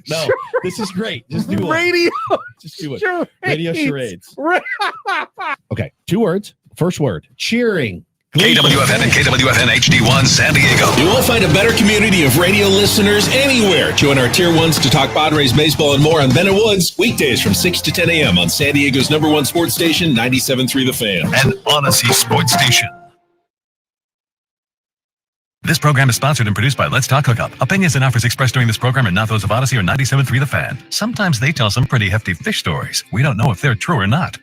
No, this is great. Just do radio. Just do it. Radio charades. Okay, 2 words. First word, cheering. KWFN and KWFN HD1 San Diego. You won't find a better community of radio listeners anywhere. Join our Tier 1s to talk Padres, baseball, and more on Bennett Woods, weekdays from 6 to 10 a.m. on San Diego's #1 sports station, 97.3 The Fan. And Odyssey Sports Station. This program is sponsored and produced by Let's Talk Hookup. Opinions and offers expressed during this program are not those of Odyssey or 97.3 The Fan. Sometimes they tell some pretty hefty fish stories. We don't know if they're true or not.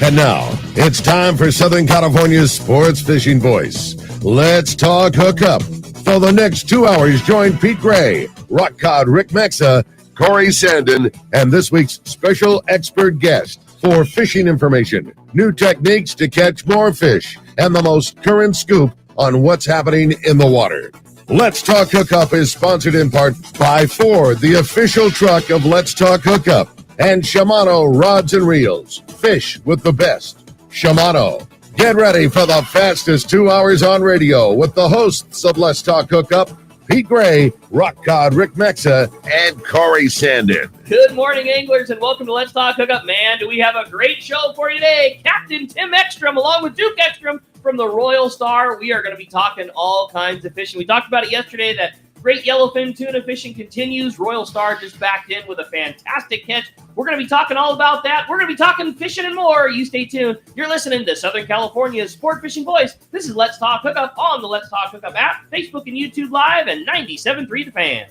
And now, it's time for Southern California's sports fishing voice. Let's talk hookup. For the next 2 hours, join Pete Gray, Rock Cod Rick Maxa, Corey Sanden, and this week's special expert guest for fishing information, new techniques to catch more fish, and the most current scoop on what's happening in the water. Let's Talk Hookup is sponsored in part by Ford, the official truck of Let's Talk Hookup, and Shimano Rods and Reels. Fish with the best. Shimano. Get ready for the fastest 2 hours on radio with the hosts of Let's Talk Hookup, Pete Gray, Rock Cod Rick Maxa, and Corey Sanden. Good morning, anglers, and welcome to Let's Talk Hookup. Man, do we have a great show for you today. Captain Tim Ekstrom, along with Duke Ekstrom from the Royal Star. We are going to be talking all kinds of fishing. We talked about it yesterday that great yellowfin tuna fishing continues. Royal Star just backed in with a fantastic catch. We're going to be talking all about that. We're going to be talking fishing and more. You stay tuned. You're listening to Southern California's sport fishing voice. This is Let's Talk Hookup on the Let's Talk Hookup app, Facebook and YouTube Live, and 97.3 The Fan.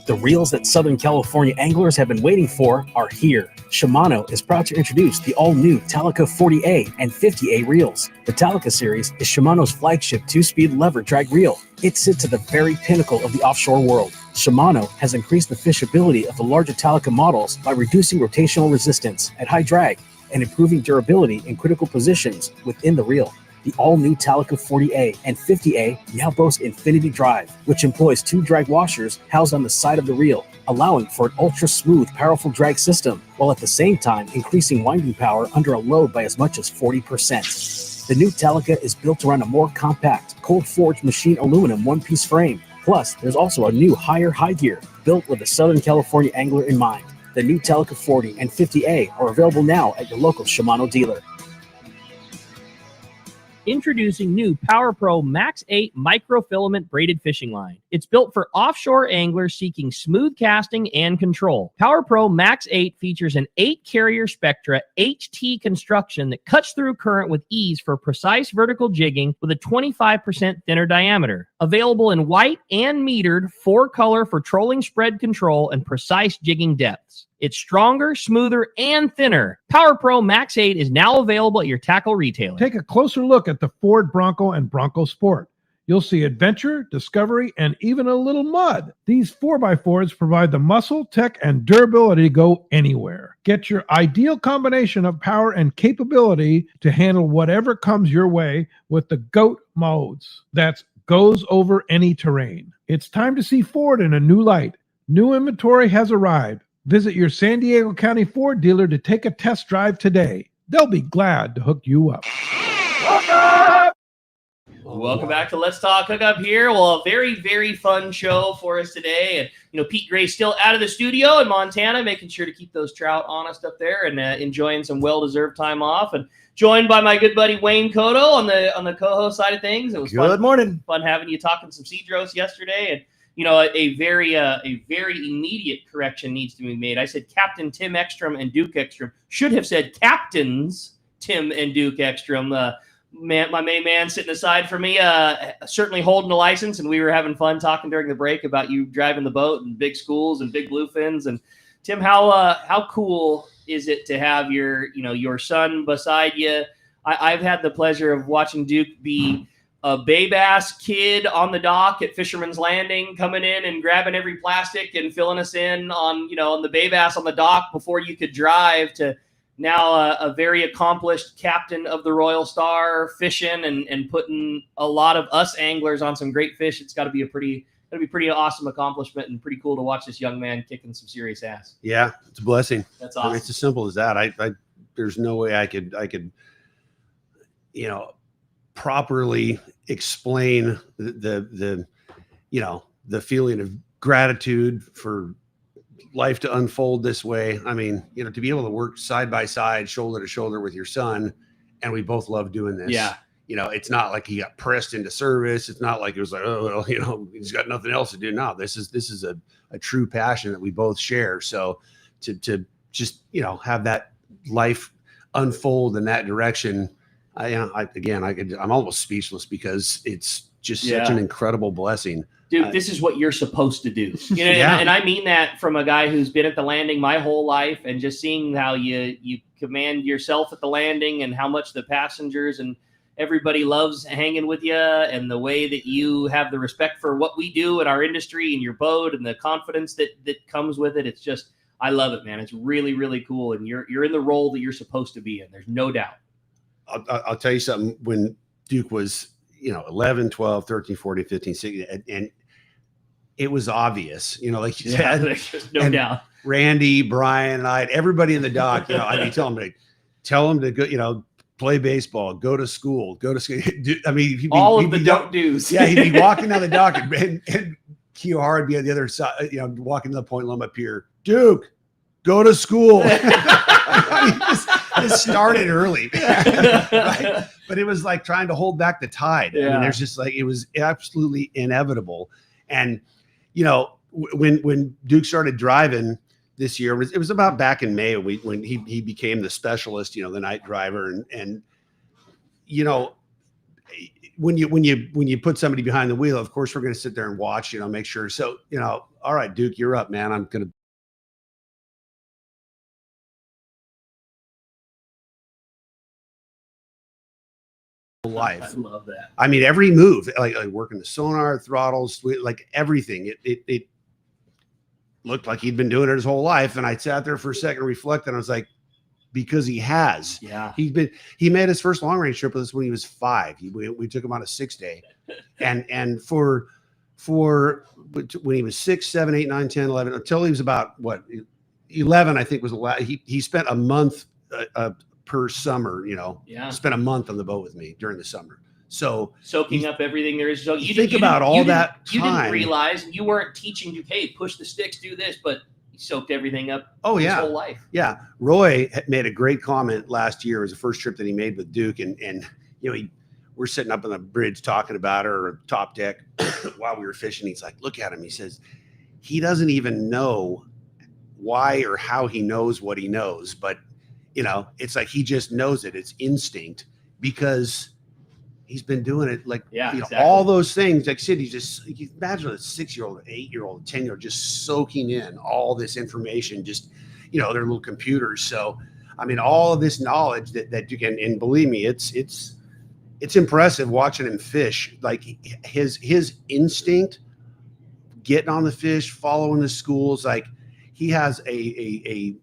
The reels that Southern California anglers have been waiting for are here. Shimano is proud to introduce the all-new Talica 40A and 50A reels. The Talica series is Shimano's flagship 2-speed lever drag reel. It sits at the very pinnacle of the offshore world. Shimano has increased the fishability of the larger Talica models by reducing rotational resistance at high drag and improving durability in critical positions within the reel. The all-new Talica 40A and 50A now boast Infinity Drive, which employs 2 drag washers housed on the side of the reel, allowing for an ultra-smooth, powerful drag system, while at the same time increasing winding power under a load by as much as 40%. The new Talica is built around a more compact, cold-forged machine aluminum one-piece frame. Plus, there's also a new higher high gear, built with a Southern California angler in mind. The new Talica 40 and 50A are available now at your local Shimano dealer. Introducing new Power Pro Max 8 microfilament braided fishing line. It's built for offshore anglers seeking smooth casting and control. Power Pro Max 8 features an 8-carrier Spectra HT construction that cuts through current with ease for precise vertical jigging with a 25% thinner diameter. Available in white and metered 4-color for trolling spread control and precise jigging depths. It's stronger, smoother, and thinner. Power Pro Max 8 is now available at your tackle retailer. Take a closer look at the Ford Bronco and Bronco Sport. You'll see adventure, discovery, and even a little mud. These 4x4s provide the muscle, tech, and durability to go anywhere. Get your ideal combination of power and capability to handle whatever comes your way with the GOAT modes. That's goes over any terrain. It's time to see Ford in a new light. New inventory has arrived. Visit your San Diego County Ford dealer to take a test drive today. They'll be glad to hook you up. Welcome back to Let's Talk Hookup here. Well, a very, very fun show for us today. And, Pete Gray's still out of the studio in Montana, making sure to keep those trout honest up there and enjoying some well-deserved time off. And joined by my good buddy Wayne Cotto on the co-host side of things. It was fun having you talking some Cedros yesterday. And, a very immediate correction needs to be made. I said Captain Tim Ekstrom and Duke Ekstrom. Should have said Captains Tim and Duke Ekstrom. My main man sitting aside for me, certainly holding a license, and we were having fun talking during the break about you driving the boat and big schools and big bluefins. And Tim, how cool is it to have your son beside you? I've had the pleasure of watching Duke be a babe-ass kid on the dock at Fisherman's Landing, coming in and grabbing every plastic and filling us in on the babe-ass on the dock before you could drive, to now a very accomplished captain of the Royal Star, fishing and putting a lot of us anglers on some great fish. It's got to be pretty awesome accomplishment, and pretty cool to watch this young man kicking some serious ass. Yeah, it's a blessing. That's awesome. It's as simple as that. I there's no way I could properly explain the feeling of gratitude for life to unfold this way. I mean, to be able to work side by side, shoulder to shoulder with your son, and we both love doing this. Yeah. It's not like he got pressed into service. It's not like it was like, oh, well, he's got nothing else to do. No, this is a true passion that we both share. So to just, have that life unfold in that direction, I'm almost speechless because it's just such an incredible blessing. Dude, this is what you're supposed to do. Yeah. And I mean that from a guy who's been at the landing my whole life, and just seeing how you command yourself at the landing and how much the passengers and everybody loves hanging with you, and the way that you have the respect for what we do in our industry and your boat and the confidence that comes with it. It's just, I love it, man. It's really, really cool. And you're in the role that you're supposed to be in. There's no doubt. I'll tell you something. When Duke was, 11, 12, 13, 14, 15, 16, and it was obvious, like you said. There's no doubt. Randy, Brian, and everybody in the dock, I'd be telling them to go, play baseball, go to school. I mean, he'd be don't do's. Yeah, he'd be walking down the dock, and Kiyahara would be on the other side, walking to the Point Loma Pier. Duke, go to school. It started early, right? But it was like trying to hold back the tide. Yeah. I mean, there's just it was absolutely inevitable. And when Duke started driving this year, it was about back in May when he became the specialist, the night driver, and when you put somebody behind the wheel, of course we're going to sit there and watch, make sure. So all right, Duke, you're up, man. I'm going to. Life. I love that. I mean, every move, like working the sonar, throttles, like everything. It looked like he'd been doing it his whole life. And I sat there for a second, reflected, and I was like, because he has. Yeah. He made his first long range trip with us when he was 5. We took him on a 6-day, and for when he was 6, 7, 8, 9, 10, 11, until he was about 11, I think was the last. He spent a month per summer, spent a month on the boat with me during the summer. So soaking up everything there is. So you think about all that time. You didn't realize you weren't teaching Duke, hey, push the sticks, do this, but he soaked everything up his whole life. Yeah. Roy made a great comment last year. It was the first trip that he made with Duke. And we're sitting up on the bridge talking about it, or top deck while we were fishing. He's like, look at him. He says, he doesn't even know why or how he knows what he knows, but it's like he just knows it. It's instinct because he's been doing it. Like, exactly. All those things. Like I said, you imagine a 6-year-old, 8-year-old, 10-year-old just soaking in all this information, just, their little computers. So, I mean, all of this knowledge that you can, and believe me, it's impressive watching him fish. Like his instinct, getting on the fish, following the schools, like he has a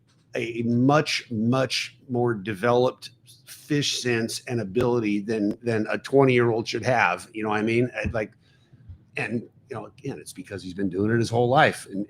much, much more developed fish sense and ability than a 20-year-old should have. You know what I mean? Again, it's because he's been doing it his whole life. And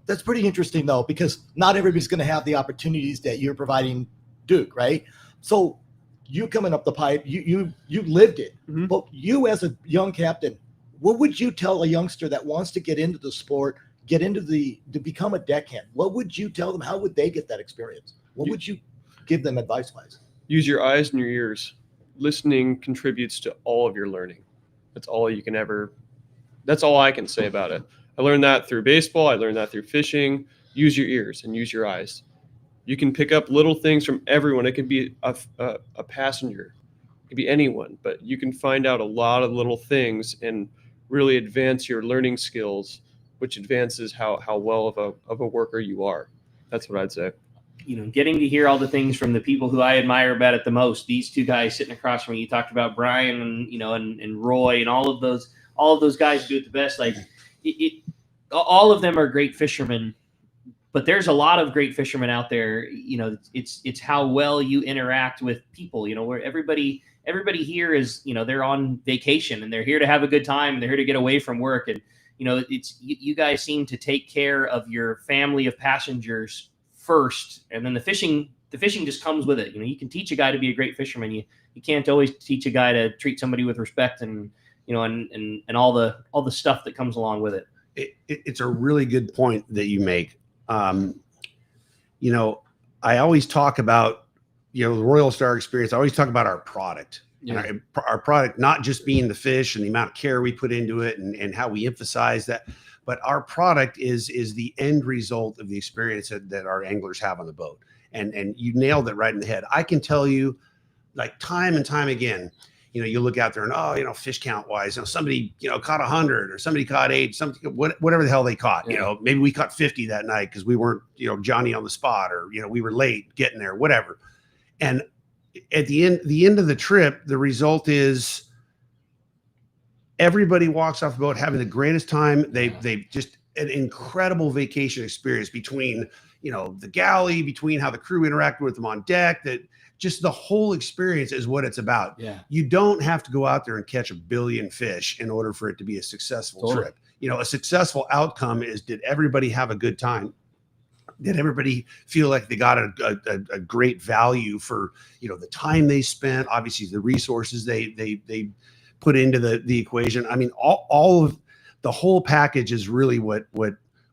that's pretty interesting though, because not everybody's going to have the opportunities that you're providing Duke, right? So you coming up the pipe, you lived it. Mm-hmm. But you as a young captain, what would you tell a youngster that wants to get into the sport, to become a deckhand? What would you tell them? How would they get that experience? What would you give them advice-wise? Use your eyes and your ears. Listening contributes to all of your learning. That's all I can say about it. I learned that through baseball. I learned that through fishing. Use your ears and use your eyes. You can pick up little things from everyone. It could be a passenger. It could be anyone, but you can find out a lot of little things and really advance your learning skills, which advances how well of a worker you are. That's what I'd say. Getting to hear all the things from the people who I admire about it the most. These two guys sitting across from me. You talked about Brian and Roy and all of those guys do it the best. Like all of them are great fishermen, but there's a lot of great fishermen out there. It's how well you interact with people. Where everybody here is, they're on vacation and they're here to have a good time and they're here to get away from work. And you guys seem to take care of your family of passengers first, and then the fishing the fishing just comes with it. You can teach a guy to be a great fisherman. You can't always teach a guy to treat somebody with respect and all the stuff that comes along with it. It's a really good point that you make. I always talk about, the Royal Star experience. I always talk about our product. Yeah. And our product, not just being the fish and the amount of care we put into it and how we emphasize that, but our product is the end result of the experience that our anglers have on the boat. And you nailed it right in the head. I can tell you, like, time and time again, you look out there and, fish count wise, somebody, caught 100 or somebody caught 8, something, whatever the hell they caught. Yeah. Maybe we caught 50 that night because we weren't, Johnny on the spot, or, we were late getting there, whatever. And at the end of the trip, the result is everybody walks off the boat having the greatest time. They've just an incredible vacation experience between, the galley, between how the crew interacted with them on deck, that just the whole experience is what it's about. Yeah. You don't have to go out there and catch 1 billion fish in order for it to be a successful trip. A successful outcome is, did everybody have a good time? Did everybody feel like they got a great value for, the time they spent, obviously the resources they put into the equation? I mean, all of the whole package is really what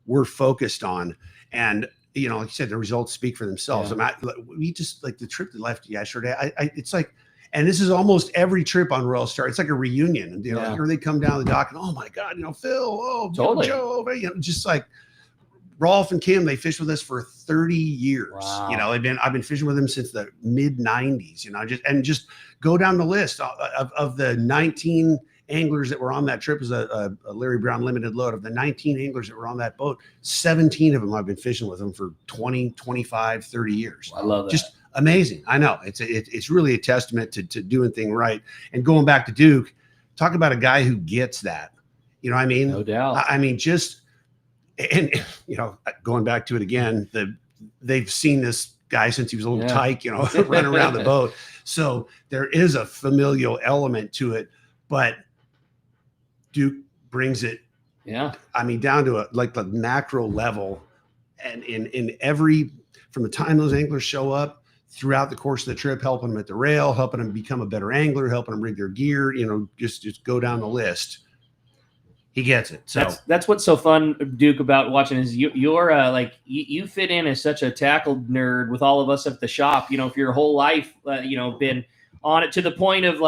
we're focused on. And, like you said, the results speak for themselves. Yeah. We just, like, the trip that left yesterday, it's like, and this is almost every trip on Royal Star. It's like a reunion. And, here they come down the dock and, oh my God, Phil, Totally. Joe, just like, Rolf and Kim, they fished with us for 30 years. Wow. I've been fishing with them since the mid 90s, just go down the list of the 19 anglers that were on that trip. Is a Larry Brown limited load. Of the 19 anglers that were on that boat, 17 of them I've been fishing with them for 20, 25, 30 years. I love that. Just amazing. I know it's really a testament to doing things right. And going back to Duke, talk about a guy who gets that, what I mean? No doubt. I mean, and going back to it again, they've seen this guy since he was a little tyke, running around the boat. So there is a familial element to it, but Duke brings it. Yeah. I mean, down to the macro level, and in every, from the time those anglers show up throughout the course of the trip, helping them at the rail, helping them become a better angler, helping them rig their gear, just go down the list. He gets it. So that's what's so fun, Duke, about watching is you're you fit in as such a tackle nerd with all of us at the shop. For your whole life, been on it to the point of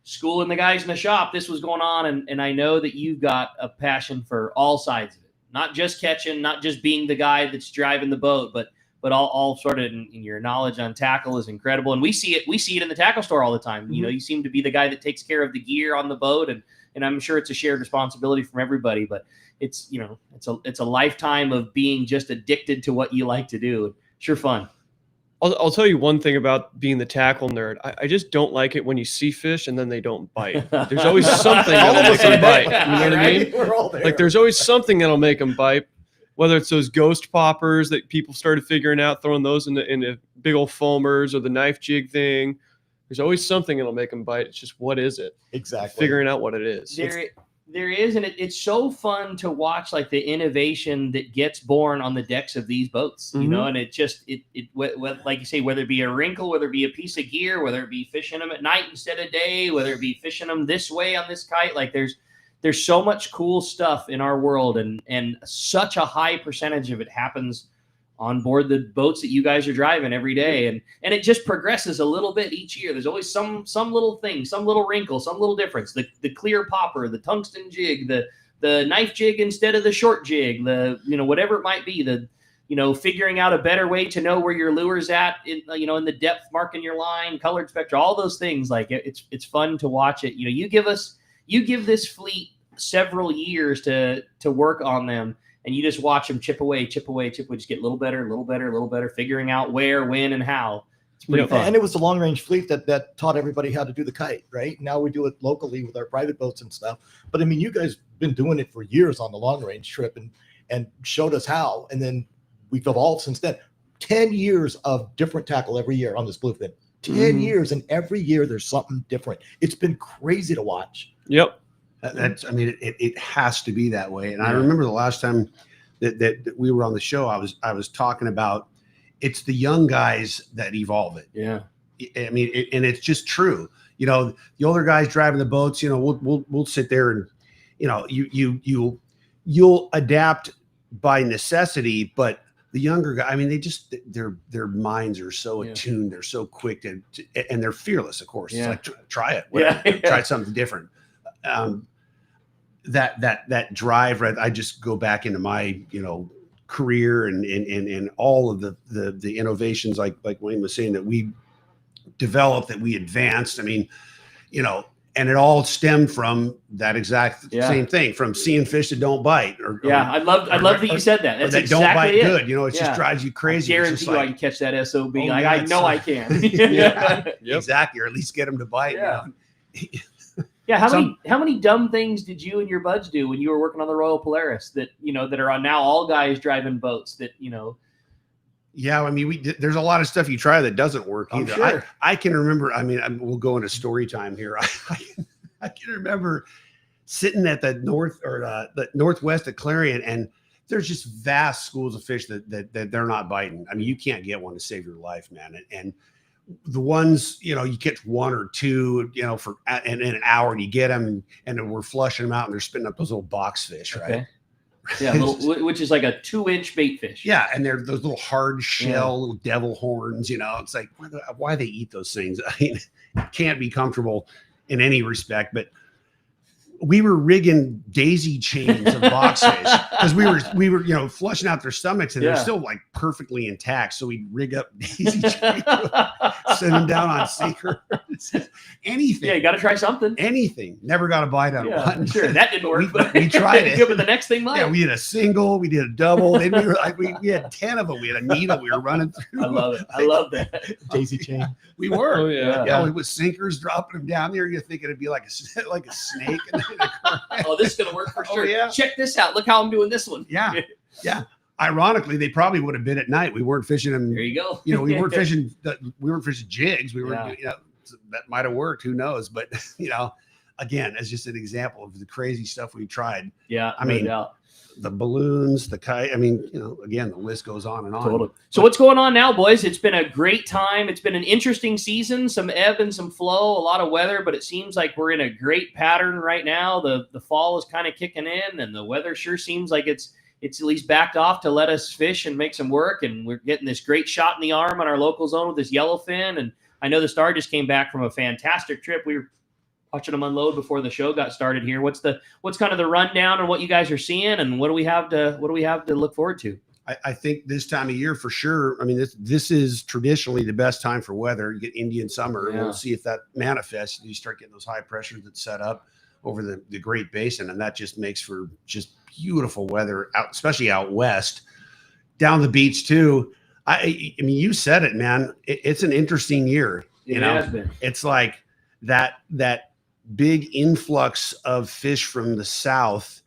schooling the guys in the shop. This was going on, and I know that you've got a passion for all sides of it, not just catching, not just being the guy that's driving the boat, but all sort of in your knowledge on tackle is incredible. And we see it in the tackle store all the time. Mm-hmm. You seem to be the guy that takes care of the gear on the boat, and I'm sure it's a shared responsibility from everybody, but it's a lifetime of being just addicted to what you like to do. Sure fun. I'll tell you one thing about being the tackle nerd. I just don't like it when you see fish and then they don't bite. There's always something that'll make them bite. You know what I mean? We're all there. There's always something that'll make them bite. Whether it's those ghost poppers that people started figuring out, throwing those into big old foamers, or the knife jig thing. There's always something that'll make them bite. It's just, what is it? Exactly. Figuring out what it is. There is, and it's so fun to watch the innovation that gets born on the decks of these boats, and it just, like you say, whether it be a wrinkle, whether it be a piece of gear, whether it be fishing them at night instead of day, whether it be fishing them this way on this kite, there's so much cool stuff in our world, and such a high percentage of it happens on board the boats that you guys are driving every day. And it just progresses a little bit each year. There's always some little thing, some little wrinkle, some little difference, the clear popper, the tungsten jig, the knife jig instead of the short jig, whatever it might be, figuring out a better way to know where your lure's at in the depth marking your line, colored spectra, all those things. It's fun to watch it. You give this fleet several years to work on them, and you just watch them chip away, just get a little better, figuring out where, when, and how. It's pretty fun. And it was the long range fleet that taught everybody how to do the kite, right? Now we do it locally with our private boats and stuff. But I mean, you guys been doing it for years on the long range trip and showed us how. And then we've evolved since then. 10 years of different tackle every year on this bluefin. 10 years, and every year there's something different. It's been crazy to watch. Yep. It has to be that way. And I remember the last time that we were on the show, I was talking about it's the young guys that evolve it. Yeah. I mean, and it's just true. You know, the older guys driving the boats, you know, we'll sit there and, you know, you'll adapt by necessity, but the younger guy, I mean, they just, their minds are so attuned. They're so quick and they're fearless, of course. It's like, try it. Try something different. That drive, right? I just go back into my, you know, career and all of the innovations, like Wayne was saying, that we developed, that we advanced. I mean, you know, and it all stemmed from that exact same thing, from seeing fish that don't bite. I love that you said that. That's that exactly don't bite it. good. You know, it just drives you crazy. I guarantee you I can catch that SOB. I know I can. Exactly, or at least get them to bite. Yeah. You know? Yeah, how many dumb things did you and your buds do when you were working on the Royal Polaris that, you know, that are on now all guys driving boats that, you know? Yeah, I mean, there's a lot of stuff you try that doesn't work either. Sure. I can remember, I mean, we'll go into story time here. I can remember sitting at the northwest of Clarion, and there's just vast schools of fish that they're not biting. I mean, you can't get one to save your life, man. And the ones, you know, you catch one or two, you know, in an hour, and you get them, and we're flushing them out, and they're spitting up those little box fish, right? Okay. Yeah, which is like a 2-inch bait fish. Yeah, and they're those little hard shell, little devil horns. You know, it's like why they eat those things. I mean, it can't be comfortable in any respect. But we were rigging daisy chains of boxfish because we were you know, flushing out their stomachs, and they're still like perfectly intact. So we'd rig up daisy chains, send them down on sinker. Anything. Yeah, you got to try something. Anything. Never got a bite out of one. Sure, that didn't work. We tried it. But the next thing might. Yeah, we had a single, we did a double. Then we were like, we had 10 of them. We had a needle we were running through. I love it. I love that. Daisy chain. We were. Oh, yeah. Yeah, with sinkers dropping them down there. You're thinking it'd be like a snake. Oh, this is gonna work for sure. Yeah. Check this out. Look how I'm doing this one. Yeah. Yeah. Ironically, they probably would have been at night. We weren't fishing them. There you go. You know, we weren't fishing jigs. We were, you know, that might have worked. Who knows? But, you know, again, as just an example of the crazy stuff we tried. Yeah. I mean, the balloons, the kite. I mean, you know, again, the list goes on and on. Totally. So what's going on now, boys? It's been a great time. It's been an interesting season, some ebb and some flow, a lot of weather, but it seems like we're in a great pattern right now. The fall is kind of kicking in, and the weather sure seems like it's at least backed off to let us fish and make some work. And we're getting this great shot in the arm on our local zone with this yellowfin. And I know the Star just came back from a fantastic trip. We were watching them unload before the show got started here. What's kind of the rundown on what you guys are seeing, and what do we have to look forward to? I think this time of year for sure. I mean, this is traditionally the best time for weather. You get Indian summer, and we'll see if that manifests. You start getting those high pressures that set up over the Great Basin, and that just makes for just beautiful weather out, especially out west, down the beach too. I mean, you said it, man. It's an interesting year. You know, it's like that big influx of fish from the south.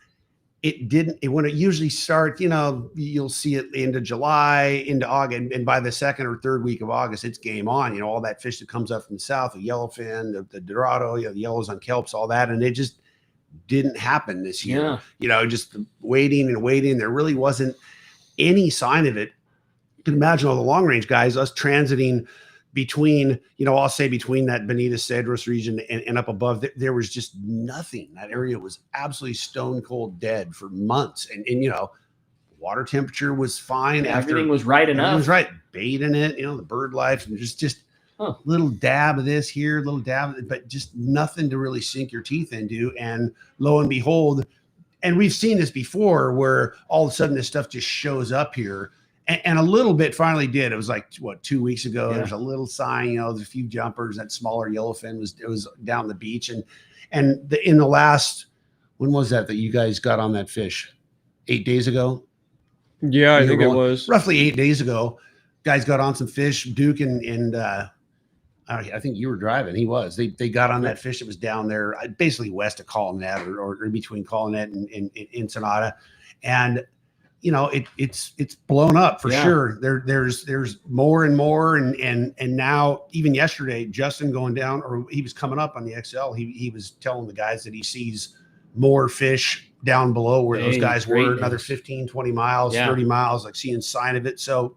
When it usually starts, you know, you'll see it into July, into August, and by the second or third week of August, it's game on. You know, all that fish that comes up from the south, the yellowfin, the dorado, you know, the yellows on kelps, all that, and it just didn't happen this year. Yeah. You know, just waiting and waiting. There really wasn't any sign of it. You can imagine all the long range guys, us transiting between, you know, I'll say between that Benita Cedros region and up above, there was just nothing. That area was absolutely stone cold dead for months. And you know, water temperature was fine. Everything was right enough. Everything was right. Bait in it, you know, the bird life, and just little dab of this here, little dab, but just nothing to really sink your teeth into. And lo and behold, and we've seen this before where all of a sudden this stuff just shows up here. And a little bit finally did. It was like, 2 weeks ago. There's a little sign, you know, there's a few jumpers. That smaller yellowfin was down the beach. And in the last, when was that you guys got on that fish? 8 days ago? Yeah, I think it was. Roughly 8 days ago. Guys got on some fish. Duke and I think you were driving. He was. They got on that fish that was down there, basically west of Colonnette or in between Colonnette and Ensenada. And you know, it's blown up for sure. There's more and more, and now even yesterday, Justin going down, or he was coming up on the XL. He was telling the guys that he sees more fish down below where those guys were, another 15, 20 miles, 30 miles, like seeing sign of it. So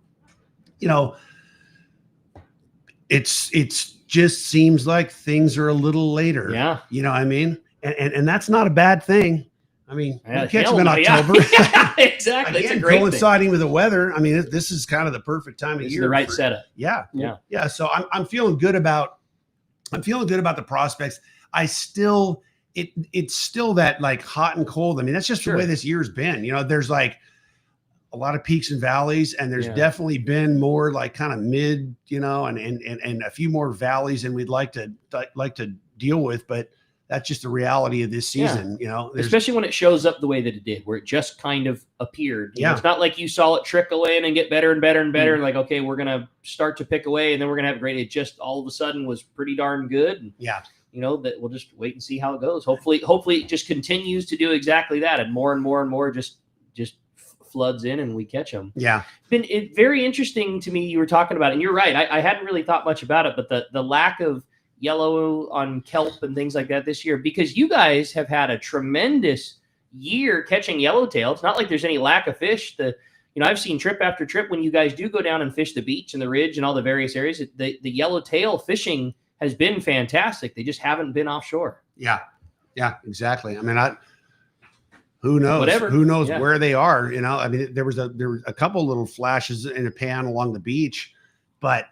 it's just seems like things are a little later. Yeah. You know what I mean? And that's not a bad thing. I mean, Yeah, you catch them in October. Yeah, exactly. It's a Again, great coinciding thing. with the weather. I mean, this is kind of the perfect time of It's year. the right setup. Yeah. Yeah. Yeah. So I'm feeling good about the prospects. It's still that like hot and cold. I mean, that's just the way this year's been. There's like a lot of peaks and valleys, and there's definitely been more like kind of mid, and a few more valleys than we'd like to deal with, but that's just the reality of this season, especially when it shows up the way that it did, where it just kind of appeared. It's not like you saw it trickle in and get better and better and better. And like, okay, we're going to start to pick away and then we're going to have a great, it just all of a sudden was pretty darn good. And, that we'll just wait and see how it goes. Hopefully it just continues to do exactly that. And more just floods in and we catch them. Yeah. It's been very interesting to me. You were talking about it, and you're right. I hadn't really thought much about it, but the lack of yellow on kelp and things like that this year, because you guys have had a tremendous year catching yellowtail. It's not like there's any lack of fish. I've seen trip after trip when you guys do go down and fish the beach and the ridge and all the various areas, the yellowtail fishing has been fantastic. They just haven't been offshore. Yeah. Yeah, exactly. I mean, who knows? Whatever. Who knows where they are? I mean, there was a couple little flashes in a pan along the beach, but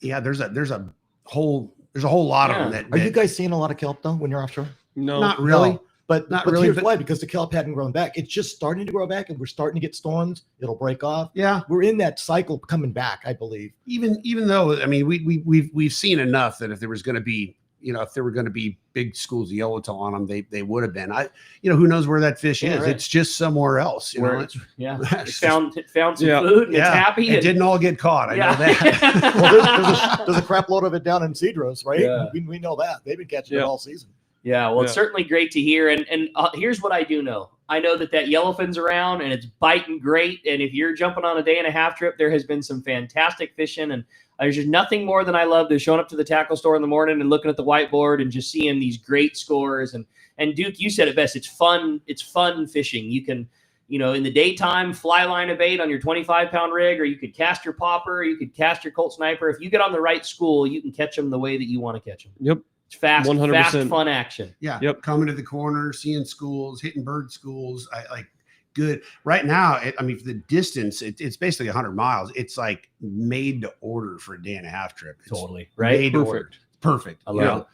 there's a whole lot of them. Are you guys seeing a lot of kelp though when you're offshore? No, not really. No. But here's why, because the kelp hadn't grown back. It's just starting to grow back, and we're starting to get storms. It'll break off. Yeah, we're in that cycle coming back, I believe. Even though, I mean, we've seen enough that if there was going to be, if there were going to be big schools of yellowtail on them, they would have been. Who knows where that fish is? Right. It's just somewhere else. It found some food. And it's happy. It didn't all get caught. I know that. Well, there's a crap load of it down in Cedros, right? Yeah. We know that they've been catching it all season. Yeah, well, it's certainly great to hear. And here's what I do know. I know that yellowfin's around and it's biting great. And if you're jumping on a day and a half trip, there has been some fantastic fishing. And there's just nothing more than I love than showing up to the tackle store in the morning and looking at the whiteboard and just seeing these great scores. And Duke, you said it best. It's fun. It's fun fishing. You can, in the daytime, fly line a bait on your 25-pound rig, or you could cast your popper, you could cast your Colt Sniper. If you get on the right school, you can catch them the way that you want to catch them. Yep. Fast, 100%. fast, fun action. Yeah. Yep. Coming to the corner, seeing schools, hitting bird schools. Good. Right now, for the distance, it's basically 100 miles. It's like made to order for a day and a half trip. It's totally right. Made to order. Perfect. I love it.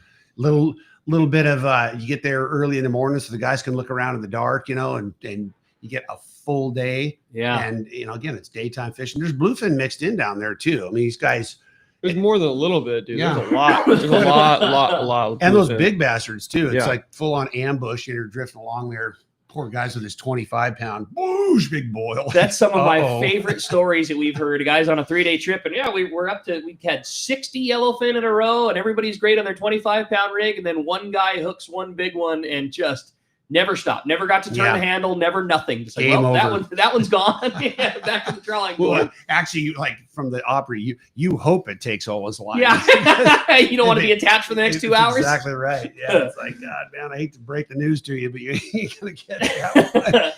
Little bit of you get there early in the morning so the guys can look around in the dark, and you get a full day. Yeah. And again, it's daytime fishing. There's bluefin mixed in down there too. I mean, these guys. There's more than a little bit, dude. Yeah. There's a lot. There's a lot. And those big bastards too. It's Yeah. like full on ambush. You're drifting along there. Poor guys with his 25-pound boosh big boil. That's some of my favorite stories that we've heard. Guys on a 3-day trip, and we had 60 yellowfin in a row, and everybody's great on their 25-pound rig, and then one guy hooks one big one and just never stopped. Never got to turn the handle. Never nothing. Just like, that one's gone. Back to the drawing board. Well, actually, like from the Opry, you hope it takes all his life. Yeah, you don't want to be attached for the next 2 hours. Exactly right. Yeah, it's like, God, man, I hate to break the news to you, but you ain't gonna get it.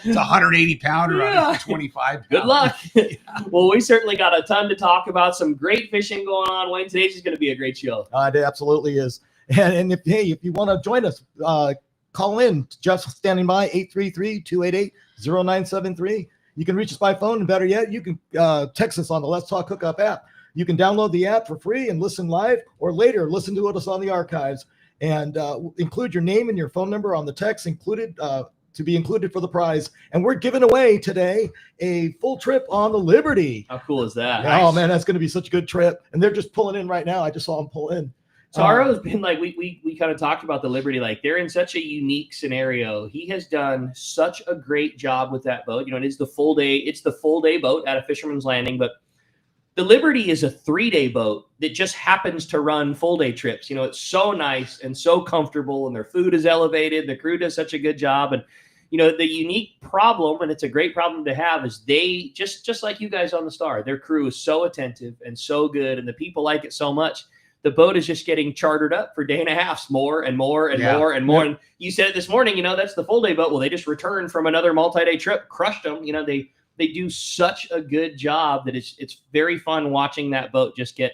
It's a 180-pounder on a 25. Good luck. Well, we certainly got a ton to talk about. Some great fishing going on, Wayne. Today's is going to be a great show. It absolutely is. And if you want to join us, call in. Jeff's standing by, 833-288-0973. You can reach us by phone, and better yet, you can text us on the Let's Talk Hookup app. You can download the app for free and listen live, or later listen to us on the archives, and include your name and your phone number on the text included to be included for the prize. And we're giving away today a full trip on the Liberty. How cool is that? Oh, man, that's going to be such a good trip. And they're just pulling in right now. I just saw them pull in. Taro has been like, we kind of talked about the Liberty, like they're in such a unique scenario. He has done such a great job with that boat. It is the full day boat at a Fisherman's Landing, but the Liberty is a 3-day boat that just happens to run full day trips. It's so nice and so comfortable, and their food is elevated. The crew does such a good job. And, the unique problem, and it's a great problem to have, is they just like you guys on the Star, their crew is so attentive and so good, and the people like it so much. The boat is just getting chartered up for day and a half, more and more and more and more. And you said it this morning, that's the full day boat. Well, they just returned from another multi-day trip, crushed them. They they do such a good job that it's very fun watching that boat just get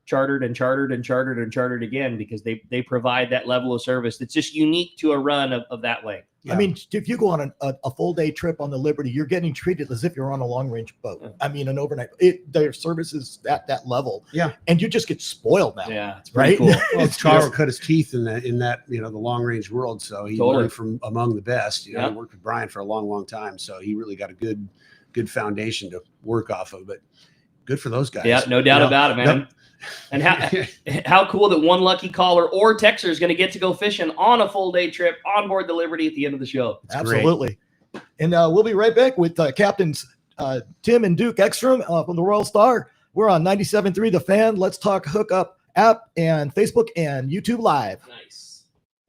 chartered and chartered and chartered and chartered again, because they provide that level of service that's just unique to a run of that length. I mean, if you go on a full day trip on the Liberty, you're getting treated as if you're on a long range boat. I mean, an overnight. Their service is at that level. Yeah, and you just get spoiled now. Yeah, it's right. Cool. Well, Charles cut his teeth in that the long range world, so he learned from among the best. He worked with Brian for a long time, so he really got a good foundation to work off of. But good for those guys. Yeah, no doubt about it, man. Yep. And how cool that one lucky caller or texter is going to get to go fishing on a full day trip on board the Liberty at the end of the show. That's absolutely. Great. And we'll be right back with Captains Tim and Duke Ekstrom from the Royal Star. We're on 97.3 The Fan. Let's Talk Hookup app and Facebook and YouTube Live. Nice.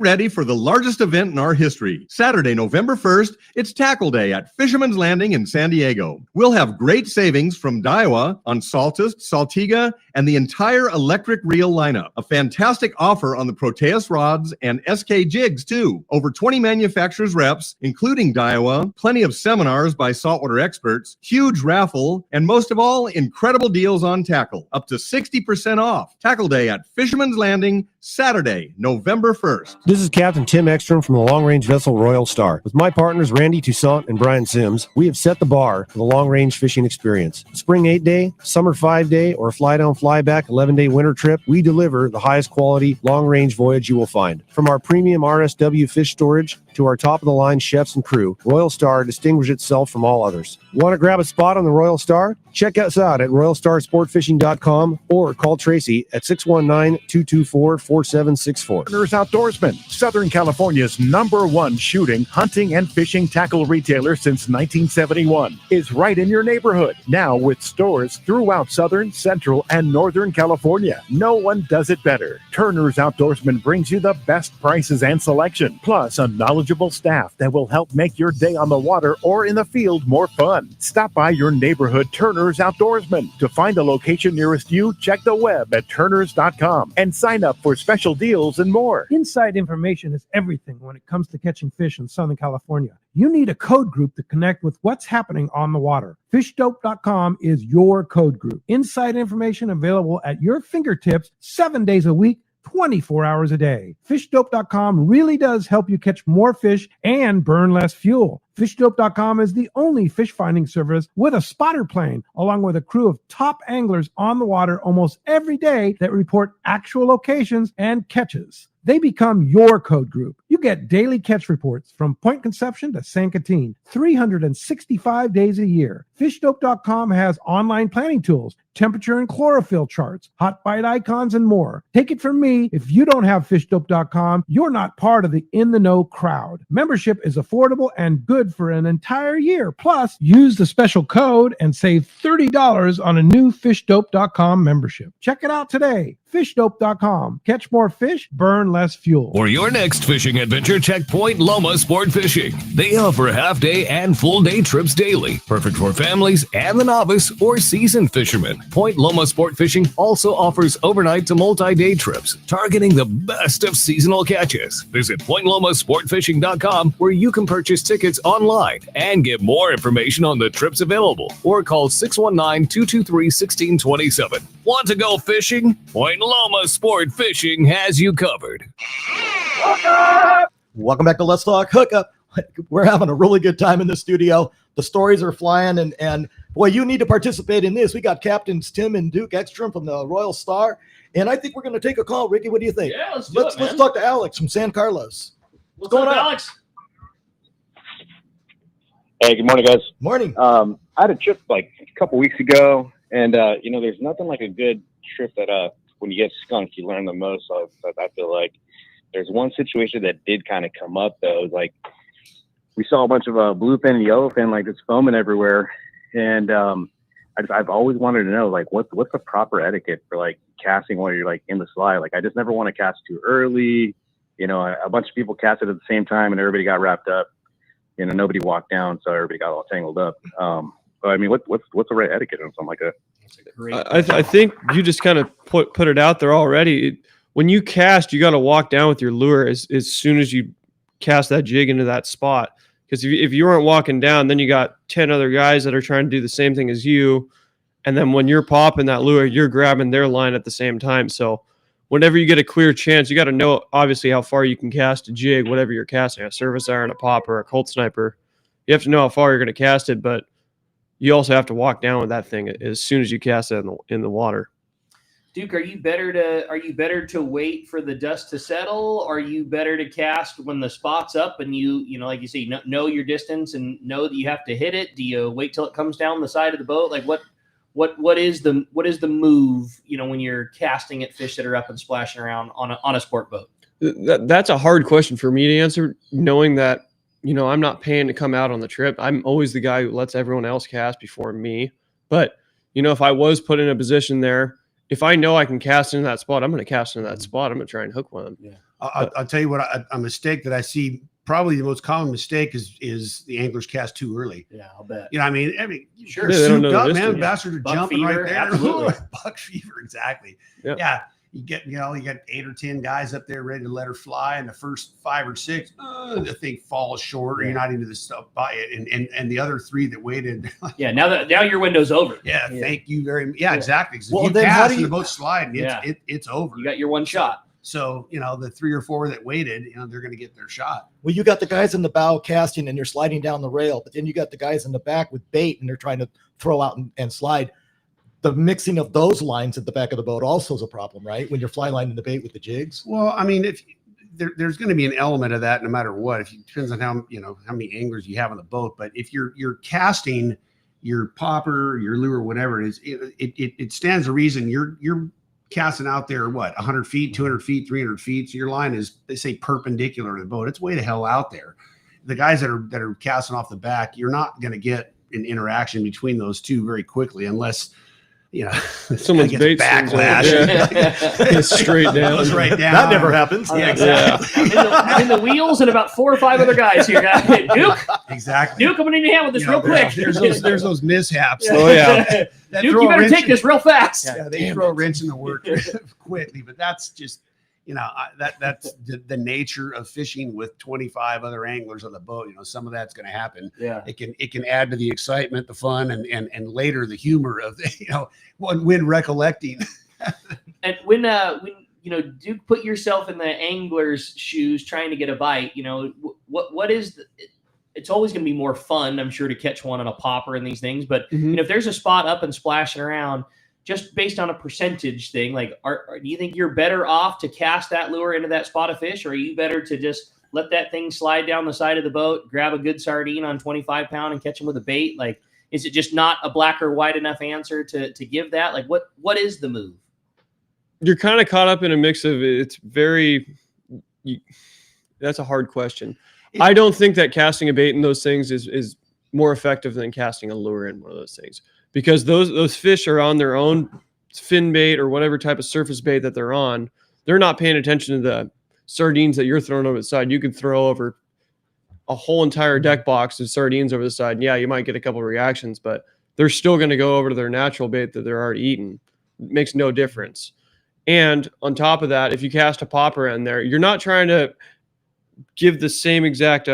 Ready for the largest event in our history. Saturday, November 1st, it's Tackle Day at Fisherman's Landing in San Diego. We'll have great savings from Daiwa on Saltist, Saltiga, and the entire electric reel lineup. A fantastic offer on the Proteus rods and SK jigs, too. Over 20 manufacturers reps, including Daiwa, plenty of seminars by saltwater experts, huge raffle, and most of all, incredible deals on tackle. Up to 60% off. Tackle Day at Fisherman's Landing, Saturday, November 1st. This is Captain Tim Ekstrom from the long-range vessel Royal Star. With my partners Randy Toussaint and Brian Sims, we have set the bar for the long-range fishing experience. Spring 8-day, summer 5-day, or fly-down, fly-back 11-day winter trip, we deliver the highest quality long-range voyage you will find. From our premium RSW fish storage to our top-of-the-line chefs and crew, Royal Star distinguishes itself from all others. Want to grab a spot on the Royal Star? Check us out at royalstarsportfishing.com or call Tracy at 619-224-4764. Turner's Outdoorsman, Southern California's #1 shooting, hunting, and fishing tackle retailer since 1971, is right in your neighborhood. Now with stores throughout Southern, Central, and Northern California. No one does it better. Turner's Outdoorsman brings you the best prices and selection, plus a knowledgeable staff that will help make your day on the water or in the field more fun. Stop by your neighborhood Turner's Outdoorsman. To find a location nearest you, check the web at turners.com and sign up for special deals and more. Inside information is everything when it comes to catching fish in Southern California. You need a code group to connect with what's happening on the water. Fishdope.com is your code group. Inside information available at your fingertips 7 days a week, 24 hours a day. Fishdope.com really does help you catch more fish and burn less fuel. Fishdope.com is the only fish finding service with a spotter plane, along with a crew of top anglers on the water almost every day that report actual locations and catches. They become your code group. You get daily catch reports from Point Conception to San Quintin, 365 days a year. Fishdope.com has online planning tools, temperature and chlorophyll charts, hot bite icons, and more. Take it from me, if you don't have Fishdope.com, you're not part of the in-the-know crowd. Membership is affordable and good for an entire year. Plus, use the special code and save $30 on a new Fishdope.com membership. Check it out today. Fishdope.com. Catch more fish, burn less fuel. For your next fishing adventure, check Point Loma Sport Fishing. They offer half-day and full-day trips daily, perfect for families and the novice or seasoned fishermen. Point Loma Sport Fishing also offers overnight to multi-day trips, targeting the best of seasonal catches. Visit PointLomaSportFishing.com, where you can purchase tickets online and get more information on the trips available, or call 619-223-1627. Want to go fishing? Point Loma Sport Fishing has you covered. Welcome back to Let's Talk Hookup. We're having a really good time in the studio. The stories are flying, and boy, you need to participate in this. We got Captains Tim and Duke Ekstrom from the Royal Star, and I think we're going to take a call. Ricky, what do you think? Yeah, let's talk to Alex from San Carlos. What's going on, Alex? Hey, good morning, guys. Morning. I had a trip like a couple weeks ago, and there's nothing like a good trip that when you get skunked, you learn the most. So I feel like there's one situation that did kind of come up though. It was like we saw a bunch of bluefin and yellowfin like just foaming everywhere, and I've always wanted to know like what's the proper etiquette for like casting while you're like in the slide. Like I just never want to cast too early. A bunch of people casted at the same time, and everybody got wrapped up. Nobody walked down, so everybody got all tangled up. But I mean, what's the right etiquette on something like that? I think you just kind of put it out there already. When you cast, you got to walk down with your lure as soon as you cast that jig into that spot, Because if you aren't walking down, then you got 10 other guys that are trying to do the same thing as you. And then when you're popping that lure, you're grabbing their line at the same time. So whenever you get a clear chance, you got to know, obviously, how far you can cast a jig, whatever you're casting, a surface iron, a popper, a Colt sniper. You have to know how far you're going to cast it, but you also have to walk down with that thing as soon as you cast it in the water. Duke, are you better to wait for the dust to settle? Or are you better to cast when the spot's up and you know, like you say, know your distance and know that you have to hit it? Do you wait till it comes down the side of the boat? Like what is the move, you know, when you're casting at fish that are up and splashing around on a sport boat? That's a hard question for me to answer, knowing that, you know, I'm not paying to come out on the trip. I'm always the guy who lets everyone else cast before me. But, you know, if I was put in a position there, if I know I can cast into that spot, I'm going to cast into that spot. I'm going to try and hook one. Yeah. I'll tell you what, a mistake that I see, probably the most common mistake is the anglers cast too early. Yeah, I'll bet. You know, I mean, sure. Souped up, man. Bastards are Buck jumping fever, right there. absolutely. Buck fever, exactly. Yep. Yeah. You get 8 or 10 guys up there ready to let her fly, and the first 5 or 6, the thing falls short, or you're not into the stuff by it, and the other 3 that waited. Yeah, now your window's over. Yeah, thank you very much. Yeah, exactly. Because Well, if you then how cast do and you- the boat's sliding, it's over. You got your one shot. So, you know, the 3 or 4 that waited, you know, they're going to get their shot. Well, you got the guys in the bow casting and you're sliding down the rail, but then you got the guys in the back with bait and they're trying to throw out and slide. The mixing of those lines at the back of the boat also is a problem, right? When you're fly lining the bait with the jigs. Well, I mean, if there's going to be an element of that no matter what. If it depends on how many anglers you have on the boat. But if you're casting your popper, your lure, whatever it is, it stands to reason you're casting out there 100 feet, 200 feet, 300 feet. So your line is, they say, perpendicular to the boat. It's way the hell out there. The guys that are casting off the back, you're not going to get an interaction between those two very quickly unless, you know, someone's bait backlash. It's straight down. Goes right down. That never happens. Yeah, exactly. I'm in the wheels and about 4 or 5 other guys here. Duke, exactly. Duke, I'm gonna need your hand with this real quick. There's those mishaps. Oh yeah. Duke, you better take this real fast. Yeah, they throw a wrench in the work quickly, but that's just, you know, that's the nature of fishing with 25 other anglers on the boat. You know, some of that's going to happen. Yeah, it can add to the excitement, the fun, and later the humor of when recollecting. And when you know, Duke, put yourself in the angler's shoes trying to get a bite. You know, what is it's always going to be more fun, I'm sure, to catch one on a popper and these things. But you know, if there's a spot up and splashing around, just based on a percentage thing, like, do you think you're better off to cast that lure into that spot of fish, or are you better to just let that thing slide down the side of the boat, grab a good sardine on 25 pound and catch them with a bait? Like, is it just not a black or white enough answer to give that? Like, what is the move? You're kind of caught up in a mix of it's very. That's a hard question. I don't think that casting a bait in those things is more effective than casting a lure in one of those things, because those fish are on their own fin bait or whatever type of surface bait that they're on. They're not paying attention to the sardines that you're throwing over the side. You could throw over a whole entire deck box of sardines over the side. And yeah, you might get a couple of reactions, but they're still going to go over to their natural bait that they're already eating. It makes no difference. And on top of that, if you cast a popper in there, you're not trying to give the same exact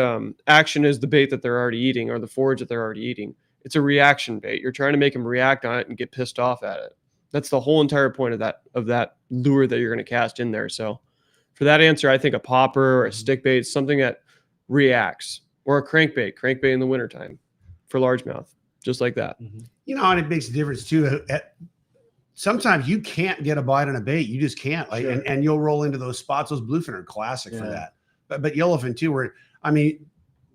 action as the bait that they're already eating or the forage that they're already eating. It's a reaction bait. You're trying to make them react on it and get pissed off at it. That's the whole entire point of that lure that you're going to cast in there. So for that answer, I think a popper or a stick bait, something that reacts, or a crankbait in the wintertime for largemouth, just like that. You know, and it makes a difference too. Sometimes you can't get a bite on a bait. You just can't. Like, Sure. and you'll roll into those spots. Those bluefin are classic for that. But yellowfin too, where, I mean,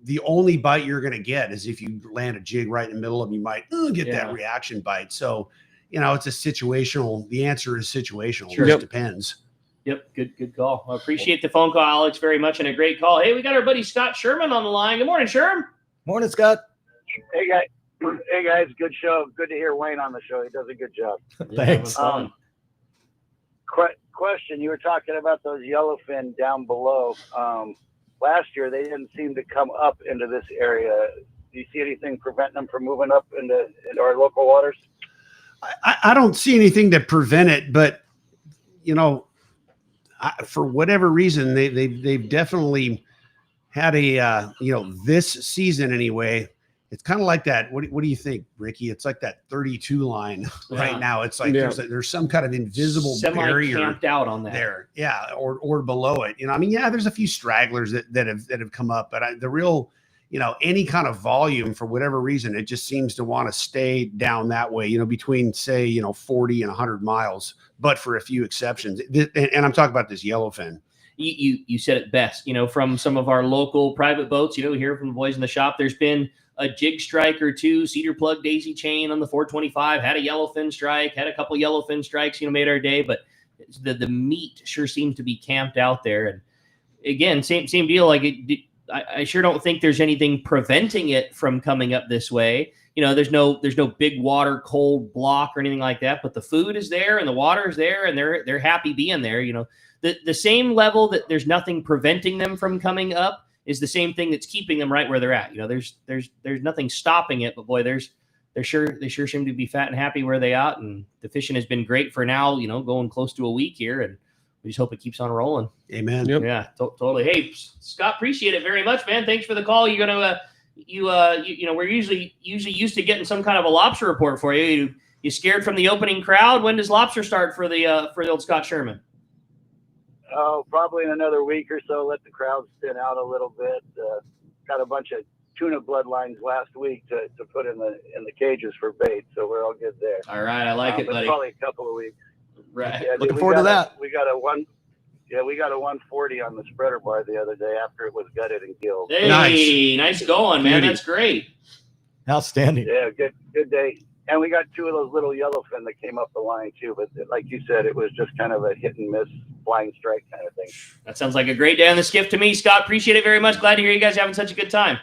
the only bite you're going to get is if you land a jig right in the middle of them, you might get that reaction bite. So, you know, it's a situational. The answer is situational. Sure. It just depends. Yep, good call. I appreciate the phone call, Alex, very much, and a great call. Hey, we got our buddy Scott Sherman on the line. Good morning, Sherm. Morning, Scott. Hey guys, good show. Good to hear Wayne on the show. He does a good job. Thanks. Question: you were talking about those yellowfin down below. Last year, they didn't seem to come up into this area. Do you see anything preventing them from moving up into our local waters? I don't see anything to prevent it, but you know, for whatever reason, they've definitely had a this season anyway. It's kind of like that. What do you think, Ricky? It's like that 32 line right now. It's like there's some kind of invisible barrier camped out on that there. Yeah, or below it. There's a few stragglers that have come up, but the real, any kind of volume for whatever reason, it just seems to want to stay down that way. Between say 40 and 100 miles, but for a few exceptions. And I'm talking about this yellowfin. You said it best. From some of our local private boats. We hear from the boys in the shop. There's been a jig strike or two, cedar plug daisy chain on the 425, had a yellowfin strike, had a couple yellowfin strikes, made our day, but the meat sure seems to be camped out there. And again, same deal. I sure don't think there's anything preventing it from coming up this way. There's no big water cold block or anything like that, but the food is there and the water is there and they're happy being there. The same level that there's nothing preventing them from coming up is the same thing that's keeping them right where they're at. There's nothing stopping it, but boy, they sure seem to be fat and happy where they at. And the fishing has been great for now, going close to a week here, and we just hope it keeps on rolling. Amen. Yep. Yeah, totally. Hey, Scott, appreciate it very much, man. Thanks for the call. You're gonna, we're usually used to getting some kind of a lobster report for you. You scared from the opening crowd? When does lobster start for the old Scott Sherman? Oh, probably in another week or so. Let the crowd thin out a little bit. Got a bunch of tuna bloodlines last week to put in the cages for bait, so we're all good there. All right, I like it, buddy. Probably a couple of weeks. Right. Yeah, Looking forward to that. We got a 140 on the spreader bar the other day after it was gutted and killed. Hey, nice going, man. That's great. Outstanding. Yeah, good day. And we got two of those little yellowfin that came up the line too, but like you said, it was just kind of a hit and miss flying strike kind of thing. That sounds like a great day on the skiff to me, Scott. Appreciate it very much. Glad to hear you guys having such a good time.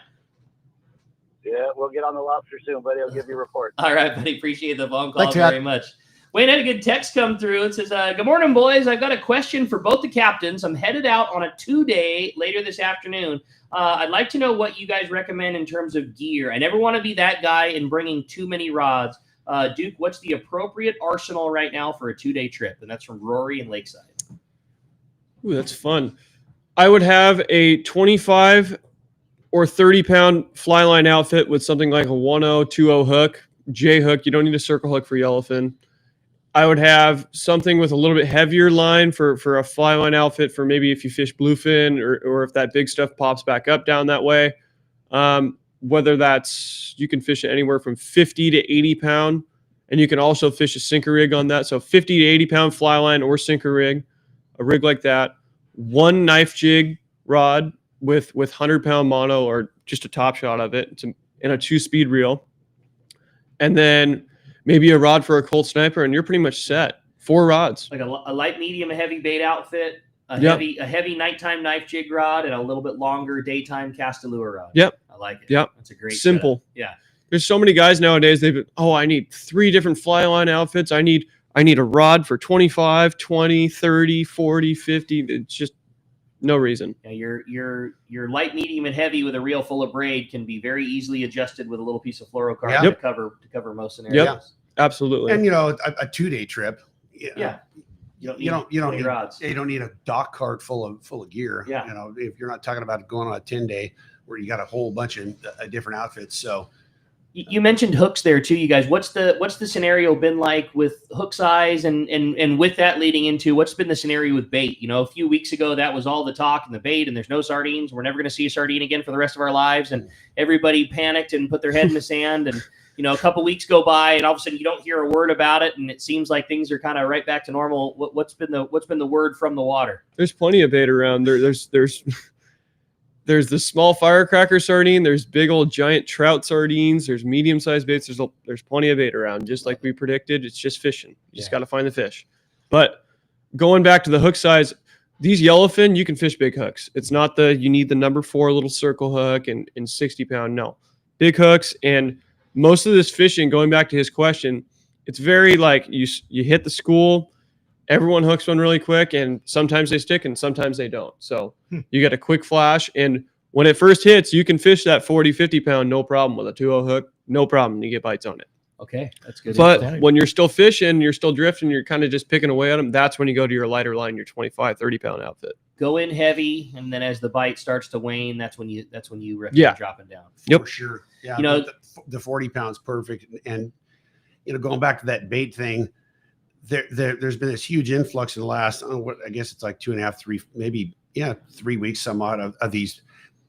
Yeah, we'll get on the lobster soon, buddy. I'll give you a report. All right, buddy. Appreciate the phone call. Thanks, very much. Wayne had a good text come through. It says, good morning, boys. I've got a question for both the captains. I'm headed out on a 2-day later this afternoon. I'd like to know what you guys recommend in terms of gear. I never want to be that guy in bringing too many rods. Duke, what's the appropriate arsenal right now for a 2-day trip? And that's from Rory in Lakeside. Ooh, that's fun. I would have a 25 or 30-pound fly line outfit with something like a 1.0, 2.0 hook, J hook. You don't need a circle hook for yellowfin. I would have something with a little bit heavier line for a fly line outfit for maybe if you fish bluefin or if that big stuff pops back up down that way. Whether that's, you can fish it anywhere from 50 to 80 pound, and you can also fish a sinker rig on that. So 50 to 80 pound fly line or sinker rig, a rig like that, one knife jig rod with 100-pound mono or just a top shot of it and a 2-speed reel. And then maybe a rod for a cold sniper, and you're pretty much set. 4 rods. Like a light, medium, a heavy bait outfit, a heavy nighttime knife jig rod, and a little bit longer daytime cast a lure rod. Yep. I like it. Yep. That's a great simple. setup. Yeah. There's so many guys nowadays. I need 3 different fly line outfits. I need a rod for 25, 20, 30, 40, 50. It's just no reason. Yeah, your light, medium, and heavy with a reel full of braid can be very easily adjusted with a little piece of fluorocarbon to cover most scenarios. Yep. Absolutely. And a 2-day trip. Yeah. You don't need rods. You don't need a dock cart full of gear. Yeah. If you're not talking about going on a 10-day where you got a whole bunch of different outfits. So you mentioned hooks there too, you guys. What's the scenario been like with hook size and with that leading into what's been the scenario with bait? A few weeks ago that was all the talk and the bait, and there's no sardines. We're never going to see a sardine again for the rest of our lives, and everybody panicked and put their head in the sand. And a couple weeks go by, and all of a sudden you don't hear a word about it, and it seems like things are kind of right back to normal. What's been the word from the water? There's plenty of bait around. There's the small firecracker sardine. There's big old giant trout sardines. There's medium-sized baits. There's plenty of bait around. Just like we predicted, it's just fishing. You just got to find the fish. But going back to the hook size, these yellowfin, you can fish big hooks. It's not you need the number 4 little circle hook and 60-pound. No. Big hooks. And most of this fishing, going back to his question, it's very like you hit the school, everyone hooks one really quick, and sometimes they stick and sometimes they don't. So you get a quick flash, and when it first hits, you can fish that 40, 50-pound, no problem with a 2.0 hook, no problem. You get bites on it. Okay, that's good. But when you're still fishing, you're still drifting, you're kind of just picking away at them, that's when you go to your lighter line, your 25, 30-pound outfit. go in heavy, and then as the bite starts to wane, that's when you recommend dropping down. For sure. Yeah. The 40 pounds perfect. And, going back to that bait thing, there's been this huge influx in the last, I guess it's like 2.5, 3, maybe 3 weeks, somewhat of these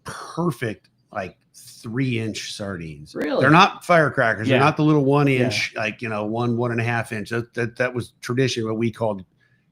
perfect, like 3-inch sardines. Really? They're not firecrackers. Yeah. They're not the little 1-inch, like, 1.5 inch. That was traditionally what we called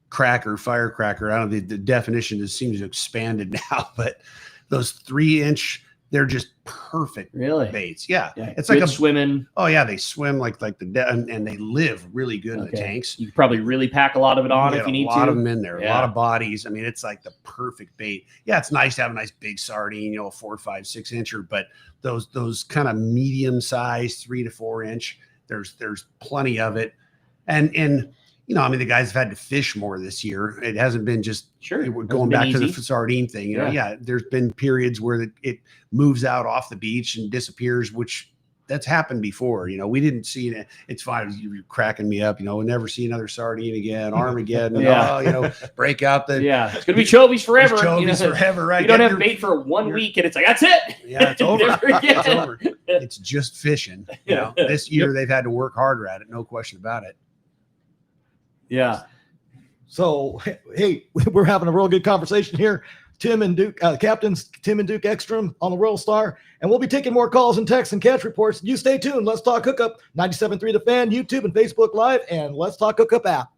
firecracker. I don't know, the definition just seems to have expanded now, but those 3-inch, they're just perfect baits. Yeah. It's like swimming. Oh yeah. They swim like and they live really good in the tanks. You probably really pack a lot of it on if you need to. A lot of them in there, a lot of bodies. I mean, it's like the perfect bait. Yeah. It's nice to have a nice big sardine, 4, 5, 6 incher, but those kind of medium size 3 to 4 inch, there's plenty of it. And I mean, the guys have had to fish more this year. It hasn't been just going back to the sardine thing. There's been periods where it moves out off the beach and disappears, which that's happened before. We didn't see it. It's fine. You're cracking me up. We'll never see another sardine again. Armageddon. Break out the. Yeah, it's gonna be chovies forever. Forever, right? You don't have bait for 1 week, and it's like that's it. Yeah, it's over. It's over. It's just fishing. This year they've had to work harder at it. No question about it. Yeah. So, hey, we're having a real good conversation here. Tim and Duke, Captains Tim and Duke Ekstrom on the Royal Star. And we'll be taking more calls and texts and catch reports. You stay tuned. Let's Talk Hookup, 97.3 The Fan, YouTube and Facebook Live, and Let's Talk Hookup app.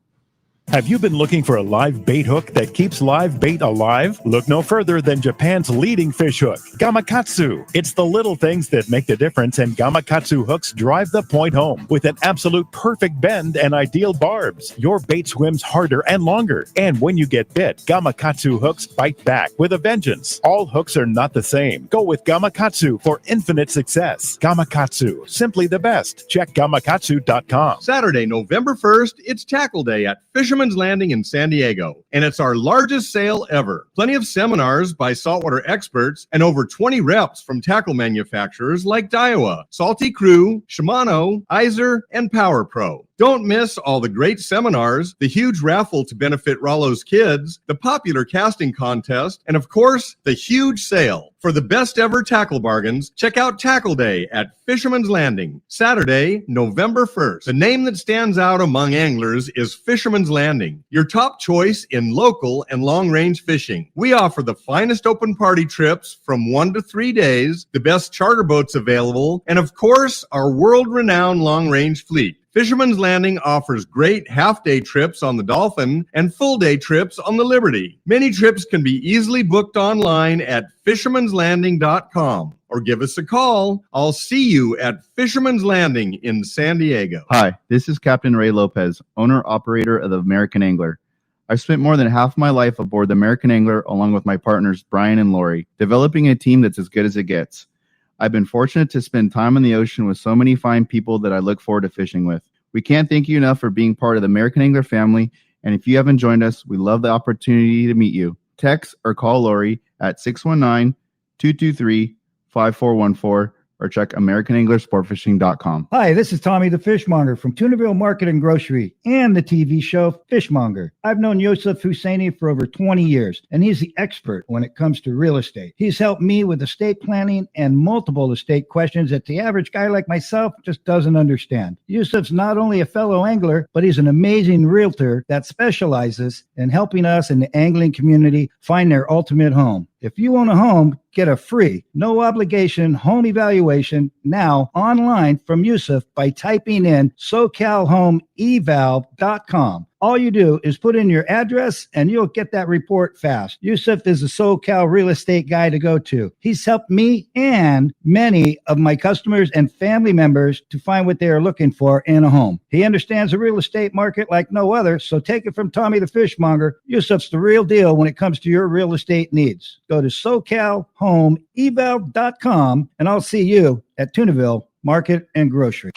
Have you been looking for a live bait hook that keeps live bait alive? Look no further than Japan's leading fish hook, Gamakatsu. It's the little things that make the difference, and Gamakatsu hooks drive the point home. With an absolute perfect bend and ideal barbs, your bait swims harder and longer. And when you get bit, Gamakatsu hooks bite back with a vengeance. All hooks are not the same. Go with Gamakatsu for infinite success. Gamakatsu, simply the best. Check gamakatsu.com. Saturday, November 1st, it's Tackle Day at Fisherman's Landing in San Diego, and it's our largest sale ever. Plenty of seminars by saltwater experts and over 20 reps from tackle manufacturers like Daiwa, Salty Crew, Shimano, Iser, and Power Pro. Don't miss all the great seminars, the huge raffle to benefit Rollo's kids, the popular casting contest, and of course, the huge sale. For the best ever tackle bargains, check out Tackle Day at Fisherman's Landing, Saturday, November 1st. The name that stands out among anglers is Fisherman's Landing, your top choice in local and long-range fishing. We offer the finest open party trips from 1 to 3 days, the best charter boats available, and of course, our world-renowned long-range fleet. Fisherman's Landing offers great half-day trips on the Dolphin and full-day trips on the Liberty. Many trips can be easily booked online at fishermanslanding.com or give us a call. I'll see you at Fisherman's Landing in San Diego. Hi, this is Captain Ray Lopez, owner-operator of the American Angler. I've spent more than half my life aboard the American Angler along with my partners Brian and Lori, developing a team that's as good as it gets. I've been fortunate to spend time on the ocean with so many fine people that I look forward to fishing with. We can't thank you enough for being part of the American Angler family, and if you haven't joined us, we love the opportunity to meet you. Text or call Lori at 619-223-5414 or check AmericanAnglerSportFishing.com. Hi, this is Tommy the Fishmonger from Tunaville Market and Grocery and the TV show Fishmonger. I've known Yosef Husseini for over 20 years, and he's the expert when it comes to real estate. He's helped me with estate planning and multiple estate questions that the average guy like myself just doesn't understand. Yosef's not only a fellow angler, but he's an amazing realtor that specializes in helping us in the angling community find their ultimate home. If you own a home, get a free, no obligation home evaluation now online from Yusuf by typing in SoCalHomeEval.com. All you do is put in your address and you'll get that report fast. Yusuf is a SoCal real estate guy to go to. He's helped me and many of my customers and family members to find what they are looking for in a home. He understands the real estate market like no other, so take it from Tommy the Fishmonger. Yusuf's the real deal when it comes to your real estate needs. Go to SoCalHomeEval.com and I'll see you at Tunaville Market and Grocery.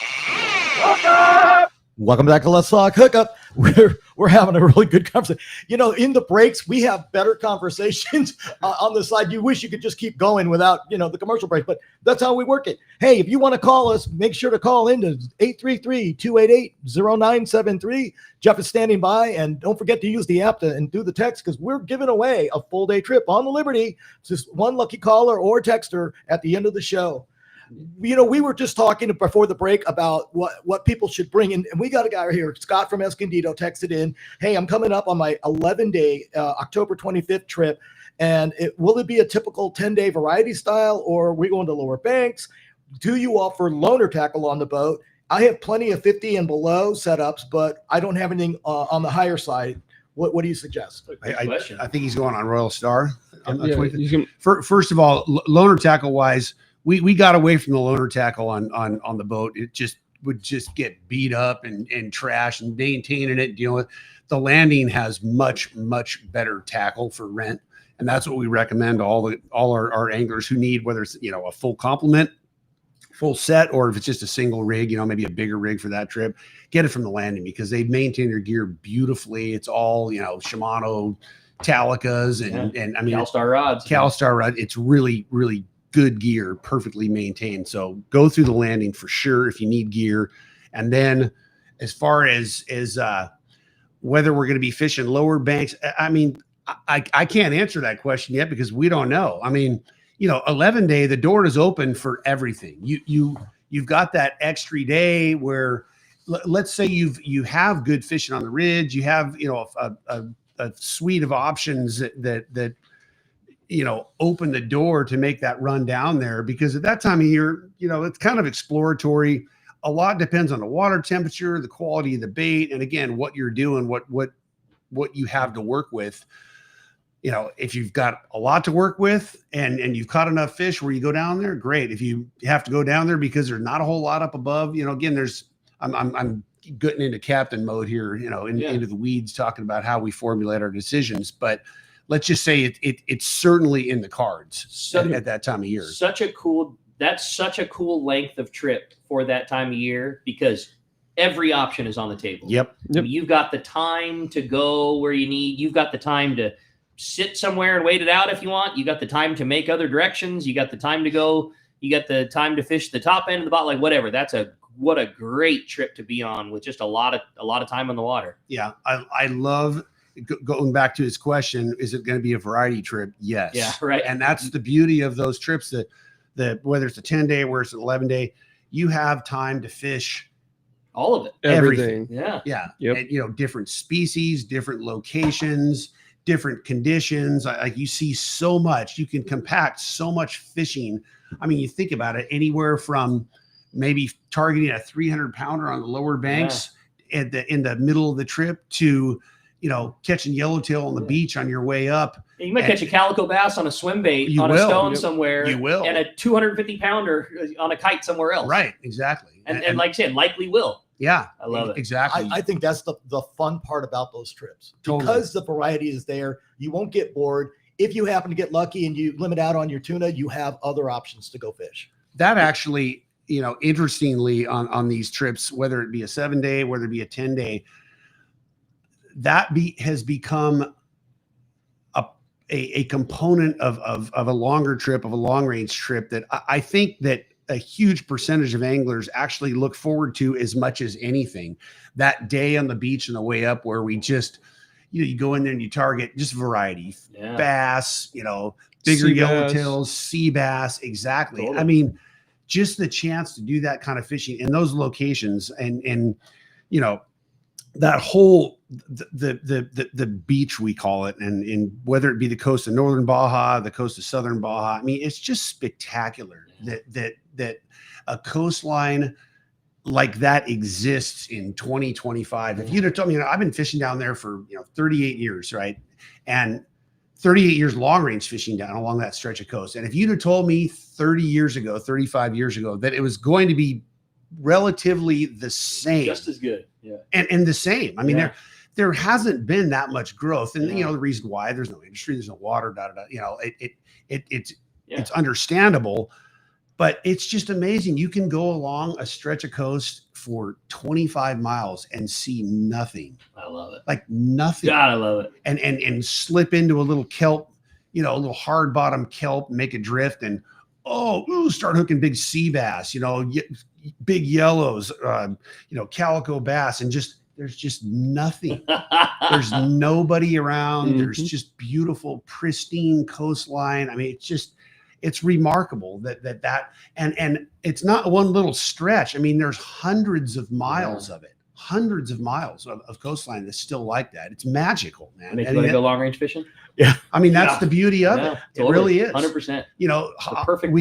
Welcome back to Let's Talk Hookup. we're having a really good conversation. In the breaks, we have better conversations on the side. You wish you could just keep going without, the commercial break, but that's how we work it. Hey, if you want to call us, make sure to call in to 833-288-0973. Jeff is standing by, and don't forget to use the app and do the text, because we're giving away a full day trip on the Liberty. It's just one lucky caller or texter at the end of the show. We were just talking before the break about what people should bring in, and we got a guy right here, Scott from Escondido, texted in, hey, I'm coming up on my 11-day October 25th trip, and will it be a typical 10-day variety style, or are we going to Lower Banks? Do you offer loaner tackle on the boat? I have plenty of 50 and below setups, but I don't have anything on the higher side. What do you suggest? I think he's going on Royal Star. Yeah, First of all, loaner tackle wise, we got away from the loaner tackle on the boat. It would just get beat up and trash, and maintaining it, dealing with the landing has much better tackle for rent, and that's what we recommend to all our anglers who need, whether it's a full complement, full set, or if it's just a single rig, maybe a bigger rig for that trip. Get it from the landing, because they maintain their gear beautifully. It's all Shimano Talicas and I mean CalStar rods. CalStar rod. It's really good gear, perfectly maintained. So go through the landing for sure if you need gear. And then as far as whether we're going to be fishing Lower Banks, I mean, I can't answer that question yet, because we don't know. I mean, 11-day, the door is open for everything. You've got that extra day where, let's say you have good fishing on the ridge, you have a suite of options that open the door to make that run down there, because at that time of year, it's kind of exploratory. A lot depends on the water temperature, the quality of the bait, and again, what you're doing, what you have to work with. If you've got a lot to work with and you've caught enough fish where you go down there, great. If you have to go down there because there's not a whole lot up above, again, I'm getting into captain mode here, into the weeds, talking about how we formulate our decisions, but let's just say it's certainly in the cards at that time of year. That's such a cool length of trip for that time of year, because every option is on the table. Yep. I mean, you've got the time to go where you need. You've got the time to sit somewhere and wait it out if you want. You got the time to make other directions. You got the time to go. You got the time to fish the top end of the bottom, like whatever. What a great trip to be on, with just a lot of time on the water. Yeah, I love going back to his question. Is it going to be a variety trip? Yes. Yeah. Right. And that's the beauty of those trips, that whether it's a 10-day, whether it's an 11-day, you have time to fish all of it. Everything. Yeah. Yeah. Yep. And, different species, different locations, different conditions. Like you see so much, you can compact so much fishing. I mean, you think about it, anywhere from maybe targeting a 300 pounder on the Lower Banks in the middle of the trip to, catching yellowtail on the beach on your way up. You might catch a calico bass on a swim bait on a stone somewhere. You will. And a 250 pounder on a kite somewhere else. Right. Exactly. And like I said, likely will. Yeah, I love it. Exactly. I think that's the fun part about those trips. Totally. Because the variety is there, you won't get bored. If you happen to get lucky and you limit out on your tuna, you have other options to go fish. That actually, interestingly, on these trips, whether it be a 7-day, whether it be a 10-day, that has become a component of a longer trip, of a long range trip, that I think that a huge percentage of anglers actually look forward to as much as anything. That day on the beach on the way up, where we just, you go in there and you target just variety, bass, bigger Sea yellowtails, sea bass. Exactly. Totally. I mean, just the chance to do that kind of fishing in those locations, and that whole the beach, we call it, and whether it be the coast of northern Baja, the coast of southern Baja, I mean, it's just spectacular that a coastline like that exists in 2025. If you'd have told me, I've been fishing down there for 38 years, right? And 38 years long range fishing down along that stretch of coast. And if you'd have told me 30 years ago, 35 years ago, that it was going to be relatively the same, Just as good. Yeah. and the same. I mean, there hasn't been that much growth, and the reason why, there's no industry, there's no water, it's understandable, but it's just amazing. You can go along a stretch of coast for 25 miles and see nothing. I Gotta love it. Like nothing. Gotta love it. And slip into a little kelp, a little hard bottom kelp, make a drift, and start hooking big sea bass, big yellows, calico bass, and there's just nothing. There's nobody around. Mm-hmm. There's just beautiful, pristine coastline. I mean, it's remarkable that and it's not one little stretch. I mean, there's hundreds of miles of it. Hundreds of miles of coastline that's still like that. It's magical, man. Make you want to go long range fishing? Yeah. I mean, that's the beauty of it. Totally. It really is. 100%. Perfect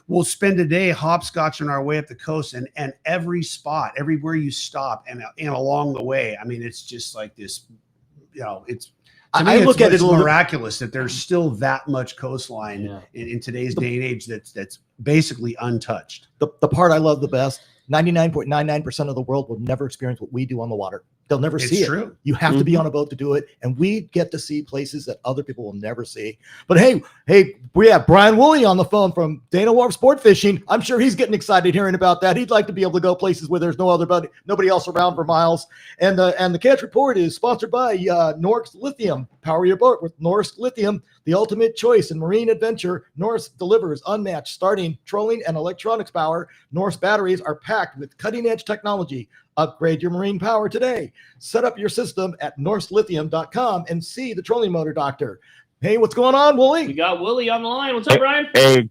we'll spend a day hopscotching our way up the coast, and every spot, everywhere you stop and along the way, I mean, it's just like this, it's, I look at it a little miraculous that there's still that much coastline in today's day and age that's basically untouched. The part I love the best, 99.99% of the world will never experience what we do on the water. They'll never see it. True. You have to be on a boat to do it. And we get to see places that other people will never see. But hey, we have Brian Woolley on the phone from Dana Wharf Sport Fishing. I'm sure he's getting excited hearing about that. He'd like to be able to go places where there's nobody else around for miles. And the Catch Report is sponsored by Norsk Lithium. Power your boat with Norsk Lithium, the ultimate choice in marine adventure. Norsk delivers unmatched starting, trolling, and electronics power. Norsk batteries are packed with cutting-edge technology. Upgrade your marine power today. Set up your system at norsklithium.com and see the trolling motor doctor. Hey, what's going on, Wooly? We got Wooly on the line. What's up, Brian? Hey,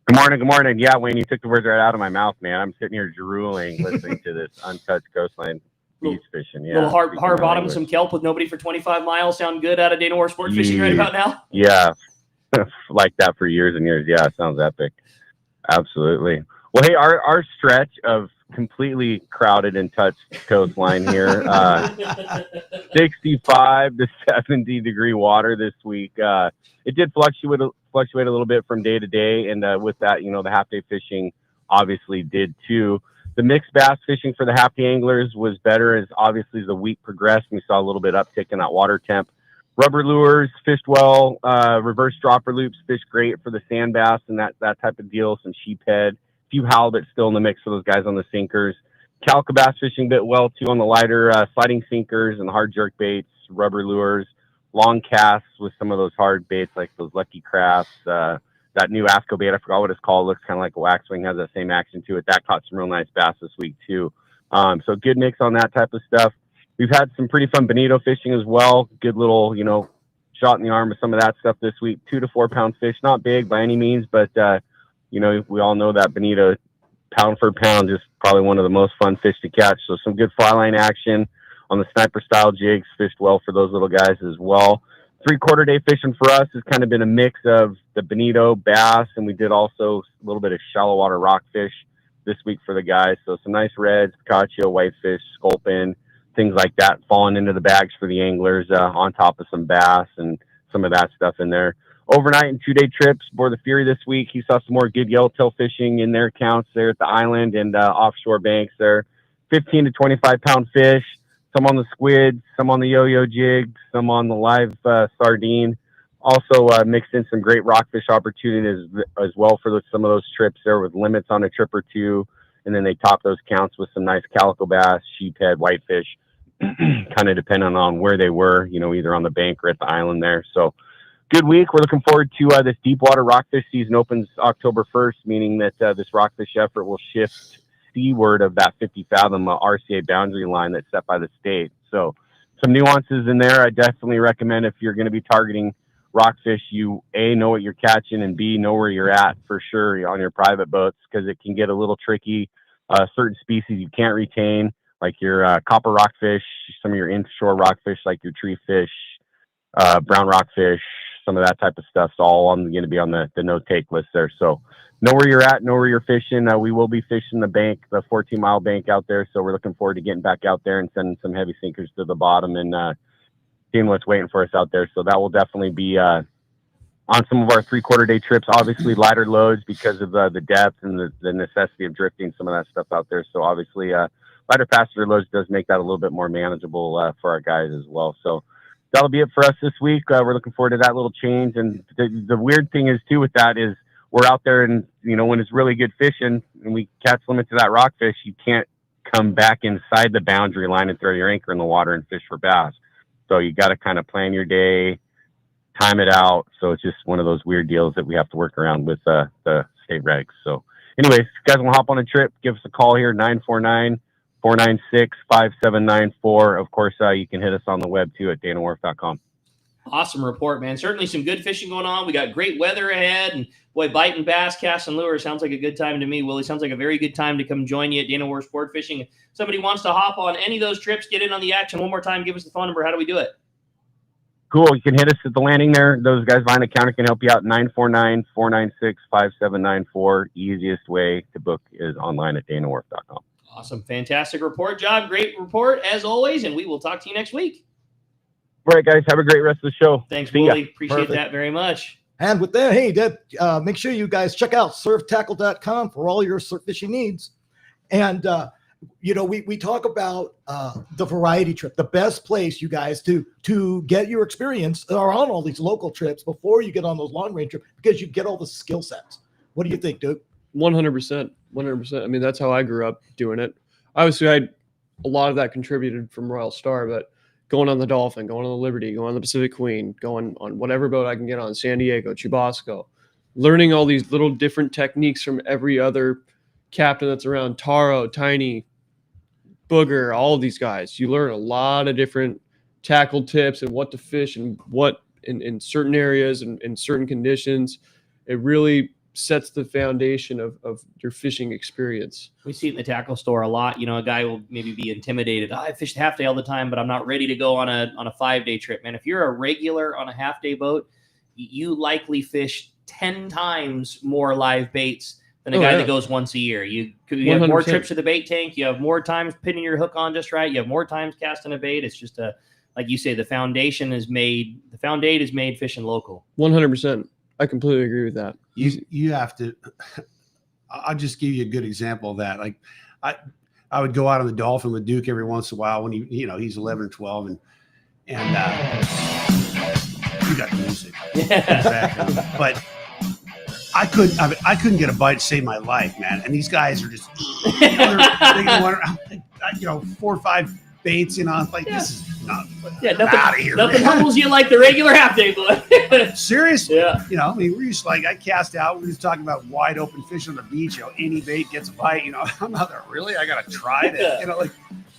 good morning. Good morning. Yeah, Wayne, you took the words right out of my mouth, man. I'm sitting here drooling listening to this untouched coastline beach fishing. Yeah, little hard bottom, some kelp with nobody for 25 miles. Sound good out of Dana Wharf Sport Fishing right about now? Yeah, like that for years and years. Yeah, it sounds epic. Absolutely. Well, hey, our stretch of completely crowded and touched coastline here, 65 to 70 degree water this week. It did fluctuate a little bit from day to day, and with that, the half day fishing obviously did too. The mixed bass fishing for the half day anglers was better as obviously the week progressed. We saw a little bit uptick in that water temp. Rubber lures fished well, reverse dropper loops fished great for the sand bass and that type of deal. Some sheephead, few halibut still in the mix for those guys on the sinkers. Calico bass fishing bit well too on the lighter sliding sinkers and hard jerk baits, rubber lures, long casts with some of those hard baits like those Lucky Crafts. That new Asco bait, I forgot what it's called, looks kind of like a waxwing, has that same action to it. That caught some real nice bass this week too. So good mix on that type of stuff. We've had some pretty fun bonito fishing as well. Good little, shot in the arm with some of that stuff this week. 2 to 4 pound fish, not big by any means, but we all know that bonito pound for pound is probably one of the most fun fish to catch. So some good fly line action on the sniper style jigs, fished well for those little guys as well. 3/4 day fishing for us has kind of been a mix of the bonito, bass, and we did also a little bit of shallow water rockfish this week for the guys. So some nice reds, picacho, whitefish, sculpin, things like that falling into the bags for the anglers on top of some bass and some of that stuff in there. Overnight and 2-day trips aboard the Fury this week. He saw some more good yellowtail fishing in their accounts there at the island and offshore banks there. 15 to 25 pound fish, some on the squid, some on the yo-yo jig, some on the live sardine. Also mixed in some great rockfish opportunities as well for some of those trips there with limits on a trip or two. And then they top those counts with some nice calico bass, sheephead, whitefish, kind of depending on where they were, either on the bank or at the island there. So good week. We're looking forward to this deep water rockfish season opens October 1st, meaning that this rockfish effort will shift seaward of that 50 fathom RCA boundary line that's set by the state. So some nuances in there. I definitely recommend if you're going to be targeting rockfish, you A, know what you're catching, and B, know where you're at for sure on your private boats, because it can get a little tricky. Certain species you can't retain, like your copper rockfish, some of your inshore rockfish like your tree fish, brown rockfish, some of that type of stuff's all going to be on the no-take list there. So know where you're at, know where you're fishing. We will be fishing the bank, the 14-mile bank out there, so we're looking forward to getting back out there and sending some heavy sinkers to the bottom and seeing what's waiting for us out there. So that will definitely be on some of our 3/4 day trips, obviously lighter loads because of the depth and the necessity of drifting some of that stuff out there. So obviously lighter passenger loads does make that a little bit more manageable for our guys as well. So that'll be it for us this week. We're looking forward to that little change. And the weird thing is too with that is we're out there and, when it's really good fishing and we catch limits of that rockfish, you can't come back inside the boundary line and throw your anchor in the water and fish for bass. So you got to kind of plan your day, time it out. So it's just one of those weird deals that we have to work around with the state regs. So anyways, if you guys want to hop on a trip, give us a call here, 949-496-5794. Of course, you can hit us on the web too at danawharf.com. Awesome report, man. Certainly some good fishing going on. We got great weather ahead, and boy, biting bass, casting lures sounds like a good time to me, Willie. Sounds like a very good time to come join you at Dana Wharf Sport Fishing. If somebody wants to hop on any of those trips, get in on the action. One more time, give us the phone number. How do we do it? Cool. You can hit us at the landing there. Those guys behind the counter can help you out. 949-496-5794. Easiest way to book is online at danawharf.com. Awesome. Fantastic report, Job. Great report, as always, and we will talk to you next week. All right, guys. Have a great rest of the show. Thanks, See ya. Willie. Appreciate that very much. And with that, hey, Deb, make sure you guys check out surftackle.com for all your surf fishing needs. And, we talk about the variety trip, the best place, you guys, to get your experience are on all these local trips before you get on those long range trips, because you get all the skill sets. What do you think, Duke? 100%. 100%. I mean, that's how I grew up doing it. Obviously, a lot of that contributed from Royal Star, but going on the Dolphin, going on the Liberty, going on the Pacific Queen, going on whatever boat I can get on, San Diego, Chubasco, learning all these little different techniques from every other captain that's around, Taro, Tiny, Booger, all of these guys. You learn a lot of different tackle tips and what to fish and what in certain areas and in certain conditions. It really sets the foundation of your fishing experience. We see it in the tackle store a lot. A guy will maybe be intimidated. I fished half day all the time, but I'm not ready to go on a 5-day trip, man. If you're a regular on a half-day boat, you likely fish 10 times more live baits than a guy that goes once a year. You have more trips to the bait tank. You have more times pinning your hook on just right. You have more times casting a bait. It's just like you say, the foundation is made fishing local. 100%. I completely agree with that. You have to. I'll just give you a good example of that. Like I would go out on the Dolphin with Duke every once in a while when he's 11 or 12 and you got the music. Exactly. But I couldn't get a bite to save my life, man. And these guys are just they're 4 or 5 baits, I'm like, this is not nothing out of here. Nothing humbles you like the regular half day boy. Seriously. Yeah. We're just like, I cast out. We're just talking about wide open fish on the beach. Any bait gets a bite. I'm not there. Really? I got to try it.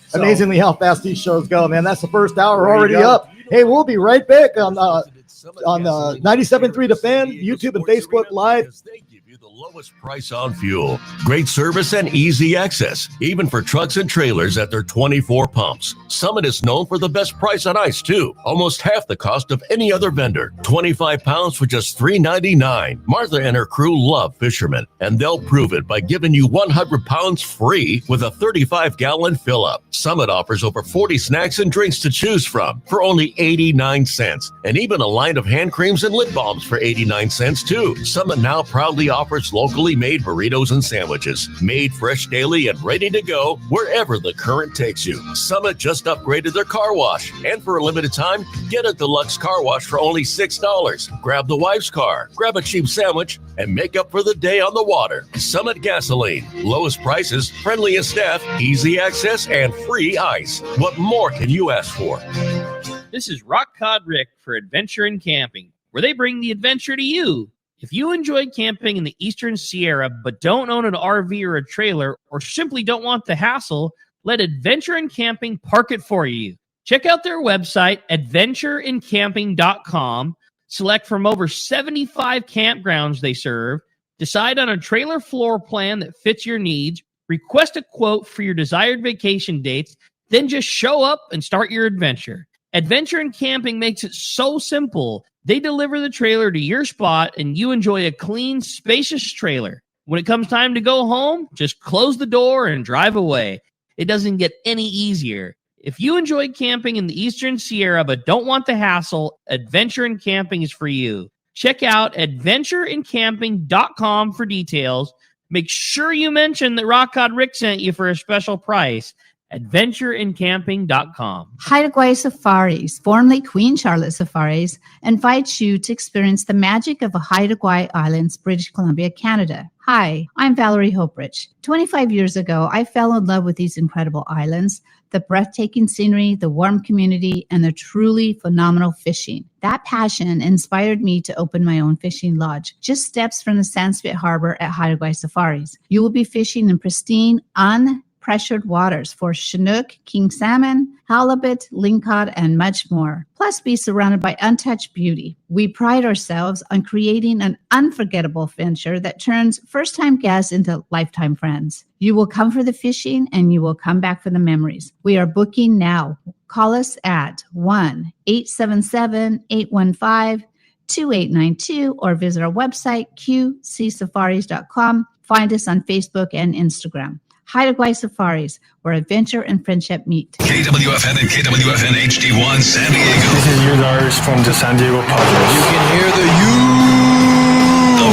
So. Amazingly how fast these shows go, man. That's the first hour already up. Hey, we'll be right back on 97.3 The Fan, YouTube and Facebook Live. Lowest price on fuel, great service, and easy access, even for trucks and trailers at their 24 pumps. Summit is known for the best price on ice, too. Almost half the cost of any other vendor. 25 pounds for just $3.99. Martha and her crew love fishermen, and they'll prove it by giving you 100 pounds free with a 35-gallon fill-up. Summit offers over 40 snacks and drinks to choose from for only 89 cents, and even a line of hand creams and lip balms for 89 cents, too. Summit now proudly offers locally made burritos and sandwiches, made fresh daily and ready to go wherever the current takes you. Summit just upgraded their car wash, and for a limited time, get a deluxe car wash for only $6. Grab the wife's car, grab a cheap sandwich, and make up for the day on the water. Summit Gasoline, lowest prices, friendliest staff, easy access, and free ice. What more can you ask for? This is Rock Cod Rick for Adventure and Camping, where they bring the adventure to you. If you enjoy camping in the Eastern Sierra but don't own an RV or a trailer, or simply don't want the hassle, let Adventure and Camping park it for you. Check out their website, adventureandcamping.com. Select from over 75 campgrounds they serve. Decide on a trailer floor plan that fits your needs. Request a quote for your desired vacation dates. Then just show up and start your adventure. Adventure and Camping makes it so simple. They deliver the trailer to your spot and you enjoy a clean, spacious trailer. When it comes time to go home, just close the door and drive away. It doesn't get any easier. If you enjoy camping in the Eastern Sierra but don't want the hassle, Adventure and Camping is for you. Check out adventureandcamping.com for details. Make sure you mention that Rock Cod Rick sent you for a special price. adventureincamping.com. Haida Gwaii Safaris, formerly Queen Charlotte Safaris, invites you to experience the magic of Haida Gwaii Islands, British Columbia, Canada. Hi, I'm Valerie Hoprich. 25 years ago, I fell in love with these incredible islands, the breathtaking scenery, the warm community, and the truly phenomenal fishing. That passion inspired me to open my own fishing lodge, just steps from the Sandspit Harbor at Haida Gwaii Safaris. You will be fishing in pristine, pressured waters for Chinook, king salmon, halibut, lingcod, and much more. Plus, be surrounded by untouched beauty. We pride ourselves on creating an unforgettable adventure that turns first-time guests into lifetime friends. You will come for the fishing, and you will come back for the memories. We are booking now. Call us at 1-877-815-2892 or visit our website, qcsafaris.com. Find us on Facebook and Instagram. Haida Gwaii Safaris, where adventure and friendship meet. KWFN and KWFN HD1 San Diego. This is Yu Lars from the San Diego Padres. You can hear the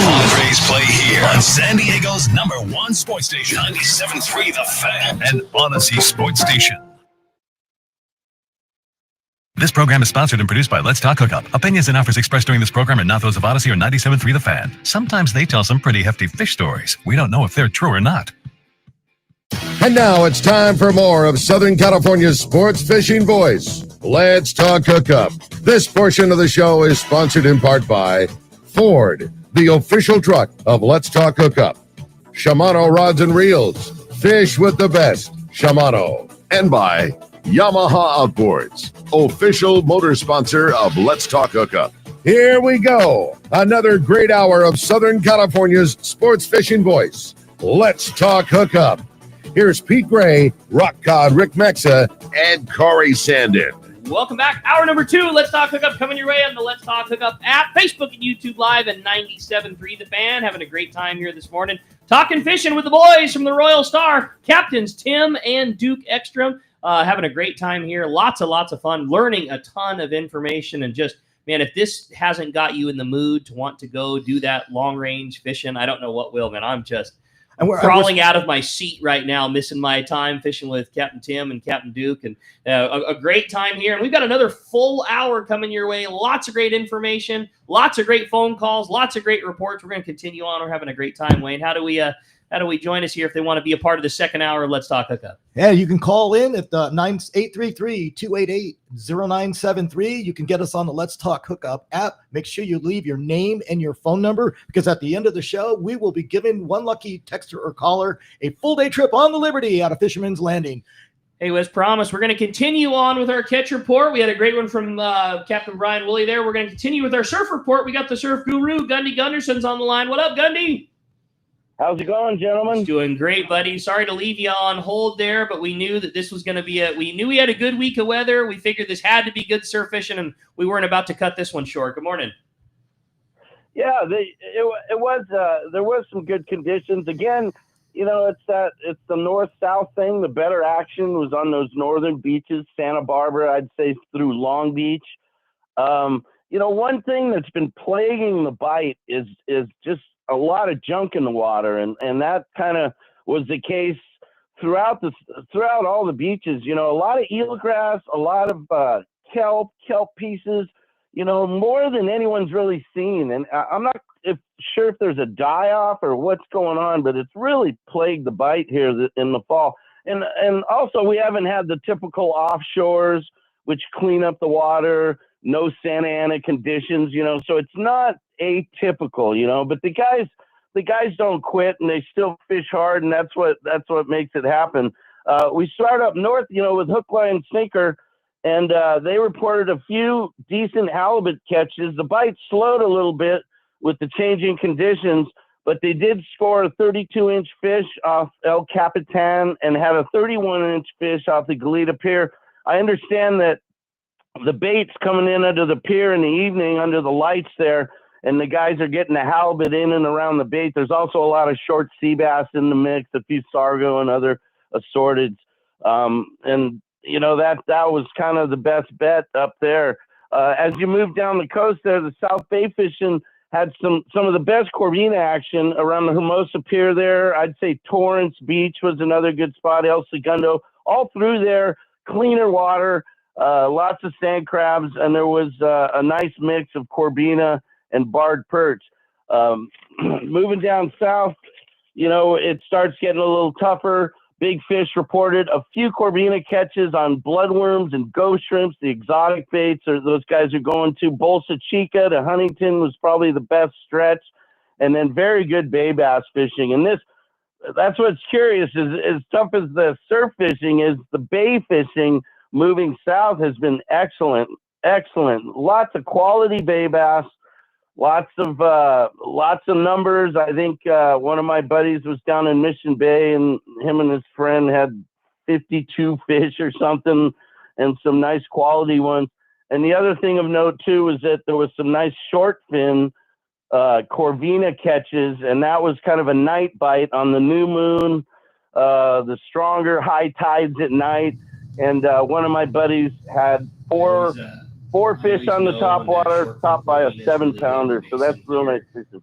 Padres play here on San Diego's #1 sports station, 97.3 The Fan and Odyssey Sports Station. This program is sponsored and produced by Let's Talk Hookup. Opinions and offers expressed during this program are not those of Odyssey or 97.3 The Fan. Sometimes they tell some pretty hefty fish stories. We don't know if they're true or not. And now it's time for more of Southern California's sports fishing voice. Let's Talk Hookup. This portion of the show is sponsored in part by Ford, the official truck of Let's Talk Hookup. Shimano Rods and Reels. Fish with the best. Shimano. And by Yamaha Outboards, official motor sponsor of Let's Talk Hookup. Here we go. Another great hour of Southern California's sports fishing voice. Let's Talk Hookup. Here's Pete Gray, Rock Cod, Rick Maxa, and Corey Sanden. Welcome back. Hour number 2, Let's Talk Hookup, coming your way on the Let's Talk Hookup app, Facebook and YouTube Live, and 97.3 The Fan. Having a great time here this morning. Talking fishing with the boys from the Royal Star, Captains Tim and Duke Ekstrom. Having a great time here. Lots of fun. Learning a ton of information. And just, man, if this hasn't got you in the mood to want to go do that long-range fishing, I don't know what will, man. I'm just crawling out of my seat right now, missing my time fishing with Captain Tim and Captain Duke, and a great time here. And we've got another full hour coming your way. Lots of great information, lots of great phone calls, lots of great reports. We're going to continue on. We're having a great time, Wayne. How do we join us here if they want to be a part of the second hour of Let's Talk Hookup? Yeah, you can call in at 833-288-0973. You can get us on the Let's Talk Hookup app. Make sure you leave your name and your phone number, because at the end of the show, we will be giving one lucky texter or caller a full-day trip on the Liberty out of Fisherman's Landing. Hey, as promised, we're going to continue on with our catch report. We had a great one from Captain Brian Woolley there. We're going to continue with our surf report. We got the surf guru, Gundy Gunderson's on the line. What up, Gundy? How's it going, gentlemen? Doing great, buddy. Sorry to leave you on hold there, but we knew that this was going to be we knew we had a good week of weather. We figured this had to be good surf fishing, and we weren't about to cut this one short. Good morning. Yeah, it was. There was some good conditions. Again, you know, it's the north-south thing. The better action was on those northern beaches, Santa Barbara, I'd say through Long Beach. You know, one thing that's been plaguing the bite is just a lot of junk in the water, and that kind of was the case throughout all the beaches. You know, a lot of eelgrass, a lot of kelp pieces, you know, more than anyone's really seen. And I'm not sure if there's a die-off or what's going on, but it's really plagued the bite here in the fall. And also we haven't had the typical offshores, which clean up the water, no Santa Ana conditions, you know, so it's not atypical, you know, but the guys don't quit, and they still fish hard, and that's what makes it happen. We start up north, you know, with hook, line, sinker, and they reported a few decent halibut catches. The bite slowed a little bit with the changing conditions, but they did score a 32-inch fish off El Capitan and had a 31-inch fish off the Goleta Pier. I understand that the bait's coming in under the pier in the evening under the lights there, and the guys are getting the halibut in and around the bait. There's also a lot of short sea bass in the mix, a few sargo and other assorted. And, you know, that was kind of the best bet up there. As you move down the coast there, the South Bay fishing had some of the best Corvina action around the Hermosa Pier there. I'd say Torrance Beach was another good spot. El Segundo, all through there, cleaner water, lots of sand crabs, and there was a nice mix of corbina and barred perch. Moving down south, it starts getting a little tougher. Big fish reported a few corbina catches on bloodworms and ghost shrimps. The exotic baits those guys are going to. Bolsa Chica to Huntington was probably the best stretch, and then very good bay bass fishing. And that's what's curious is as tough as the surf fishing is, the bay fishing moving south has been excellent. Lots of quality bay bass. Lots of numbers. I think one of my buddies was down in Mission Bay, and him and his friend had 52 fish or something, and some nice quality ones. And the other thing of note too is that there was some nice short fin corvina catches, and that was kind of a night bite on the new moon, the stronger high tides at night. And one of my buddies had four fish on the top water, topped by a 7-pounder. So that's real nice fishing.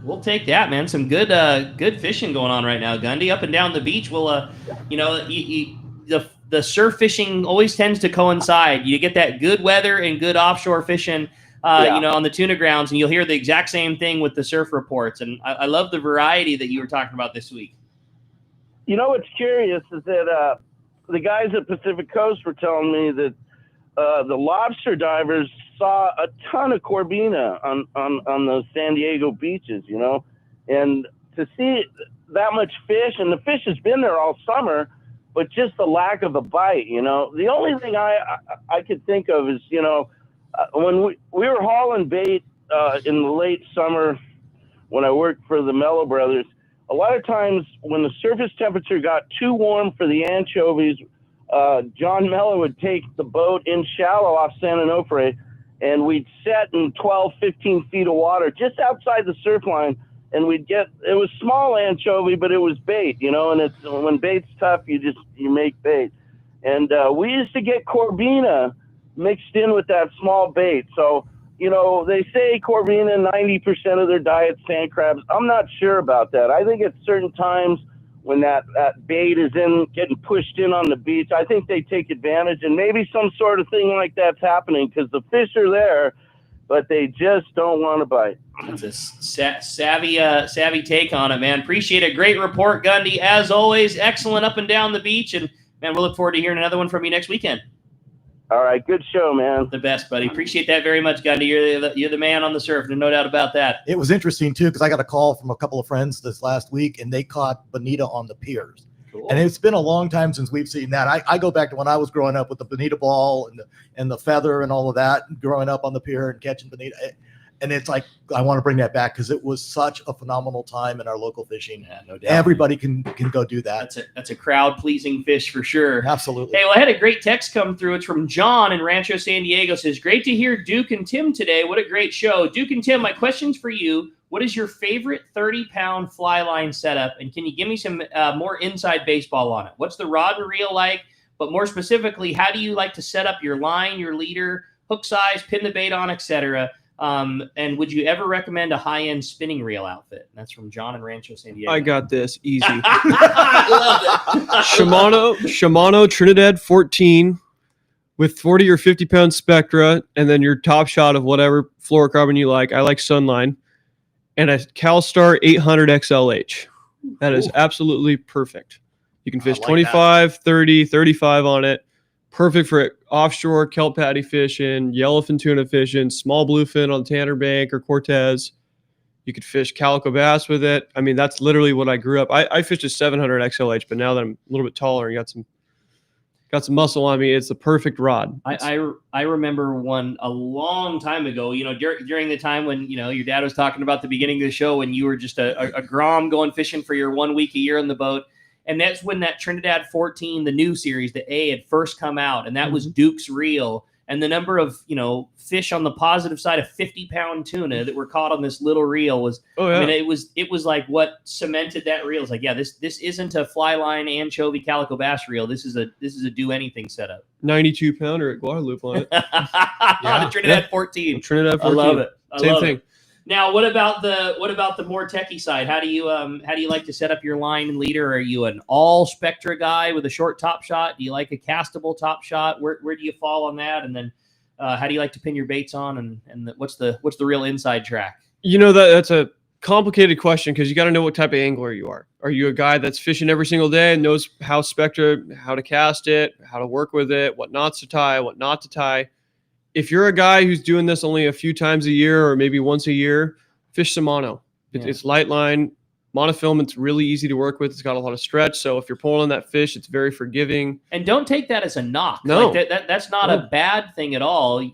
We'll take that, man. Some good fishing going on right now, Gundy. Up and down the beach. Well, the surf fishing always tends to coincide. You get that good weather and good offshore fishing, on the tuna grounds, and you'll hear the exact same thing with the surf reports. And I love the variety that you were talking about this week. What's curious is that the guys at Pacific Coast were telling me that the lobster divers saw a ton of corbina on those San Diego beaches, and to see that much fish, and the fish has been there all summer, but just the lack of a bite, The only thing I could think of is, when we were hauling bait in the late summer when I worked for the Mello Brothers, a lot of times when the surface temperature got too warm for the anchovies, John Mello would take the boat in shallow off San Onofre, and we'd set in 12, 15 feet of water just outside the surf line, and it was small anchovy, but it was bait, and it's when bait's tough, you make bait. And we used to get corbina mixed in with that small bait. So, they say corbina, 90% of their diet's sand crabs. I'm not sure about that. I think at certain times when that bait is getting pushed in on the beach, I think they take advantage, and maybe some sort of thing like that's happening because the fish are there, but they just don't want to bite. That's a savvy take on it, man. Appreciate it. Great report, Gundy. As always, excellent up and down the beach, and man, we'll look forward to hearing another one from you next weekend. All right, good show, man. The best, buddy. Appreciate that very much, Gundy. You're the man on the surf. There's no doubt about that. It was interesting, too, because I got a call from a couple of friends this last week, and they caught bonita on the piers. Cool. And it's been a long time since we've seen that. I go back to when I was growing up with the bonita ball and the feather and all of that, growing up on the pier and catching bonita. And it's like, I want to bring that back because it was such a phenomenal time in our local fishing. Yeah, no doubt. Everybody can go do that. That's a crowd-pleasing fish for sure. Absolutely. Hey, well, I had a great text come through. It's from John in Rancho San Diego. It says, great to hear Duke and Tim today. What a great show. Duke and Tim, my question's for you. What is your favorite 30-pound fly line setup? And can you give me some more inside baseball on it? What's the rod and reel like? But more specifically, how do you like to set up your line, your leader, hook size, pin the bait on, etc.? And would you ever recommend a high-end spinning reel outfit? That's from John in Rancho San Diego. I got this easy. I love it. Shimano Trinidad 14 with 40 or 50 pound spectra, and then your top shot of whatever fluorocarbon you like. I like Sunline, and a CalStar 800 XLH. That is absolutely perfect. You can fish 25, 30, 35 on it. Perfect for offshore kelp patty fishing, yellowfin tuna fishing, small bluefin on Tanner Bank or Cortez. You could fish calico bass with it. I mean, that's literally what I grew up. I fished a 700 XLH, but now that I'm a little bit taller and got some muscle on me, it's the perfect rod. I remember one a long time ago, during the time when, your dad was talking about the beginning of the show when you were just a grom going fishing for your 1 week a year on the boat. And that's when that Trinidad 14, the new series, the A, had first come out. And that was Duke's reel. And the number of, fish on the positive side of 50-pound tuna that were caught on this little reel was, I mean, it was like what cemented that reel. It's like, yeah, this isn't a fly line anchovy calico bass reel. This is a do anything setup. 92 pounder at Guadalupe on it. The Trinidad 14. Trinidad 14. I love it. Same thing. Now, what about the more techie side? How do you like to set up your line and leader? Are you an all Spectra guy with a short top shot? Do you like a castable top shot? Where do you fall on that? And then how do you like to pin your baits on? And what's the real inside track? That's a complicated question because you got to know what type of angler you are. Are you a guy that's fishing every single day and knows how to cast it, how to work with it, what knots to tie, what not to tie? If you're a guy who's doing this only a few times a year or maybe once a year, fish some mono. It's light line. Monofilament's really easy to work with. It's got a lot of stretch. So if you're pulling on that fish, it's very forgiving. And don't take that as a knock. No. Like that's not a bad thing at all. You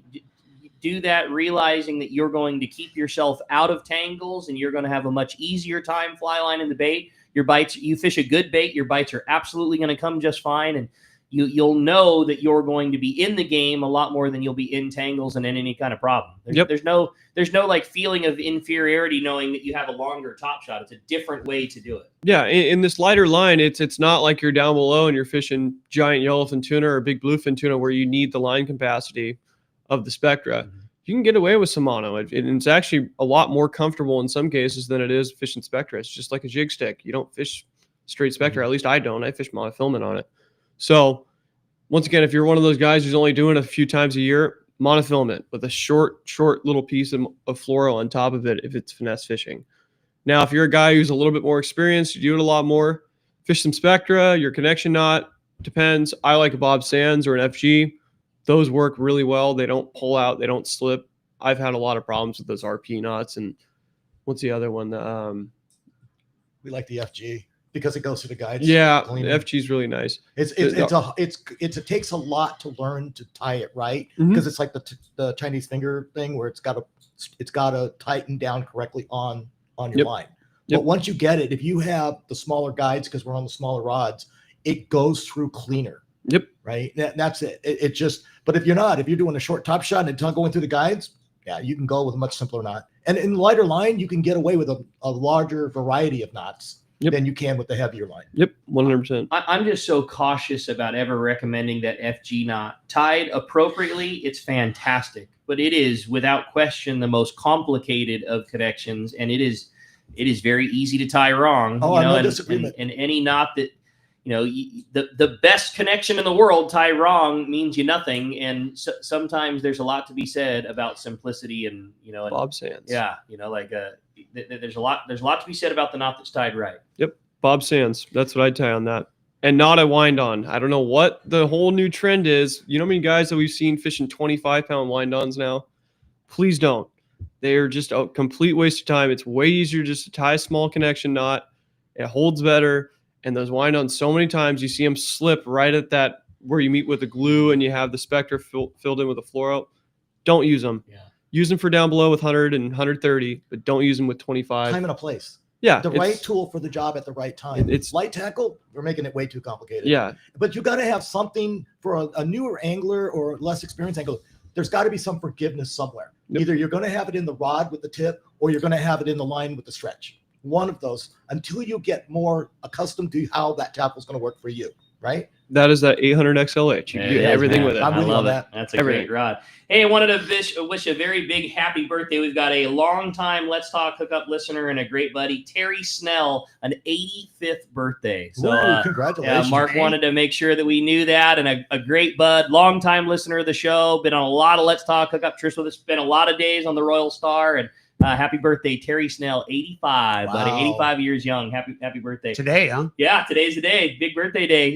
do that realizing that you're going to keep yourself out of tangles and you're going to have a much easier time fly lining the bait. Your bites, you fish a good bait, your bites are absolutely going to come just fine. And you'll know that you're going to be in the game a lot more than you'll be in tangles and in any kind of problem. There's no like feeling of inferiority knowing that you have a longer top shot. It's a different way to do it. Yeah, in this lighter line, it's not like you're down below and you're fishing giant yellowfin tuna or big bluefin tuna where you need the line capacity of the Spectra. You can get away with some mono. It's actually a lot more comfortable in some cases than it is fishing Spectra. It's just like a jig stick. You don't fish straight Spectra. At least I don't. I fish monofilament on it. So once again, if you're one of those guys who's only doing it a few times a year, monofilament with a short little piece of fluoro on top of it if it's finesse fishing. Now, if you're a guy who's a little bit more experienced, you do it a lot more, fish some Spectra, your connection knot, depends. I like a Bob Sands or an FG. Those work really well. They don't pull out. They don't slip. I've had a lot of problems with those RP knots. And what's the other one? We like the FG. Because it goes through the guides. Yeah, the FG is really nice. It takes a lot to learn to tie it right because it's like the Chinese finger thing where it's got to tighten down correctly on your line. But once you get it, if you have the smaller guides because we're on the smaller rods, it goes through cleaner. Right. That's it. But if you're doing a short top shot and it's not going through the guides, yeah, you can go with a much simpler knot. And in lighter line, you can get away with a larger variety of knots. Than you can with the heavier line. 100%. I'm just so cautious about ever recommending that FG knot. Tied appropriately, it's fantastic, but it is without question the most complicated of connections, and it is very easy to tie wrong. No disagreement. And any knot that the best connection in the world tie wrong means you nothing, and sometimes there's a lot to be said about simplicity and Bob Sands. Yeah, there's a lot to be said about the knot that's tied right. Bob Sands. That's what I tie on that. And not a wind on. I don't know what the whole new trend is. You know how many guys that we've seen fishing 25-pound wind ons now? Please don't. They are just a complete waste of time. It's way easier just to tie a small connection knot. It holds better. And those wind ons, so many times you see them slip right at that where you meet with the glue and you have the Spectra filled in with a fluoro. Don't use them. Yeah. Use them for down below with 100 and 130, but don't use them with 25. Time and a place. Yeah. The right tool for the job at the right time. It's light tackle. We're making it way too complicated. Yeah. But you got to have something for a newer angler or less experienced angler. There's got to be some forgiveness somewhere. Either you're going to have it in the rod with the tip or you're going to have it in the line with the stretch. One of those until you get more accustomed to how that tackle is going to work for you. Right. That is that 800 XLH. You can do everything with it. I love that. That's a great rod. Hey, I wanted to wish a very big happy birthday. We've got a long-time Let's Talk Hookup listener and a great buddy, Terry Snell, an 85th birthday. So congratulations. Mark wanted to make sure that we knew that, and a great bud, long-time listener of the show, been on a lot of Let's Talk Hookup trips with us, spent a lot of days on the Royal Star, and happy birthday, Terry Snell, 85, buddy, 85 years young. Happy birthday. Today, huh? Yeah, today's the day. Big birthday day.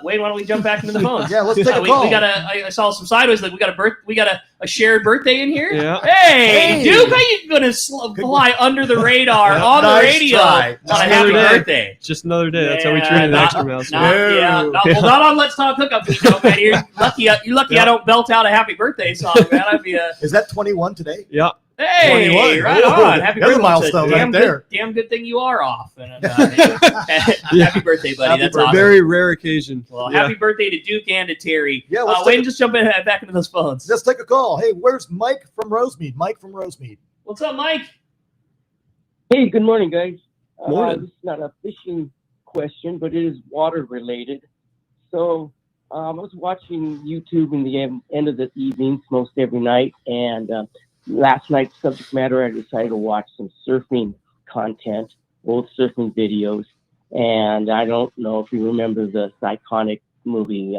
Wayne, why don't we jump back into the phones? Yeah, let's take a call. We got I saw some sideways. Like we got a shared birthday in here. Yeah. Hey, Duke, how you gonna fly under the radar on the radio on a happy birthday? Just another day. That's how we treat an extra mouse. Not on Let's Talk Hookup. You're lucky I don't belt out a happy birthday song, man. I'd be Is that 21 today? Yeah. Hey, 21. right on. Happy birthday. Milestone right there. Damn good thing you are off. And, happy birthday, buddy. That's awesome. Very rare occasion. Well, happy birthday to Duke and to Terry. Yeah, Wayne, just jump back into those phones. Let's take a call. Hey, where's Mike from Rosemead? Mike from Rosemead. What's up, Mike? Hey, good morning, guys. Morning. This is not a fishing question, but it is water related. So I was watching YouTube in the end of the evenings most every night, and last night's subject matter, I decided to watch some surfing content, old surfing videos. And I don't know if you remember the iconic movie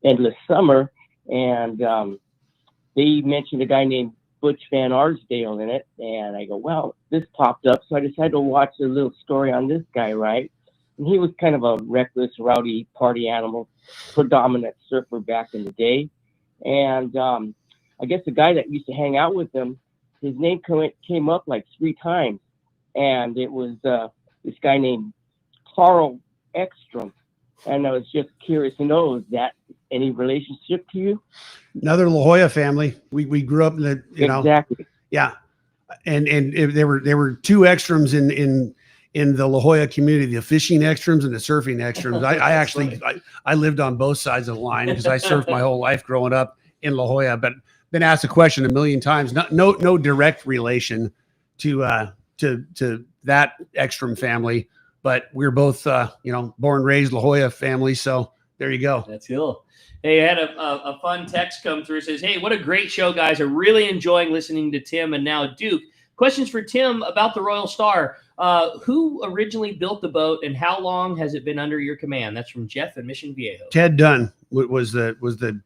Endless Summer. And they mentioned a guy named Butch Van Arsdale in it. And I go, well, this popped up. So I decided to watch a little story on this guy, right? And he was kind of a reckless, rowdy party animal, predominant surfer back in the day. And I guess the guy that used to hang out with him, his name came up like 3 times. And it was this guy named Carl Ekstrom. And I was just curious to know, is that any relationship to you? Another La Jolla family. We grew up in the, exactly. Yeah. And there were 2 Ekstroms in the La Jolla community, the fishing Ekstroms and the surfing Ekstroms. I actually lived on both sides of the line because I surfed my whole life growing up in La Jolla, but been asked the question a million times. No direct relation to that Ekstrom family, but we're both born and raised La Jolla family. So there you go. That's cool. Hey, I had a fun text come through. It says, hey, what a great show, guys. I'm really enjoying listening to Tim and now Duke. Questions for Tim about the Royal Star. Who originally built the boat and how long has it been under your command? That's from Jeff in Mission Viejo. Ted Dunn was the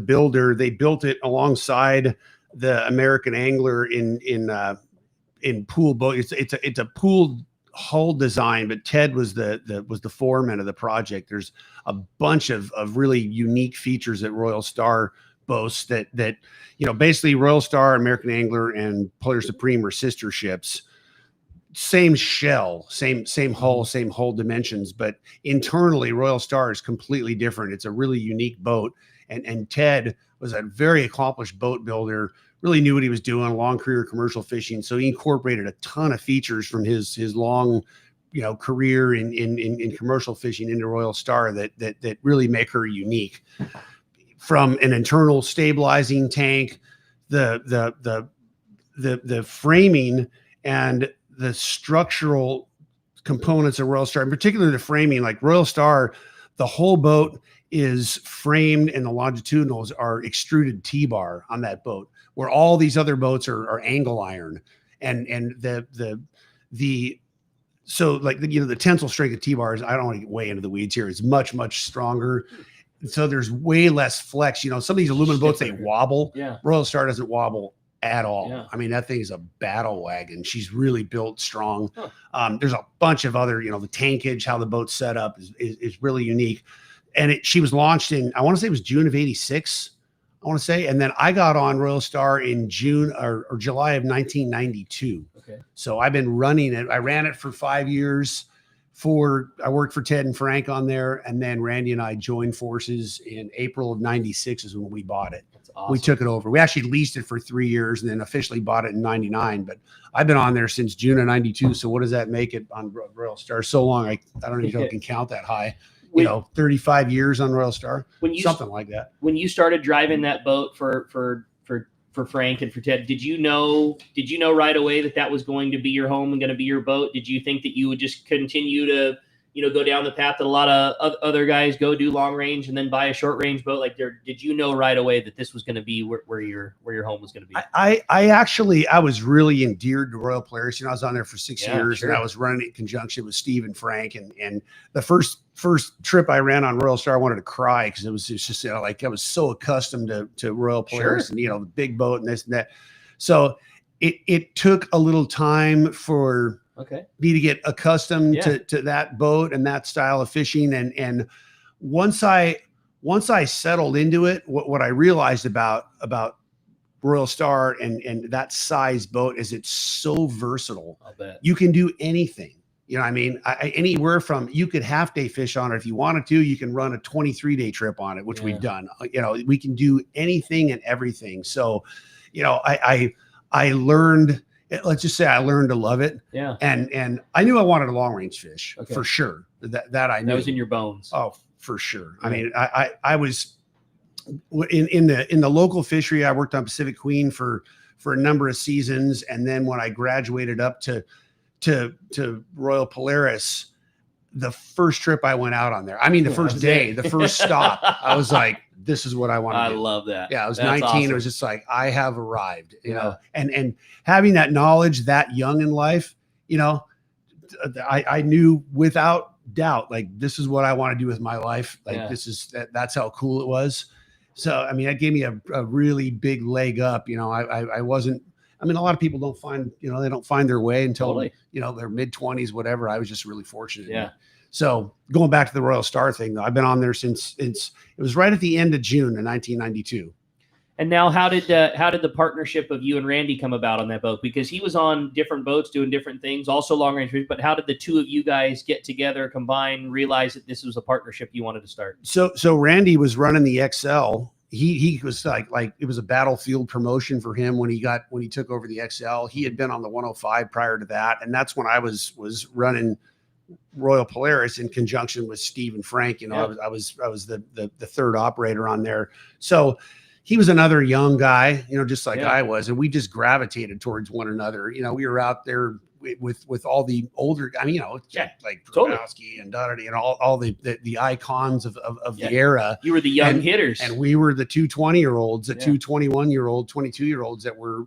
builder. They built it alongside the American Angler in pool boat. It's a pool hull design, but Ted was the foreman of the project. There's a bunch of really unique features that Royal Star boasts that basically Royal Star, American Angler, and Polaris Supreme are sister ships. Same shell, same hull, same hull dimensions, but internally Royal Star is completely different. It's a really unique boat. And Ted was a very accomplished boat builder, really knew what he was doing, a long career commercial fishing. So he incorporated a ton of features from his long, career in commercial fishing into Royal Star that really make her unique. From an internal stabilizing tank, the framing and the structural components of Royal Star, in particular the framing, like Royal Star, the whole boat is framed and the longitudinals are extruded T-bar on that boat, where all these other boats are angle iron. And so the tensile strength of T-bars, I don't want to get way into the weeds here, is much, much stronger. So there's way less flex. Some of these aluminum boats, they wobble. Yeah. Royal Star doesn't wobble at all. Yeah. I mean, that thing is a battle wagon. She's really built strong. There's a bunch of other, the tankage, how the boat's set up is really unique. And she was launched in, I want to say it was June of 86. I want to say. And then I got on Royal Star in June or July of 1992. Okay. So I've been running it. I ran it for 5 years. I worked for Ted and Frank on there. And then Randy and I joined forces in April of 96 is when we bought it. That's awesome. We took it over. We actually leased it for 3 years and then officially bought it in 99. But I've been on there since June of 92. So what does that make it on Royal Star? So long, I don't even know if I can count that high. 35 years on Royal Star, something like that. When you started driving that boat for Frank and for Ted, did you know right away that was going to be your home and going to be your boat? Did you think that you would just continue to, go down the path that a lot of other guys go, do long range and then buy a short range boat? Did you know right away that this was going to be where your home was going to be? I was really endeared to Royal Polaris. I was on there for 6 years, sure. and I was running it in conjunction with Steve and Frank. And the first trip I ran on Royal Star, I wanted to cry because it was just I was so accustomed to Royal Polaris and the big boat and this and that. So it took a little time for me to get accustomed to that boat and that style of fishing. And once I settled into it, what I realized about Royal Star and that size boat is it's so versatile. I'll bet. You can do anything. I mean, anywhere from, you could half-day fish on it if you wanted to. You can run a 23-day trip on it, which we've done. We can do anything and everything. So, I learned, let's just say I learned to love it. Yeah. And I knew I wanted a long-range fish for sure. That I knew. That was in your bones. Oh, for sure. I mean, I was in the local fishery. I worked on Pacific Queen for a number of seasons. And then when I graduated up to Royal Polaris, the first trip I went out on there. I mean, the first day, the first stop, I was like, this is what I want to do. I love that. Yeah, I was That's 19. awesome. It was just like, I have arrived, you Yeah. know, and having that knowledge that young in life, you know, I knew without doubt, like, this is what I want to do with my life. Like, Yeah. that's how cool it was. So, I mean, that gave me a really big leg up. You know, I wasn't, I mean, a lot of people don't find, you know, they don't find their way until, Totally. you know, their mid 20s, whatever. I was just really fortunate. Yeah. So going back to the Royal Star thing, though, I've been on there since it was right at the end of June in 1992. And now, how did the partnership of you and Randy come about on that boat? Because he was on different boats doing different things, also long range. But how did the two of you guys get together, combine, realize that this was a partnership you wanted to start? So Randy was running the XL. He was like it was a battlefield promotion for him when he took over the XL. He had been on the 105 prior to that, and that's when I was running Royal Polaris in conjunction with Steve and Frank. You know, I was the third operator on there. So he was another young guy, you know, just like I was, and we just gravitated towards one another. You know, we were out there with all the older, I mean, you know, like Grabowski and Doherty and all the icons of the era. You were the young hitters, and we were the 220-year-olds, the 221-year-old, 22-year-olds that were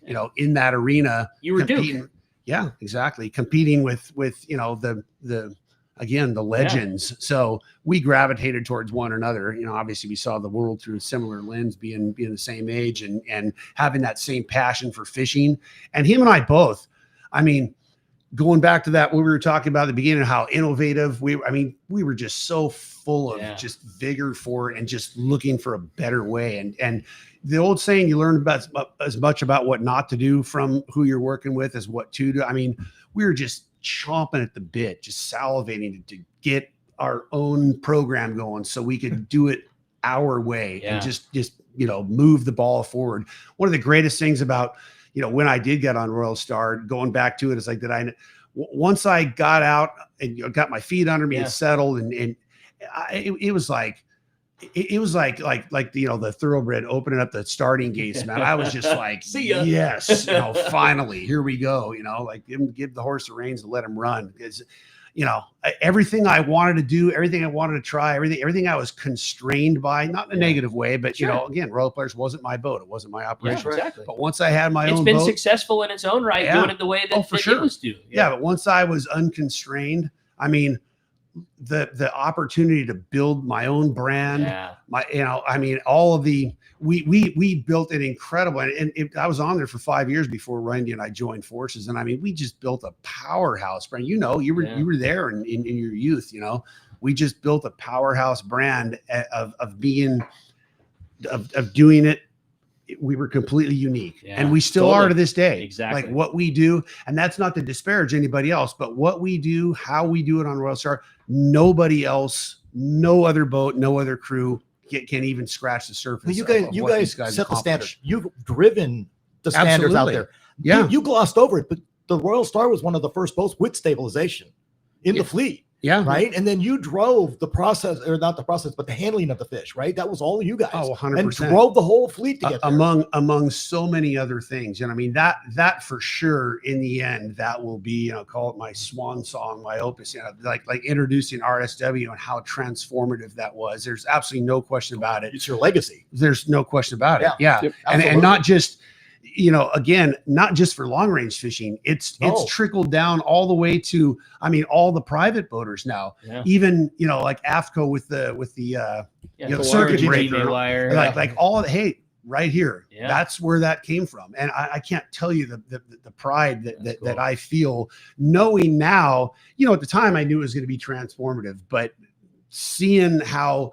you know, in that arena. You were competing. Duke. Yeah, exactly. Competing with you know, the legends. So we gravitated towards one another. You know, obviously we saw the world through a similar lens, being the same age and having that same passion for fishing. And him and I both, I mean, going back to that, what we were talking about at the beginning, how innovative we were just so full of just vigor for it and just looking for a better way. And the old saying, you learn about as much about what not to do from who you're working with as what to do. I mean, we were just chomping at the bit, just salivating to get our own program going so we could do it our way and just, you know, move the ball forward. One of the greatest things about, you know, when I did get on Royal Star, going back to it, is like that once I got out and, you know, got my feet under me and settled, and it was like, you know, the thoroughbred opening up the starting gates, man. I was just like, See ya. Yes, you know, finally, here we go. You know, like give the horse the reins and let him run, because, you know, everything I wanted to do, everything I wanted to try, everything I was constrained by, not in a negative way, but you know, again, Royal Polaris wasn't my boat, it wasn't my operation. Yeah, exactly. But once I had my It's own been boat, successful in its own right, doing it the way that it was due. Yeah, but once I was unconstrained, I mean, the opportunity to build my own brand, you know, I mean, all of we built an incredible, and I was on there for 5 years before Randy and I joined forces. And I mean, we just built a powerhouse brand. You know, you were there in your youth, you know, we just built a powerhouse brand of doing it. We were completely unique, and we still are to this day. Exactly. Like what we do, and that's not to disparage anybody else, but what we do, how we do it on Royal Star, nobody else, no other boat, no other crew can even scratch the surface. Well, you of what these guys set the standard. accomplish. You've driven the standards out Absolutely. there. Yeah. You glossed over it, but the Royal Star was one of the first boats with stabilization in the fleet. Yeah. Right. And then you drove the process, or not the process, but the handling of the fish, right? That was all you guys. Oh, 100%. And drove the whole fleet to get there. Among so many other things. And I mean, that for sure, in the end, that will be, you know, call it my swan song, my opus, you know, like introducing RSW and how transformative that was. There's absolutely no question about it. It's your legacy. There's no question about it. Yeah. Yeah. Yep, And not just, you know, again, not just for long range fishing, it's trickled down all the way to, I mean, all the private boaters now, even, you know, like AFCO with the you know, circuit breaker, like all of the, hey, right here, that's where that came from. And I can't tell you the pride that I feel knowing now, you know, at the time I knew it was going to be transformative, but seeing how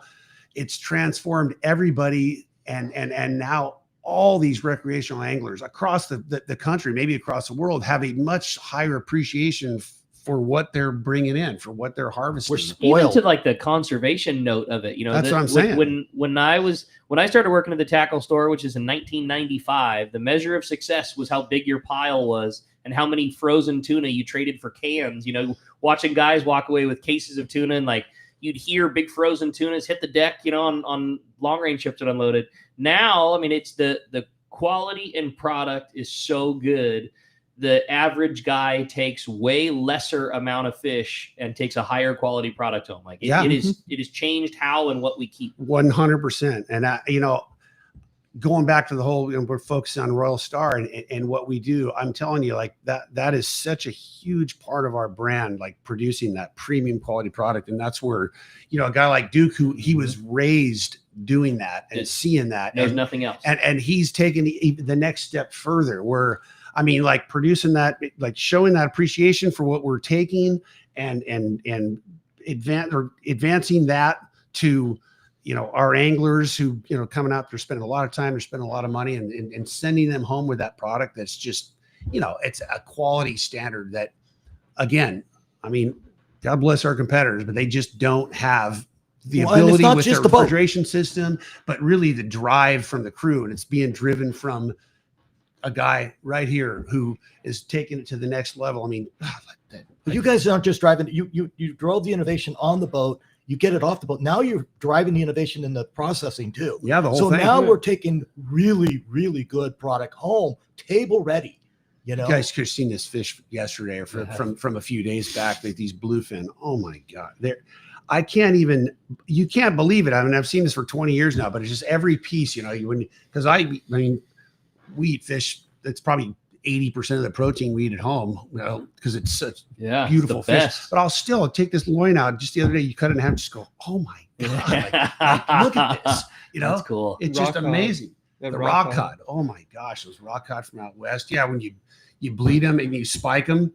it's transformed everybody, and now all these recreational anglers across the country, maybe across the world, have a much higher appreciation for what they're bringing in, for what they're harvesting. We're spoiled. Even to like the conservation note of it, you know. That's what I'm saying. When I started working at the tackle store, which is in 1995, the measure of success was how big your pile was and how many frozen tuna you traded for cans. You know, watching guys walk away with cases of tuna, and like you'd hear big frozen tunas hit the deck, you know, on long range ships that unloaded. Now, I mean, it's the quality and product is so good the average guy takes way lesser amount of fish and takes a higher quality product home. Like it has changed how and what we keep. 100%. And going back to the whole, we're focused on Royal Star and what we do. I'm telling you, like that is such a huge part of our brand, like producing that premium quality product. And that's where, a guy like Duke, who he was raised doing that and seeing that, There's nothing else. And he's taken the next step further where, like producing that, like showing that appreciation for what we're taking and advancing that to, our anglers who, coming out, they're spending a lot of time, they're spending a lot of money and sending them home with that product. That's just, it's a quality standard that, again, God bless our competitors, but they just don't have the ability with their refrigeration system, but really the drive from the crew. And it's being driven from a guy right here who is taking it to the next level. You guys aren't just driving. You drove the innovation on the boat. You get it off the boat. Now you're driving the innovation in the processing too. Yeah, the whole thing. So now we're taking really, really good product home, table ready. You guys could have seen this fish yesterday or from a few days back. Like these bluefin. Oh my God, you can't believe it. I've seen this for 20 years now, but it's just every piece. We eat fish that's probably 80% of the protein we eat at home, because it's such beautiful fish. But I'll still take this loin out. Just the other day, you cut it in half, just go, oh my God, like, look at this. That's cool. It's just amazing. The rock cod. Oh my gosh, those rock cod from out west. Yeah, when you bleed them and you spike them,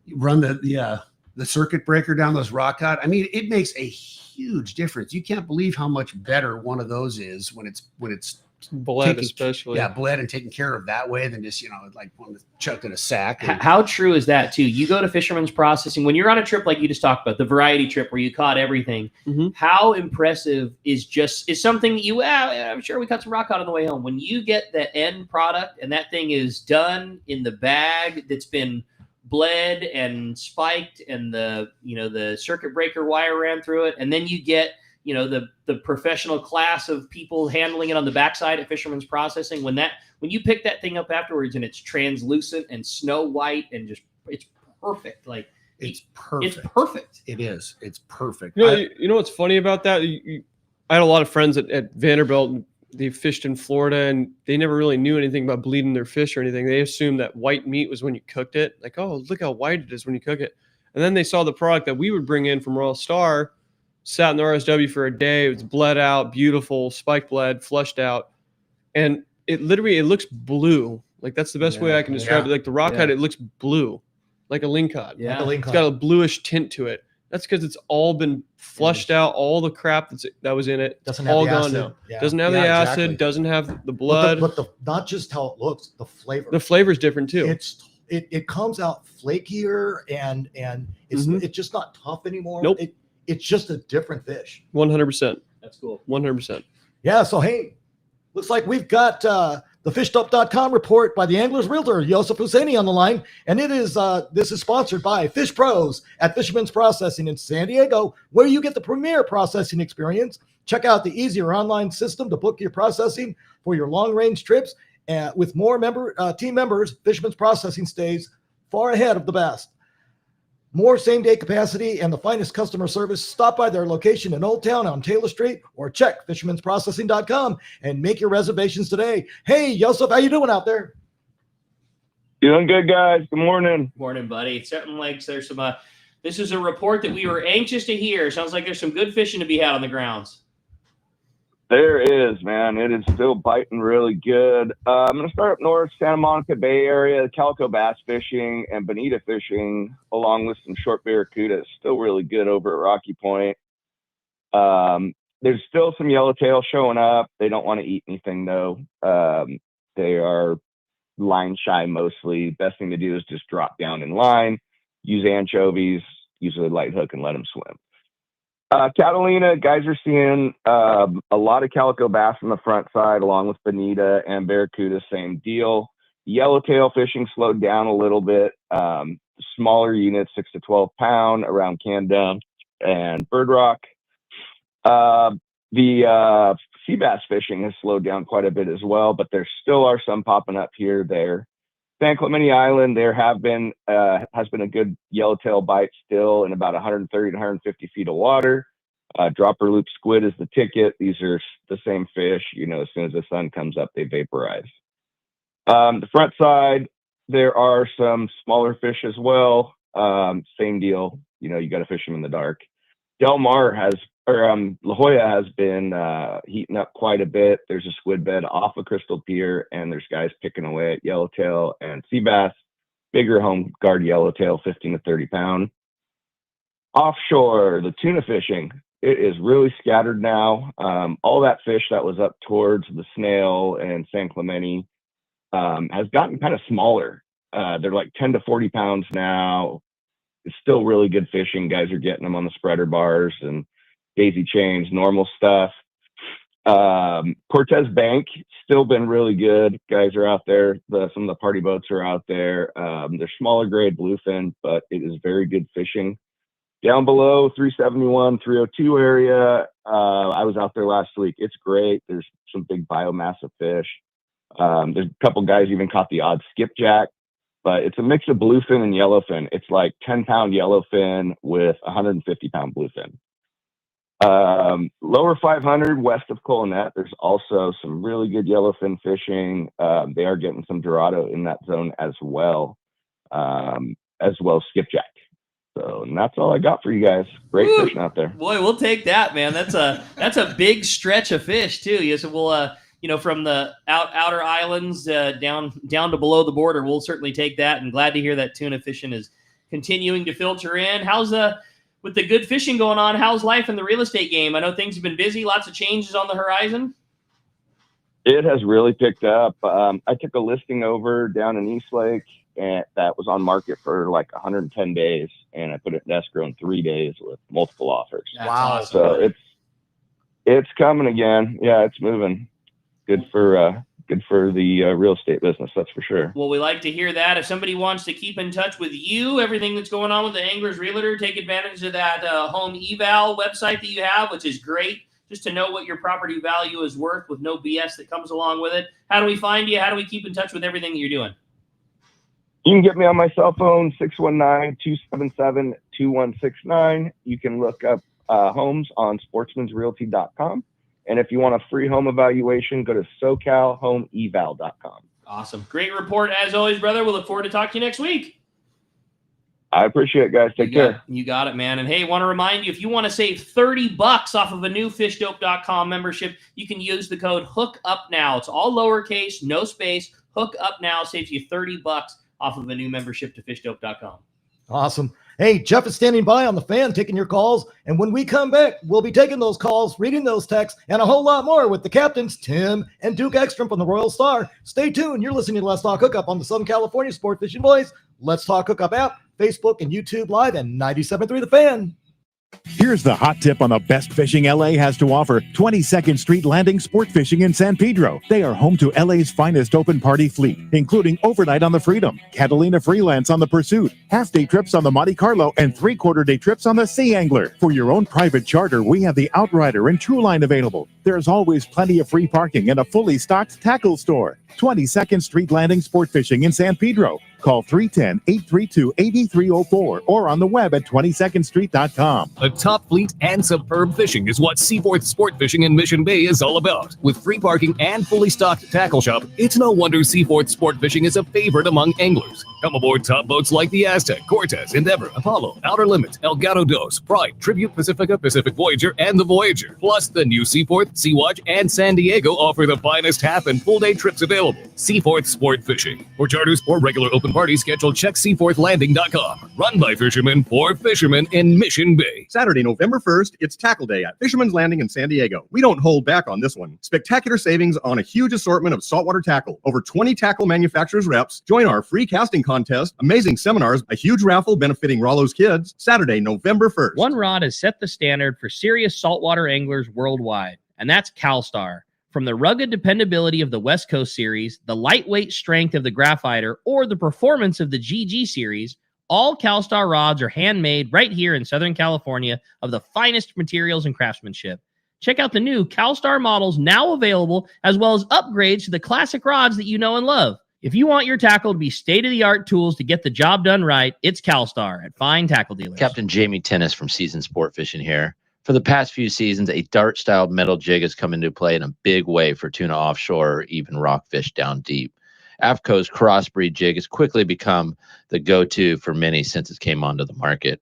you run the circuit breaker down those rock cod. It makes a huge difference. You can't believe how much better one of those is when it's bled, especially. Yeah, bled and taken care of that way than just, like one chucked in a sack. How true is that too? You go to Fisherman's Processing when you're on a trip like you just talked about, the variety trip where you caught everything. How impressive is something I'm sure we caught some rock cod on the way home. When you get the end product and that thing is done in the bag that's been bled and spiked and the circuit breaker wire ran through it, and then you get the professional class of people handling it on the backside at Fisherman's Processing. When you pick that thing up afterwards and it's translucent and snow white and just it's perfect. Like it's perfect. It's perfect. It is. It's perfect. You know what's funny about that? I had a lot of friends at Vanderbilt. And they fished in Florida and they never really knew anything about bleeding their fish or anything. They assumed that white meat was when you cooked it. Like, oh, look how white it is when you cook it. And then they saw the product that we would bring in from Royal Star, sat in the RSW for a day. It was bled out, beautiful, spike bled, flushed out. And it looks blue. Like that's the best way I can describe it. Like the rock cod, it looks blue, like a lingcod. Yeah. Like a lingcod. It's got a bluish tint to it. That's because it's all been flushed out. All the crap that was in it, doesn't all have the gone acid. now. Doesn't have the acid. Exactly. Doesn't have the blood. But not just how it looks, the flavor. The flavor's different too. It comes out flakier and it's just not tough anymore. Nope. It's just a different fish. 100%. That's cool. 100%. Yeah. So hey, looks like we've got the fishdump.com report by the Angler's Realtor, Joseph Husseini, on the line. And this is sponsored by Fish Pros at Fisherman's Processing in San Diego, where you get the premier processing experience. Check out the easier online system to book your processing for your long-range trips. With more team members, Fisherman's Processing stays far ahead of the best. More same-day capacity and the finest customer service. Stop by their location in Old Town on Taylor Street or check fishermansprocessing.com and make your reservations today. Hey, Joseph, how you doing out there? Doing good, guys. Good morning. Morning, buddy. It's something like there's some. This is a report that we were anxious to hear. Sounds like there's some good fishing to be had on the grounds. There is, man. It is still biting really good. I'm going to start up north, Santa Monica Bay area, calico bass fishing and bonita fishing, along with some short barracuda. It's still really good over at Rocky Point. There's still some yellowtail showing up. They don't want to eat anything, though. They are line shy mostly. Best thing to do is just drop down in line, use anchovies, use a light hook, and let them swim. Catalina, guys are seeing a lot of calico bass on the front side, along with bonita and barracuda, same deal. Yellowtail fishing slowed down a little bit. Smaller units, 6 to 12 pound, around Candom and Bird Rock. The sea bass fishing has slowed down quite a bit as well, but there still are some popping up here, there. San Clemente Island, there has been a good yellowtail bite still in about 130 to 150 feet of water. Dropper loop squid is the ticket. These are the same fish. As soon as the sun comes up, they vaporize. The front side, there are some smaller fish as well. Same deal. You got to fish them in the dark. Del Mar La Jolla has been heating up quite a bit. There's a squid bed off of Crystal Pier, and there's guys picking away at yellowtail and sea bass, bigger home guard yellowtail, 15 to 30 pound. Offshore, the tuna fishing, it is really scattered now. All that fish that was up towards the Snail and San Clemente has gotten kind of smaller. They're like 10 to 40 pounds now. It's still really good fishing. Guys are getting them on the spreader bars and daisy chains, normal stuff. Cortez Bank, still been really good. Guys are out there. Some of the party boats are out there. They're smaller grade bluefin, but it is very good fishing. Down below, 371, 302 area, I was out there last week. It's great. There's some big biomass of fish. There's a couple guys even caught the odd skipjack. But it's a mix of bluefin and yellowfin. It's like 10-pound yellowfin with 150-pound bluefin. Lower 500 west of Colonet, there's also some really good yellowfin fishing. They are getting some Dorado in that zone as well skipjack. So, and that's all I got for you guys. Great fishing out there. Boy, we'll take that, man. That's a big stretch of fish too. Yes, we'll from the outer islands down to below the border, we'll certainly take that. And glad to hear that tuna fishing is continuing to filter in. How's with the good fishing going on? How's life in the real estate game? I know things have been busy. Lots of changes on the horizon. It has really picked up. I took a listing over down in Eastlake, and that was on market for like 110 days, and I put it in escrow in 3 days with multiple offers. That's awesome. So it's coming again. Yeah, it's moving. Good for the real estate business, that's for sure. Well, we like to hear that. If somebody wants to keep in touch with you, everything that's going on with the Anglers Realtor, take advantage of that home eval website that you have, which is great, just to know what your property value is worth with no BS that comes along with it. How do we find you? How do we keep in touch with everything that you're doing? You can get me on my cell phone, 619-277-2169. You can look up homes on sportsmansrealty.com. And if you want a free home evaluation, go to SoCalHomeEval.com. Awesome. Great report as always, brother. We'll look forward to talking to you next week. I appreciate it, guys. Take care. You got it, man. And hey, want to remind you, if you want to save $30 off of a new fishdope.com membership, you can use the code HOOKUPNOW. It's all lowercase, no space. HOOKUPNOW saves you $30 off of a new membership to fishdope.com. Awesome. Hey, Jeff is standing by on the fan taking your calls. And when we come back, we'll be taking those calls, reading those texts, and a whole lot more with the captains, Tim and Duke Ekstrom from the Royal Star. Stay tuned. You're listening to Let's Talk Hookup on the Southern California Sport Fishing Boys. Let's Talk Hookup app, Facebook and YouTube Live, and 97.3 The Fan. Here's the hot tip on the best fishing LA has to offer. 22nd Street Landing Sport Fishing in San Pedro. They are home to LA's finest open party fleet, including overnight on the Freedom, Catalina Freelance on the Pursuit, half-day trips on the Monte Carlo, and three-quarter-day trips on the Sea Angler. For your own private charter, we have the Outrider and Trueline available. There's always plenty of free parking and a fully stocked tackle store. 22nd Street Landing Sport Fishing in San Pedro. Call 310-832-8304 or on the web at 22ndstreet.com. A top fleet and superb fishing is what Seaforth Sport Fishing in Mission Bay is all about. With free parking and fully stocked tackle shop, it's no wonder Seaforth Sport Fishing is a favorite among anglers. Come aboard top boats like the Aztec, Cortez, Endeavor, Apollo, Outer Limit, El Gato Dos, Pride, Tribute Pacifica, Pacific Voyager, and the Voyager. Plus, the new Seaforth, Sea-Watch, and San Diego offer the finest half and full day trips available. Seaforth Sport Fishing. For charters or regular open party schedule, check seaforthlanding.com. Run by fishermen for fishermen in Mission Bay. Saturday, November 1st, it's Tackle Day at Fisherman's Landing in San Diego. We don't hold back on this one. Spectacular savings on a huge assortment of saltwater tackle. Over 20 tackle manufacturers reps. Join our free casting contest, amazing seminars, a huge raffle benefiting Rollo's kids. Saturday, November 1st. One rod has set the standard for serious saltwater anglers worldwide, and that's CalStar. From the rugged dependability of the West Coast Series, the lightweight strength of the Graphiter, or the performance of the GG Series, all CalStar rods are handmade right here in Southern California of the finest materials and craftsmanship. Check out the new CalStar models now available, as well as upgrades to the classic rods that you know and love. If you want your tackle to be state-of-the-art tools to get the job done right, it's CalStar at Fine Tackle Dealers. Captain Jamie Tennis from Season Sport Fishing here. For the past few seasons, a dart-styled metal jig has come into play in a big way for tuna offshore or even rockfish down deep. AFCO's crossbreed jig has quickly become the go-to for many since it came onto the market.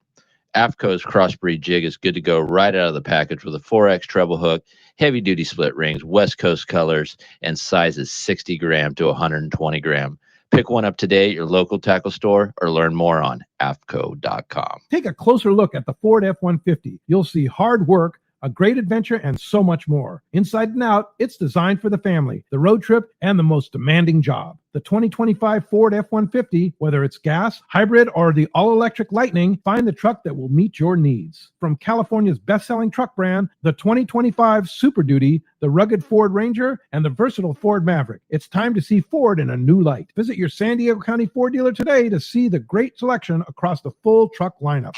AFCO's crossbreed jig is good to go right out of the package with a 4X treble hook, heavy-duty split rings, West Coast colors, and sizes 60 gram to 120 gram. Pick one up today at your local tackle store or learn more on afco.com. Take a closer look at the Ford F-150. You'll see hard work, a great adventure, and so much more. Inside and out, it's designed for the family, the road trip, and the most demanding job. The 2025 Ford F-150, whether it's gas, hybrid, or the all-electric Lightning, find the truck that will meet your needs. From California's best-selling truck brand, the 2025 Super Duty, the rugged Ford Ranger, and the versatile Ford Maverick. It's time to see Ford in a new light. Visit your San Diego County Ford dealer today to see the great selection across the full truck lineup.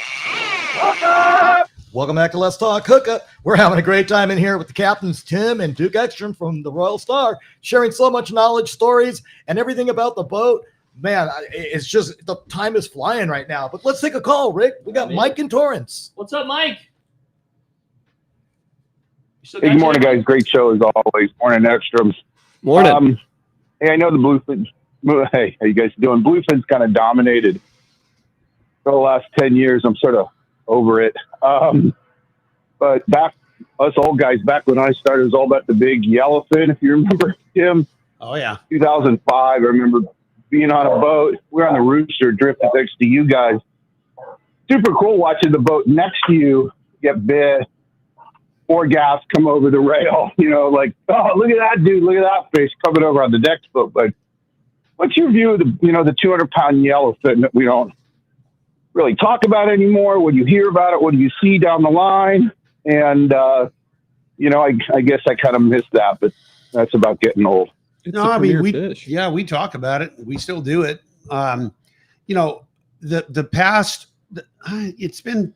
Welcome back to Let's Talk Hookup. We're having a great time in here with the captains, Tim and Duke Ekstrom from the Royal Star, sharing so much knowledge, stories, and everything about the boat. Man, it's just, the time is flying right now. But let's take a call, Rick. We got Mike in Torrance. What's up, Mike? Hey, good morning, guys. Great show as always. Morning, Ekstroms. Morning. Hey, I know the bluefin. Hey, how you guys doing? Bluefin's kind of dominated for the last 10 years. I'm sort of over it. But back, us old guys, back when I started, it was all about the big yellowfin. If you remember, Tim. Oh, yeah. 2005, I remember being on a boat. We were on the Rooster drifting next to you guys. Super cool watching the boat next to you get bit. Or gas come over the rail, you know, like, oh, look at that dude, look at that fish coming over on the deck boat. But what's your view of the, you know, the 200-pound yellowfin that we don't really talk about anymore? What do you hear about it? What do you see down the line? And, you know, I guess I kind of missed that, but that's about getting old. No, I mean, we talk about it. We still do it. You know, the past, it's been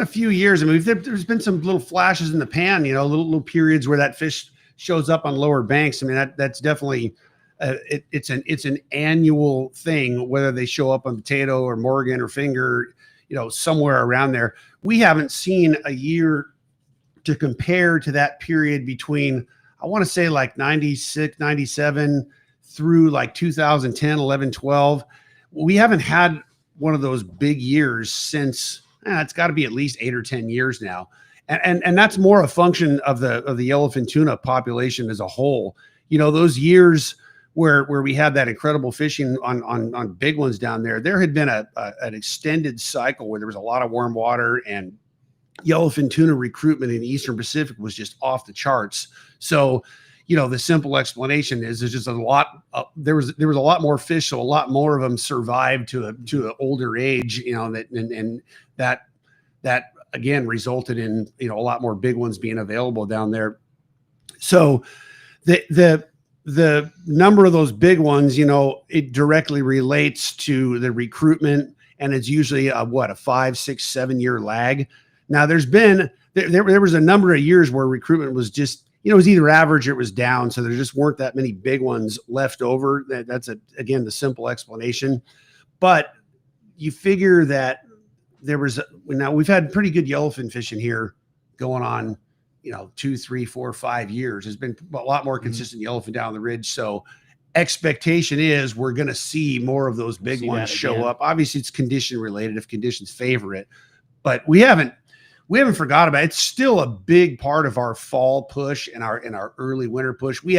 a few years. I mean, there's been some little flashes in the pan, you know, little periods where that fish shows up on lower banks. I mean, that's definitely it's an annual thing, whether they show up on Potato or Morgan or Finger, you know, somewhere around there. We haven't seen a year to compare to that period between, I want to say, like 96, 97 through like 2010, 11, 12. We haven't had one of those big years since. It's got to be at least 8 or 10 years now. And that's more a function of the yellowfin tuna population as a whole. You know, those years where we had that incredible fishing on big ones down there, there had been an extended cycle where there was a lot of warm water, and yellowfin tuna recruitment in the Eastern Pacific was just off the charts. So, you know, the simple explanation is there's just a lot. There was a lot more fish, so a lot more of them survived to an older age. You know, that again resulted in, you know, a lot more big ones being available down there. So the number of those big ones, you know, it directly relates to the recruitment, and it's usually a 5, 6, 7 year lag. Now there was a number of years where recruitment was just, you know, it was either average or it was down. So there just weren't that many big ones left over. That's again, the simple explanation. But you figure that now we've had pretty good yellowfin fishing here going on, you know, 2, 3, 4, 5 years. There's been a lot more consistent yellowfin down the ridge. So expectation is we're going to see more of those big ones show up. Obviously it's condition related if conditions favor it, but we haven't forgot about it. It's still a big part of our fall push and our early winter push. We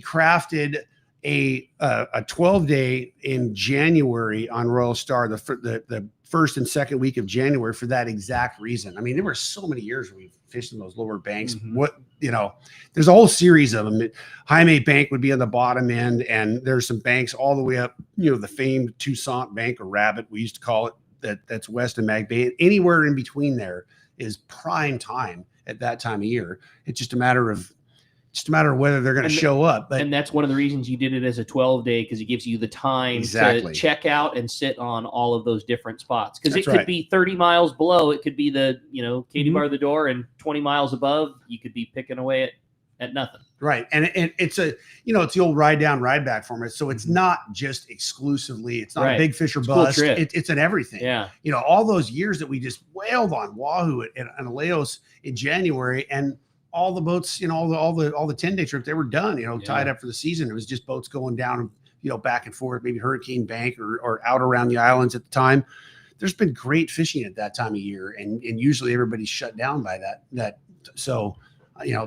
crafted a 12-day in January on Royal Star, the first and second week of January, for that exact reason. I mean, there were so many years where we fished in those lower banks. There's a whole series of them. Jaime Bank would be on the bottom end, and there's some banks all the way up, you know, the famed Toussaint Bank, or Rabbit, we used to call it, that's west of Mag Bay. Anywhere in between there is prime time at that time of year. It's just a matter of whether they're going to show up. And that's one of the reasons you did it as a 12-day, because it gives you the time to check out and sit on all of those different spots. Because it could be 30 miles below. It could be the, you know, Katy Bar the door, and 20 miles above, you could be picking away at nothing. Right. And it's it's the old ride down, ride back format. So it's not just exclusively, it's not a big fish or bust. Cool It's an everything. Yeah. All those years that we just wailed on Wahoo and Aleos in January, and all the boats, all the 10-day trips, they were done, tied up for the season. It was just boats going down, back and forth, maybe Hurricane Bank or out around the islands at the time. There's been great fishing at that time of year, and usually everybody's shut down by that. So,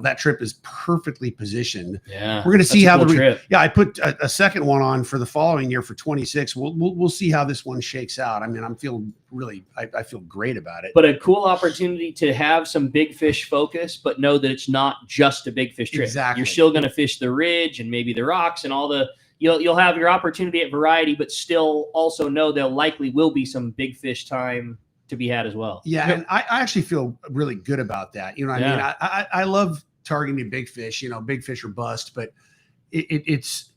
that trip is perfectly positioned. Yeah, we're going to see how trip. I put a second one on for the following year for 26. We'll see how this one shakes out. I mean, I'm feeling really, I feel great about it. But a cool opportunity to have some big fish focus, but know that it's not just a big fish trip. Exactly. You're still going to fish the ridge and maybe the rocks and all the. You'll have your opportunity at variety, but still also know there likely will be some big fish time to be had as well. Yeah, and I actually feel really good about that. I mean, I love targeting big fish, big fish or bust, but it's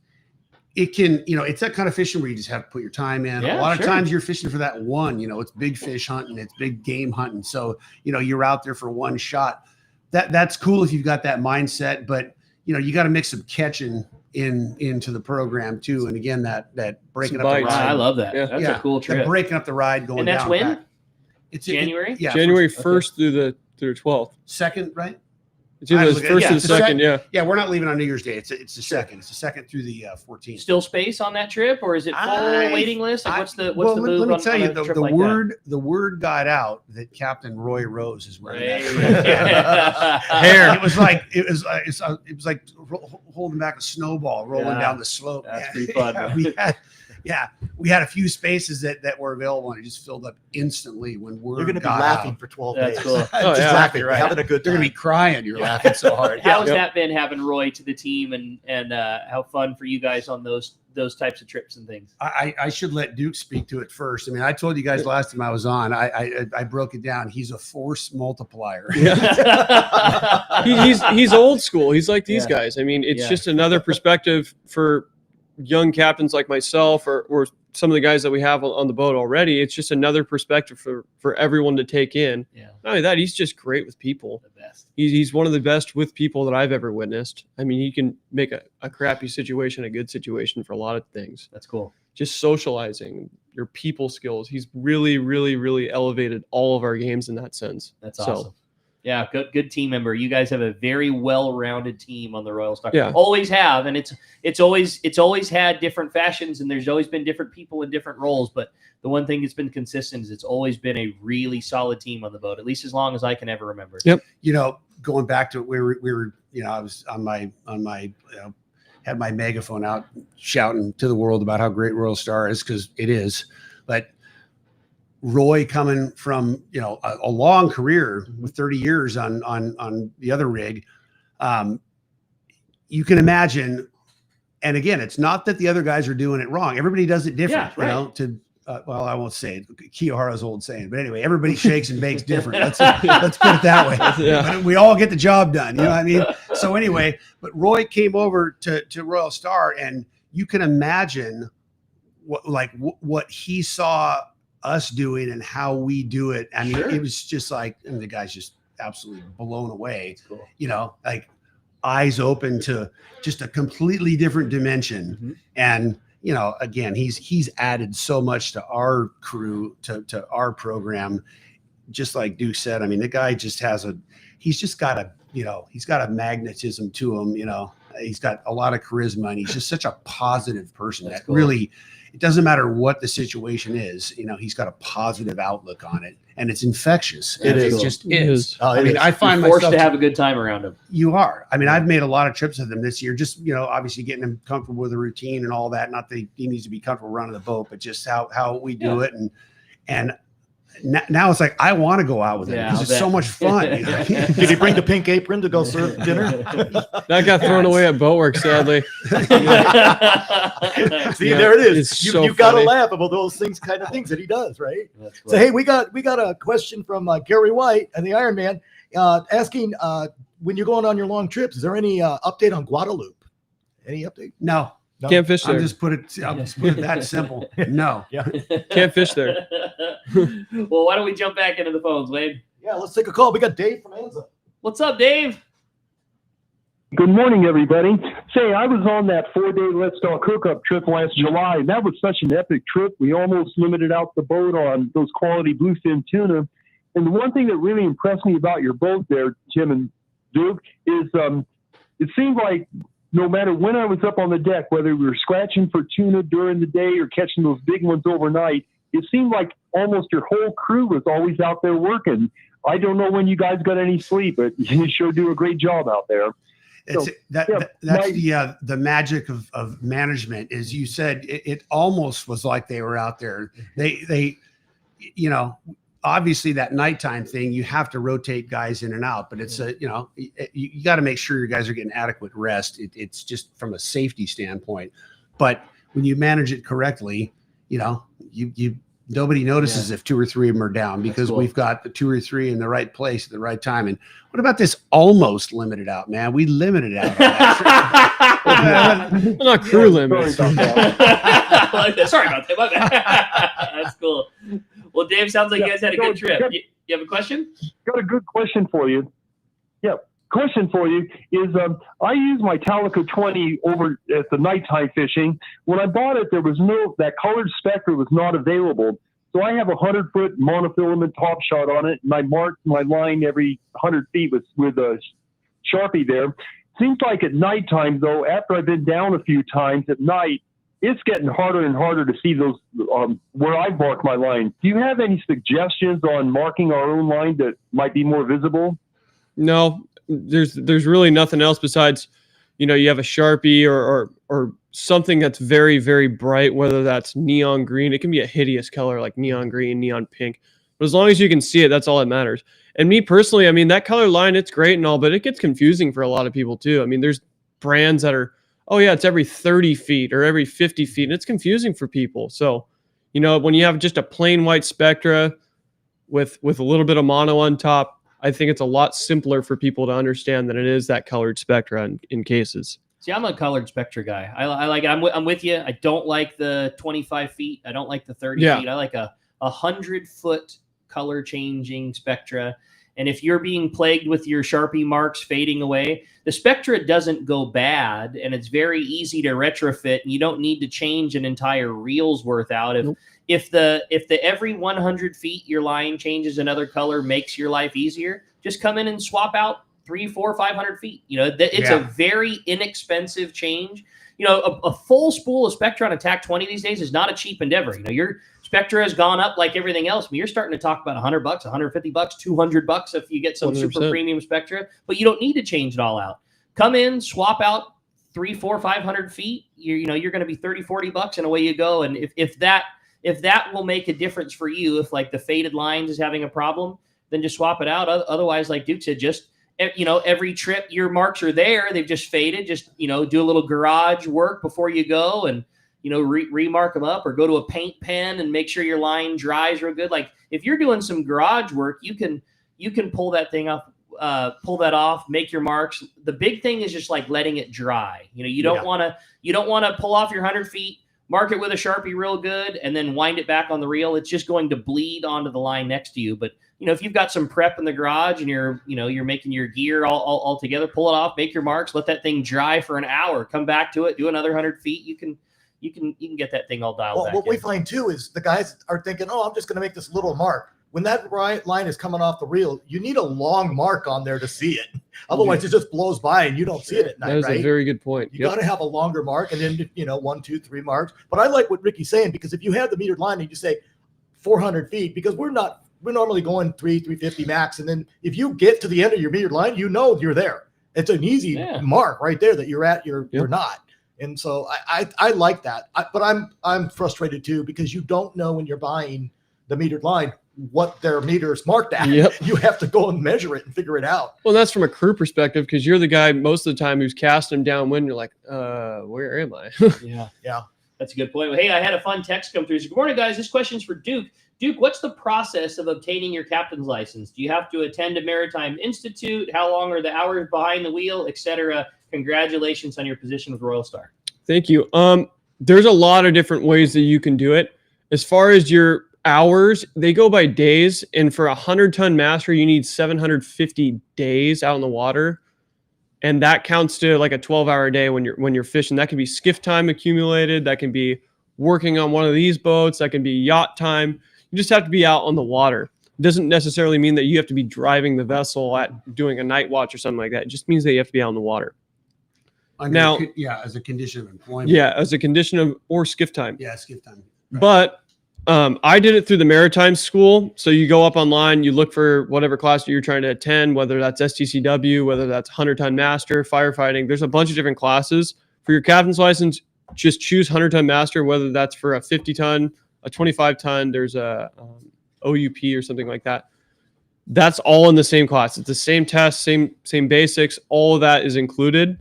that kind of fishing where you just have to put your time in. Yeah, a lot of times you're fishing for that one, it's big fish hunting, it's big game hunting. So, you're out there for one shot. That's cool if you've got that mindset, but you got to mix some catching into the program too. And again, that breaking up the ride. I love that. Yeah, that's a cool trip. Breaking up the ride going and that's down. when? Back. It's January? January 1st through 12th. Second, right? It's either the first or the second, yeah. Yeah, we're not leaving on New Year's Day. It's the second. It's the second through the 14th. Still space on that trip, or is it full waiting list? Like what's the move? Let me tell you, the word got out that Captain Roy Rose is wearing that hair. It was like holding back a snowball rolling down the slope. That's pretty fun. We had a few spaces that were available, and it just filled up instantly when word. You're going to be got laughing out. for 12 That's days. cool. Exactly right. Having a good time. They're going to be crying. You're laughing so hard. How has that been having Roy to the team, and how fun for you guys on those types of trips and things? I should let Duke speak to it first. I mean, I told you guys last time I was on. I broke it down. He's a force multiplier. he's old school. He's like these guys. I mean, it's just another perspective for young captains like myself or some of the guys that we have on the boat already. It's just another perspective for everyone to take in. Yeah. Not only that, he's just great with people. The best. He's one of the best with people that I've ever witnessed. I mean, he can make a crappy situation a good situation for a lot of things. That's cool. Just socializing, your people skills. He's really, really, really elevated all of our games in that sense. That's awesome. Yeah, good team member. You guys have a very well-rounded team on the Royal Star. Yeah. Always have, and it's always had different fashions, and there's always been different people in different roles. But the one thing that's been consistent is it's always been a really solid team on the boat, at least as long as I can ever remember. Yep. Going back to it, we were I was on my had my megaphone out shouting to the world about how great Royal Star is, because it is, but. Roy coming from a long career with 30 years on the other rig, you can imagine. And again, it's not that the other guys are doing it wrong. Everybody does it different. Yeah, right. Well, I won't say it. Kiyohara's old saying, but anyway, everybody shakes and bakes different. Let's put it that way. Yeah. But we all get the job done. You know what I mean? So anyway, but Roy came over to Royal Star, and you can imagine what he saw us doing and how we do it. I mean, it was just like, and the guy's just absolutely blown away. Cool. Like eyes open to just a completely different dimension. Mm-hmm. And again, he's added so much to our crew, to our program. Just like Duke said, I mean, the guy just he's got a magnetism to him. He's got a lot of charisma, and he's just such a positive person. That's cool. Really, it doesn't matter what the situation is. He's got a positive outlook on it, and it's infectious. It is. Cool. It just is. I mean, I find you're forced myself to have a good time around him. You are. I mean, I've made a lot of trips with him this year. Just obviously getting him comfortable with the routine and all that. Not that he needs to be comfortable running the boat, but just how we do it, and now it's like I want to go out with him because it's so much fun. Did he bring the pink apron to go serve dinner? That got thrown away at Boatwork, sadly. See, there it is. It's You got to laugh about those things that he does, right? So hey, we got a question from Gary White and the Iron Man asking when you're going on your long trips, is there any update on Guadalupe? Any update? No. Can't fish there. I'll just put it that simple. No. Yeah. Can't fish there. Well, why don't we jump back into the phones, Wade? Yeah, let's take a call. We got Dave from Anza. What's up, Dave? Good morning, everybody. Say, I was on that 4-day Let's Talk Hookup trip last July, and that was such an epic trip. We almost limited out the boat on those quality bluefin tuna. And the one thing that really impressed me about your boat there, Tim and Duke, is it seemed like no matter when I was up on the deck, whether we were scratching for tuna during the day or catching those big ones overnight, it seemed like almost your whole crew was always out there working. I don't know when you guys got any sleep, but you sure do a great job out there. It's So, that's the magic of management. Is you said it almost was like they were out there. They obviously that nighttime thing, you have to rotate guys in and out, but it's you got to make sure your guys are getting adequate rest. It's just from a safety standpoint. But when you manage it correctly, you nobody notices if 2 or 3 of them are down, because we've got the 2 or 3 in the right place at the right time. And what about this almost limited out, man? We limited out. We're not crew limits. Sorry about that. My bad. That's cool. Well, Dave, sounds like you guys had a good trip. You have a question? Got a good question for you. Yeah. Question for you is I use my Talica 20 over at the nighttime fishing. When I bought it, there was that colored Spectra was not available. So I have a 100-foot monofilament top shot on it, and I marked my line every 100 feet with a Sharpie there. Seems like at nighttime, though, after I've been down a few times at night, it's getting harder and harder to see those where I've marked my line. Do you have any suggestions on marking our own line that might be more visible? No, there's really nothing else besides, you have a Sharpie or something that's very, very bright, whether that's neon green. It can be a hideous color like neon green, neon pink. But as long as you can see it, that's all that matters. And me personally, I mean, that color line, it's great and all, but it gets confusing for a lot of people too. I mean, there's brands that are, oh yeah, it's every 30 feet or every 50 feet. And it's confusing for people. So, when you have just a plain white Spectra with a little bit of mono on top, I think it's a lot simpler for people to understand than it is that colored Spectra in cases. See, I'm a colored Spectra guy. I like it. I'm with you. I don't like the 25 feet. I don't like the 30 feet. I like a 100-foot color changing Spectra. And if you're being plagued with your Sharpie marks fading away, the Spectra doesn't go bad, and it's very easy to retrofit, and you don't need to change an entire reel's worth out. If the every 100 feet your line changes another color makes your life easier, just come in and swap out 300, 400, 500 feet. It's a very inexpensive change. A full spool of Spectra on a TAC 20 these days is not a cheap endeavor. Your Spectra has gone up like everything else. I mean, you're starting to talk about $100, $150, $200 if you get some 100%. Super premium Spectra, but you don't need to change it all out. Come in, swap out 300, 400, 500 feet. You're going to be $30, $40 and away you go. And if that will make a difference for you, if like the faded lines is having a problem, then just swap it out. Otherwise, like Duke said, just, every trip your marks are there. They've just faded. Just, do a little garage work before you go and, remark them up, or go to a paint pen and make sure your line dries real good. Like if you're doing some garage work, you can pull that thing up, pull that off, make your marks. The big thing is just like letting it dry. You don't want to pull off your 100 feet, mark it with a Sharpie real good, and then wind it back on the reel. It's just going to bleed onto the line next to you. But if you've got some prep in the garage and you're making your gear all together, pull it off, make your marks, let that thing dry for an hour, come back to it, do another 100 feet. You can get that thing all dialed back. What we find too is the guys are thinking, oh, I'm just going to make this little mark. When that line is coming off the reel, you need a long mark on there to see it. Otherwise, it just blows by and you don't see it at night. That is a very good point. You got to have a longer mark, and then 1, 2, 3 marks. But I like what Ricky's saying, because if you have the metered line and you say 400 feet, because we're normally going 350 max, and then if you get to the end of your metered line, you're there. It's an easy mark right there that you're at. You're not. And so I like that. But I'm frustrated too, because you don't know when you're buying the metered line what their meter's marked at. You have to go and measure it and figure it out. Well, that's from a crew perspective, because you're the guy most of the time who's casting them downwind. You're like, where am I? Yeah. That's a good point. Well, hey, I had a fun text come through. So, good morning, guys. This question's for Duke. Duke, what's the process of obtaining your captain's license? Do you have to attend a maritime institute? How long are the hours behind the wheel, etc.? Congratulations on your position with Royal Star. Thank you. There's a lot of different ways that you can do it. As far as your hours, they go by days, and for a 100-ton master, you need 750 days out in the water. And that counts to like a 12-hour day when you're fishing. That can be skiff time accumulated. That can be working on one of these boats. That can be yacht time. You just have to be out on the water. It doesn't necessarily mean that you have to be driving the vessel at doing a night watch or something like that. It just means that you have to be out on the water. As a condition of employment. Yeah, as a condition of or skiff time. Yeah, skiff time. Right. But I did it through the maritime school. So you go up online, you look for whatever class you're trying to attend, whether that's STCW, whether that's 100-ton master, firefighting. There's a bunch of different classes. For your captain's license, just choose 100-ton master, whether that's for a 50-ton, a 25-ton, there's a OUP or something like that. That's all in the same class. It's the same test, same basics. All of that is included.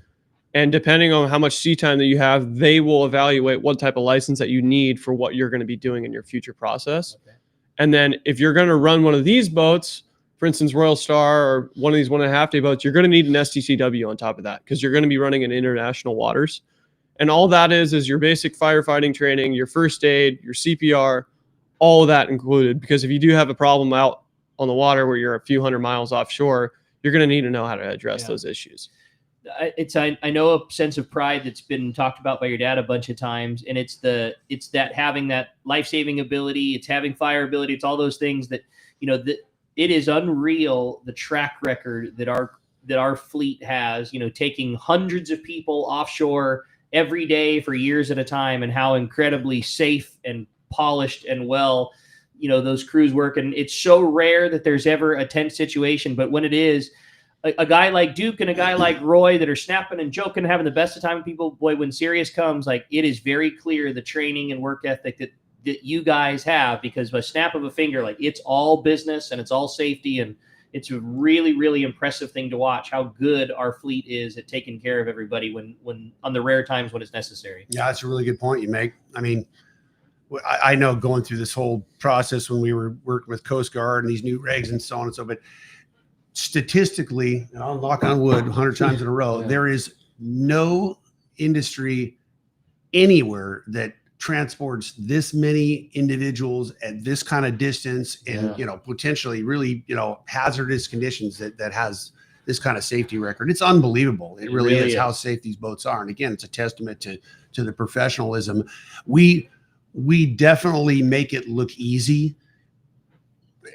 And depending on how much sea time that you have, they will evaluate what type of license that you need for what you're going to be doing in your future process. Okay. And then if you're going to run one of these boats, for instance, Royal Star or one of these 1.5 day boats, you're going to need an STCW on top of that because you're going to be running in international waters. And all that is your basic firefighting training, your first aid, your CPR, all of that included. Because if you do have a problem out on the water where you're a few hundred miles offshore, you're going to need to know how to address those issues. I know a sense of pride that's been talked about by your dad a bunch of times, and it's that having that life-saving ability, it's having fire ability, it's all those things that, it is unreal, the track record that our fleet has, taking hundreds of people offshore every day for years at a time, and how incredibly safe and polished and well, those crews work. And it's so rare that there's ever a tense situation, but when it is, a guy like Duke and a guy like Roy that are snapping and joking, having the best of time with people, boy, when serious comes, like, it is very clear the training and work ethic that you guys have, because by snap of a finger, like, it's all business and it's all safety. And it's a really, really impressive thing to watch how good our fleet is at taking care of everybody when on the rare times when it's necessary. Yeah, that's a really good point you make. I mean, I know going through this whole process when we were working with Coast Guard and these new regs and so on and so, but statistically, and I'll knock on wood 100 times in a row, there is no industry anywhere that transports this many individuals at this kind of distance and potentially really hazardous conditions that has this kind of safety record. It's unbelievable. It really is how safe these boats are. And again, it's a testament to the professionalism. We definitely make it look easy.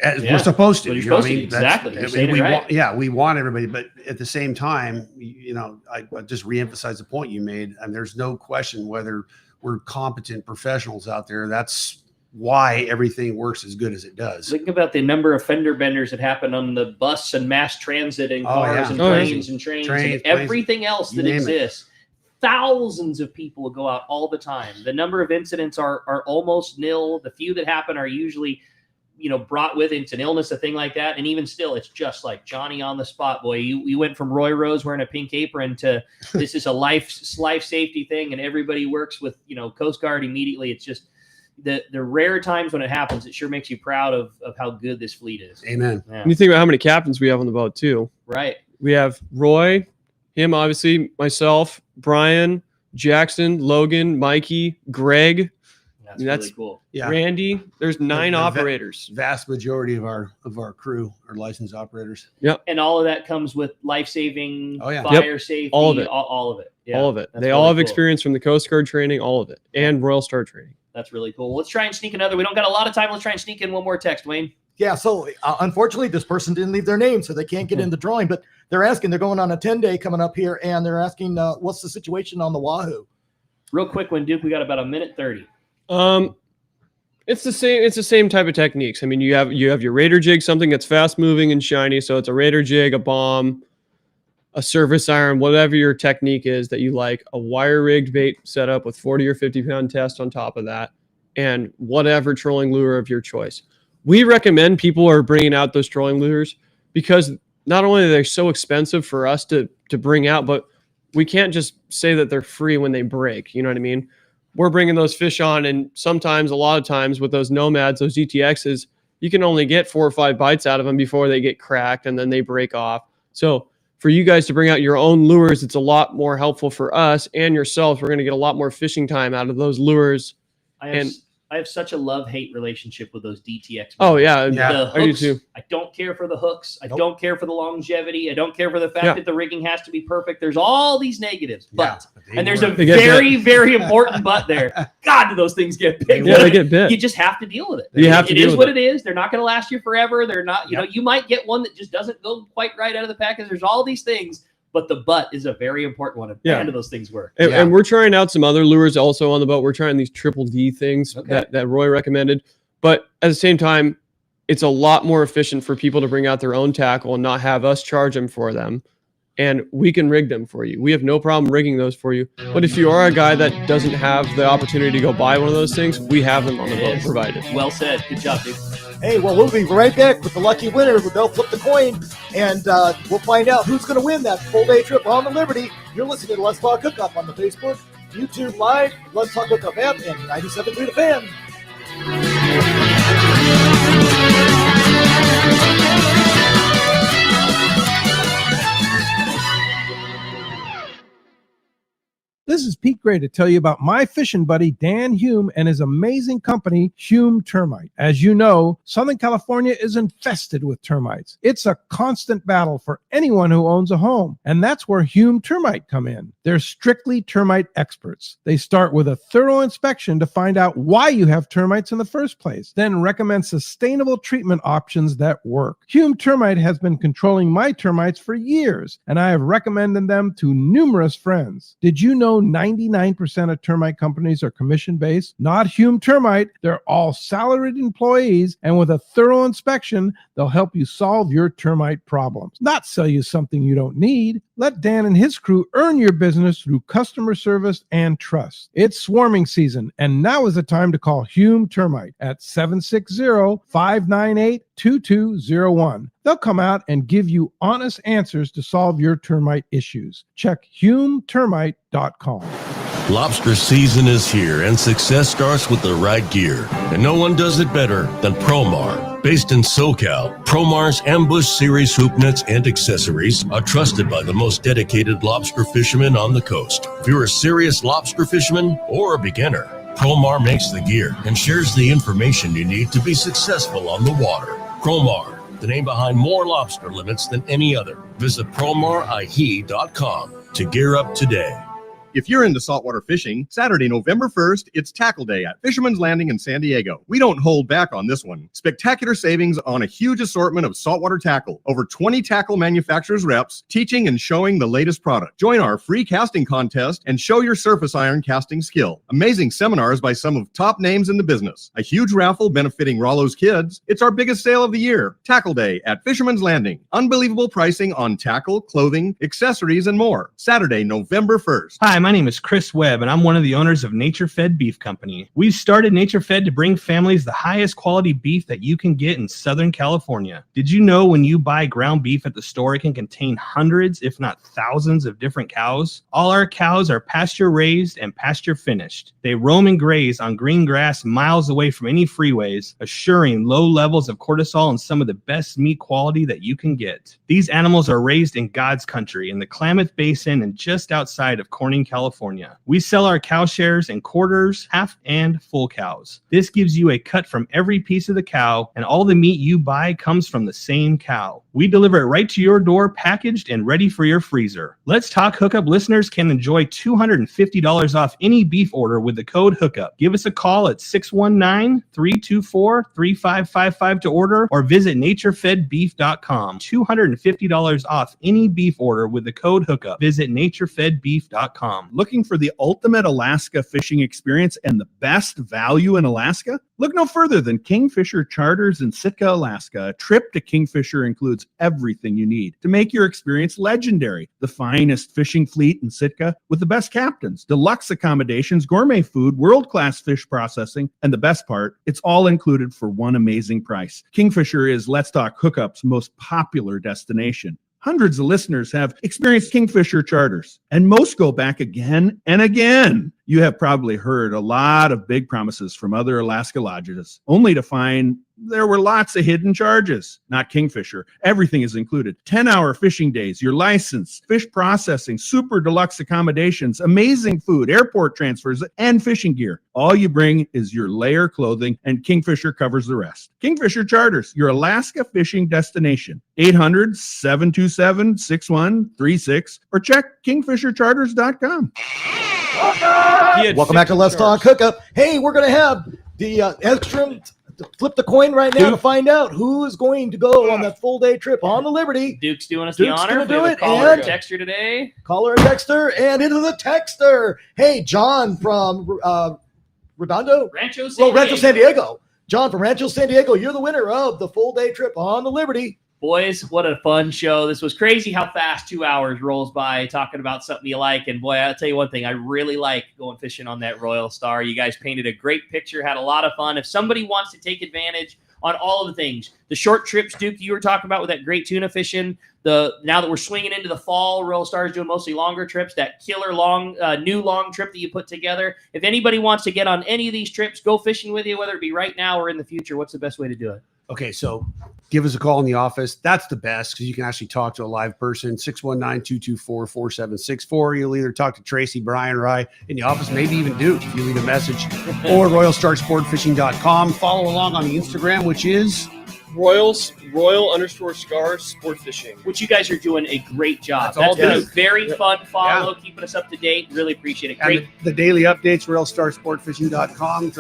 As we're supposed to, exactly. We want everybody, but at the same time, I just reemphasize the point you made. And there's no question whether we're competent professionals out there. That's why everything works as good as it does. Think about the number of fender benders that happen on the bus and mass transit and cars and planes and trains and everything else that exists. Thousands of people go out all the time. The number of incidents are almost nil. The few that happen are usually brought with it an illness, a thing like that. And even still, it's just like Johnny on the spot, boy. You went from Roy Rose wearing a pink apron to this is a life safety thing, and everybody works with, Coast Guard immediately. It's just the rare times when it happens, it sure makes you proud of how good this fleet is. Amen. Yeah. When you think about how many captains we have on the boat too. Right. We have Roy, him obviously, myself, Brian, Jackson, Logan, Mikey, Greg. That's really cool. Yeah. Randy, there's 9 operators. Vast majority of our crew are licensed operators. Yep. And all of that comes with life-saving, fire safety, all of it. All of it. Yeah. All of it. That's They all have cool. experience from the Coast Guard training, all of it, and Royal Star training. That's really cool. Let's try and sneak another. We don't got a lot of time. Let's try and sneak in one more text, Wayne. Yeah, so unfortunately, this person didn't leave their name, so they can't get in the drawing. But they're going on a 10-day coming up here, and they're asking, what's the situation on the Wahoo? Real quick one, Duke. We got about a minute 30. It's the same. It's the same type of techniques. I mean, you have your raider jig, something that's fast moving and shiny. So it's a raider jig, a bomb, a surface iron, whatever your technique is that you like. A wire rigged bait setup with 40 or 50 pound test on top of that, and whatever trolling lure of your choice. We recommend people are bringing out those trolling lures because not only are they so expensive for us to bring out, but we can't just say that they're free when they break. You know what I mean? We're bringing those fish on, and sometimes, a lot of times with those Nomads, those GTXs, you can only get 4 or 5 bites out of them before they get cracked and then they break off. So for you guys to bring out your own lures, it's a lot more helpful for us and yourselves. We're going to get a lot more fishing time out of those lures. I I have such a love-hate relationship with those DTX. Oh, yeah. The I do hooks, too. I don't care for the hooks. I don't care for the longevity. I don't care for the fact Yeah. that the rigging has to be perfect. There's all these negatives, but and there's a They get very, bit. very important but there. God, do those things get bit? Yeah, they get bit. You just have to deal with it. You have to It deal is with what it. it is. They're not going to last you forever. They're not. You know, you might get one that just doesn't go quite right out of the package. There's all these things, but the butt is a very important one. And Yeah. none of those things work. And we're trying out some other lures also on the boat. We're trying these triple D things that Roy recommended. But at the same time, it's a lot more efficient for people to bring out their own tackle and not have us charge them for them. And we can rig them for you. We have no problem rigging those for you. But if you are a guy that doesn't have the opportunity to go buy one of those things, we have them on the boat provided. Well said. Good job, dude. Hey, well, we'll be right back with the lucky winner. They'll flip the coin, and we'll find out who's going to win that full-day trip on the Liberty. You're listening to Let's Talk Hookup on the Facebook, YouTube Live, Let's Talk Hookup app, and 97.3 The Fan. This is Pete Gray to tell you about my fishing buddy, Dan Hume, and his amazing company, Hume Termite. As you know, Southern California is infested with termites. It's a constant battle for anyone who owns a home, and that's where Hume Termite come in. They're strictly termite experts. They start with a thorough inspection to find out why you have termites in the first place, then recommend sustainable treatment options that work. Hume Termite has been controlling my termites for years, and I have recommended them to numerous friends. Did you know 99% of termite companies are commission-based? Not Hume Termite. They're all salaried employees, and with a thorough inspection, they'll help you solve your termite problems, not sell you something you don't need. Let Dan and his crew earn your business through customer service and trust. It's swarming season, and now is the time to call Hume Termite at 760-598-2201. They'll come out and give you honest answers to solve your termite issues. Check HumeTermite.com. Lobster season is here, and success starts with the right gear. And no one does it better than Promar. Based in SoCal, Promar's Ambush Series hoop nets and accessories are trusted by the most dedicated lobster fishermen on the coast. If you're a serious lobster fisherman or a beginner, Promar makes the gear and shares the information you need to be successful on the water. Promar, the name behind more lobster limits than any other. Visit PromarIE.com to gear up today. If you're into saltwater fishing, Saturday, November 1st, it's Tackle Day at Fisherman's Landing in San Diego. We don't hold back on this one. Spectacular savings on a huge assortment of saltwater tackle. Over 20 tackle manufacturers reps teaching and showing the latest product. Join our free casting contest and show your surface iron casting skill. Amazing seminars by some of top names in the business. A huge raffle benefiting Rollo's kids. It's our biggest sale of the year. Tackle Day at Fisherman's Landing. Unbelievable pricing on tackle, clothing, accessories, and more. Saturday, November 1st. Hi, my name is Chris Webb, and I'm one of the owners of Nature Fed Beef Company. We've started Nature Fed to bring families the highest quality beef that you can get in Southern California. Did you know when you buy ground beef at the store, it can contain hundreds, if not thousands, of different cows? All our cows are pasture raised and pasture finished. They roam and graze on green grass miles away from any freeways, assuring low levels of cortisol and some of the best meat quality that you can get. These animals are raised in God's country in the Klamath Basin and just outside of Corning, California. We sell our cow shares in quarters, half, and full cows. This gives you a cut from every piece of the cow, and all the meat you buy comes from the same cow. We deliver it right to your door, packaged and ready for your freezer. Let's Talk Hookup listeners can enjoy $250 off any beef order with the code Hookup. Give us a call at 619-324-3555 to order, or visit naturefedbeef.com. $250 off any beef order with the code Hookup. Visit naturefedbeef.com. Looking for the ultimate Alaska fishing experience and the best value in Alaska? Look no further than Kingfisher Charters in Sitka, Alaska. A trip to Kingfisher includes everything you need to make your experience legendary. The finest fishing fleet in Sitka with the best captains, deluxe accommodations, gourmet food, world-class fish processing, and the best part, it's all included for one amazing price. Kingfisher is Let's Talk Hookup's most popular destination. Hundreds of listeners have experienced Kingfisher Charters, and most go back again and again. You have probably heard a lot of big promises from other Alaska lodges, only to find there were lots of hidden charges. Not Kingfisher. Everything is included. 10-hour fishing days, your license, fish processing, super deluxe accommodations, amazing food, airport transfers, and fishing gear. All you bring is your layer clothing, and Kingfisher covers the rest. Kingfisher Charters, your Alaska fishing destination. 800-727-6136 or check kingfishercharters.com. Welcome back to Let's Talk Hookup. Hey, we're going to have the extra flip the coin right now to find out who is going to go on that full day trip on the Liberty. Duke's doing us the honor. Gonna do it. Caller And texter today. Caller and texter, and into the texter. Hey, John from Redondo? Rancho San Rancho San Diego. John from Rancho San Diego, you're the winner of the full day trip on the Liberty. Boys, what a fun show. This was crazy how fast 2 hours rolls by talking about something you like. And boy, I'll tell you one thing, I really like going fishing on that Royal Star. You guys painted a great picture, had a lot of fun. If somebody wants to take advantage on all of the things, the short trips, Duke, you were talking about with that great tuna fishing, now that we're swinging into the fall, Royal Star is doing mostly longer trips, that killer new long trip that you put together. If anybody wants to get on any of these trips, go fishing with you, whether it be right now or in the future, what's the best way to do it? Okay, so give us a call in the office. That's the best because you can actually talk to a live person, 619-224-4764. You'll either talk to Tracy, Brian, or I in the office, maybe even Duke if you leave a message, or royalstarsportfishing.com. Follow along on the Instagram, which is Royal_Star Sport Fishing. Which you guys are doing a great job. That's all been a good. very fun follow, keeping us up to date. Really appreciate it. And Great. the daily updates, royalstarsportfishing.com,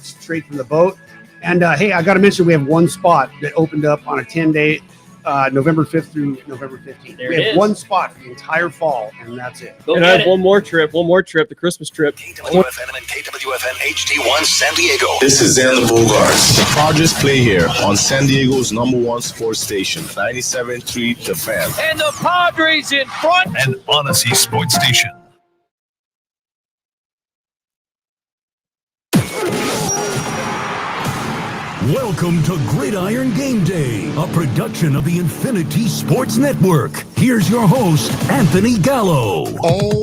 straight from the boat. And hey, I got to mention, we have one spot that opened up on a 10-day, November 5th through November 15th. There we it have is. one spot for the entire fall, and that's it. And I have one more trip, the Christmas trip. KWFN and KWFN HD1 San Diego. This is Xander Bogarts. The Padres play here on San Diego's #1 sports station, 97.3 The Fan. And the Padres in front. And Odyssey Sports Station. Welcome to Gridiron Game Day, a production of the Infinity Sports Network. Here's your host, Anthony Gallo. Oh,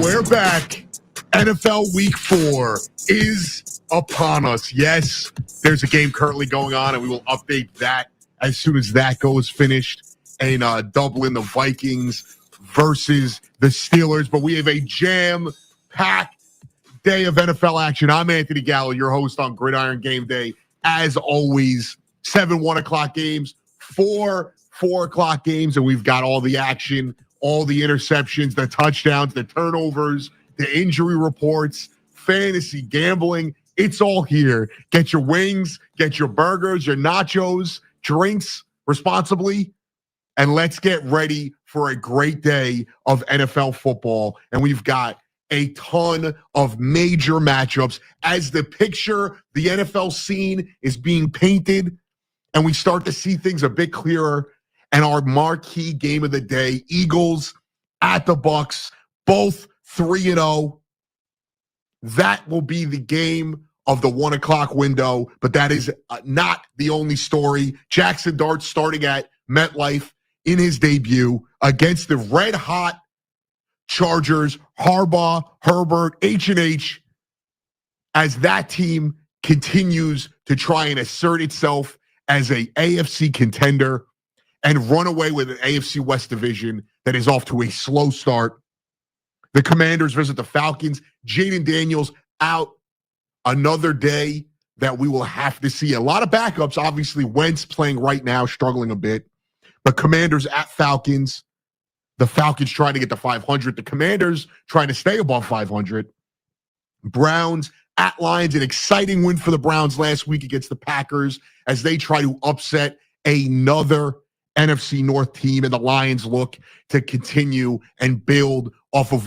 we're back. NFL Week 4 is upon us. Yes, there's a game currently going on, and we will update that as soon as that goes finished. And Dublin, the Vikings versus the Steelers. But we have a jam-packed day of NFL action. I'm Anthony Gallo, your host on Gridiron Game Day. As always, 7 1 o'clock games, 4 4 o'clock games, and we've got all the action, all the interceptions, the touchdowns, the turnovers, the injury reports, fantasy gambling. It's all here. Get your wings, get your burgers, your nachos, drinks responsibly, and let's get ready for a great day of NFL football. And we've got a ton of major matchups as the picture, the NFL scene is being painted, and we start to see things a bit clearer. And our marquee game of the day, Eagles at the Bucks, both 3-0. That will be the game of the 1 o'clock window, but that is not the only story. Jackson Dart starting at MetLife in his debut against the red-hot Chargers, Harbaugh, Herbert, H&H, as that team continues to try and assert itself as a AFC contender and run away with an AFC West division that is off to a slow start. The Commanders visit the Falcons. Jaden Daniels out. Another day that we will have to see. A lot of backups, obviously. Wentz playing right now, struggling a bit. But Commanders at Falcons. The Falcons trying to get to 500. The Commanders trying to stay above 500. Browns at Lions. An exciting win for the Browns last week against the Packers as they try to upset another NFC North team. And the Lions look to continue and build off of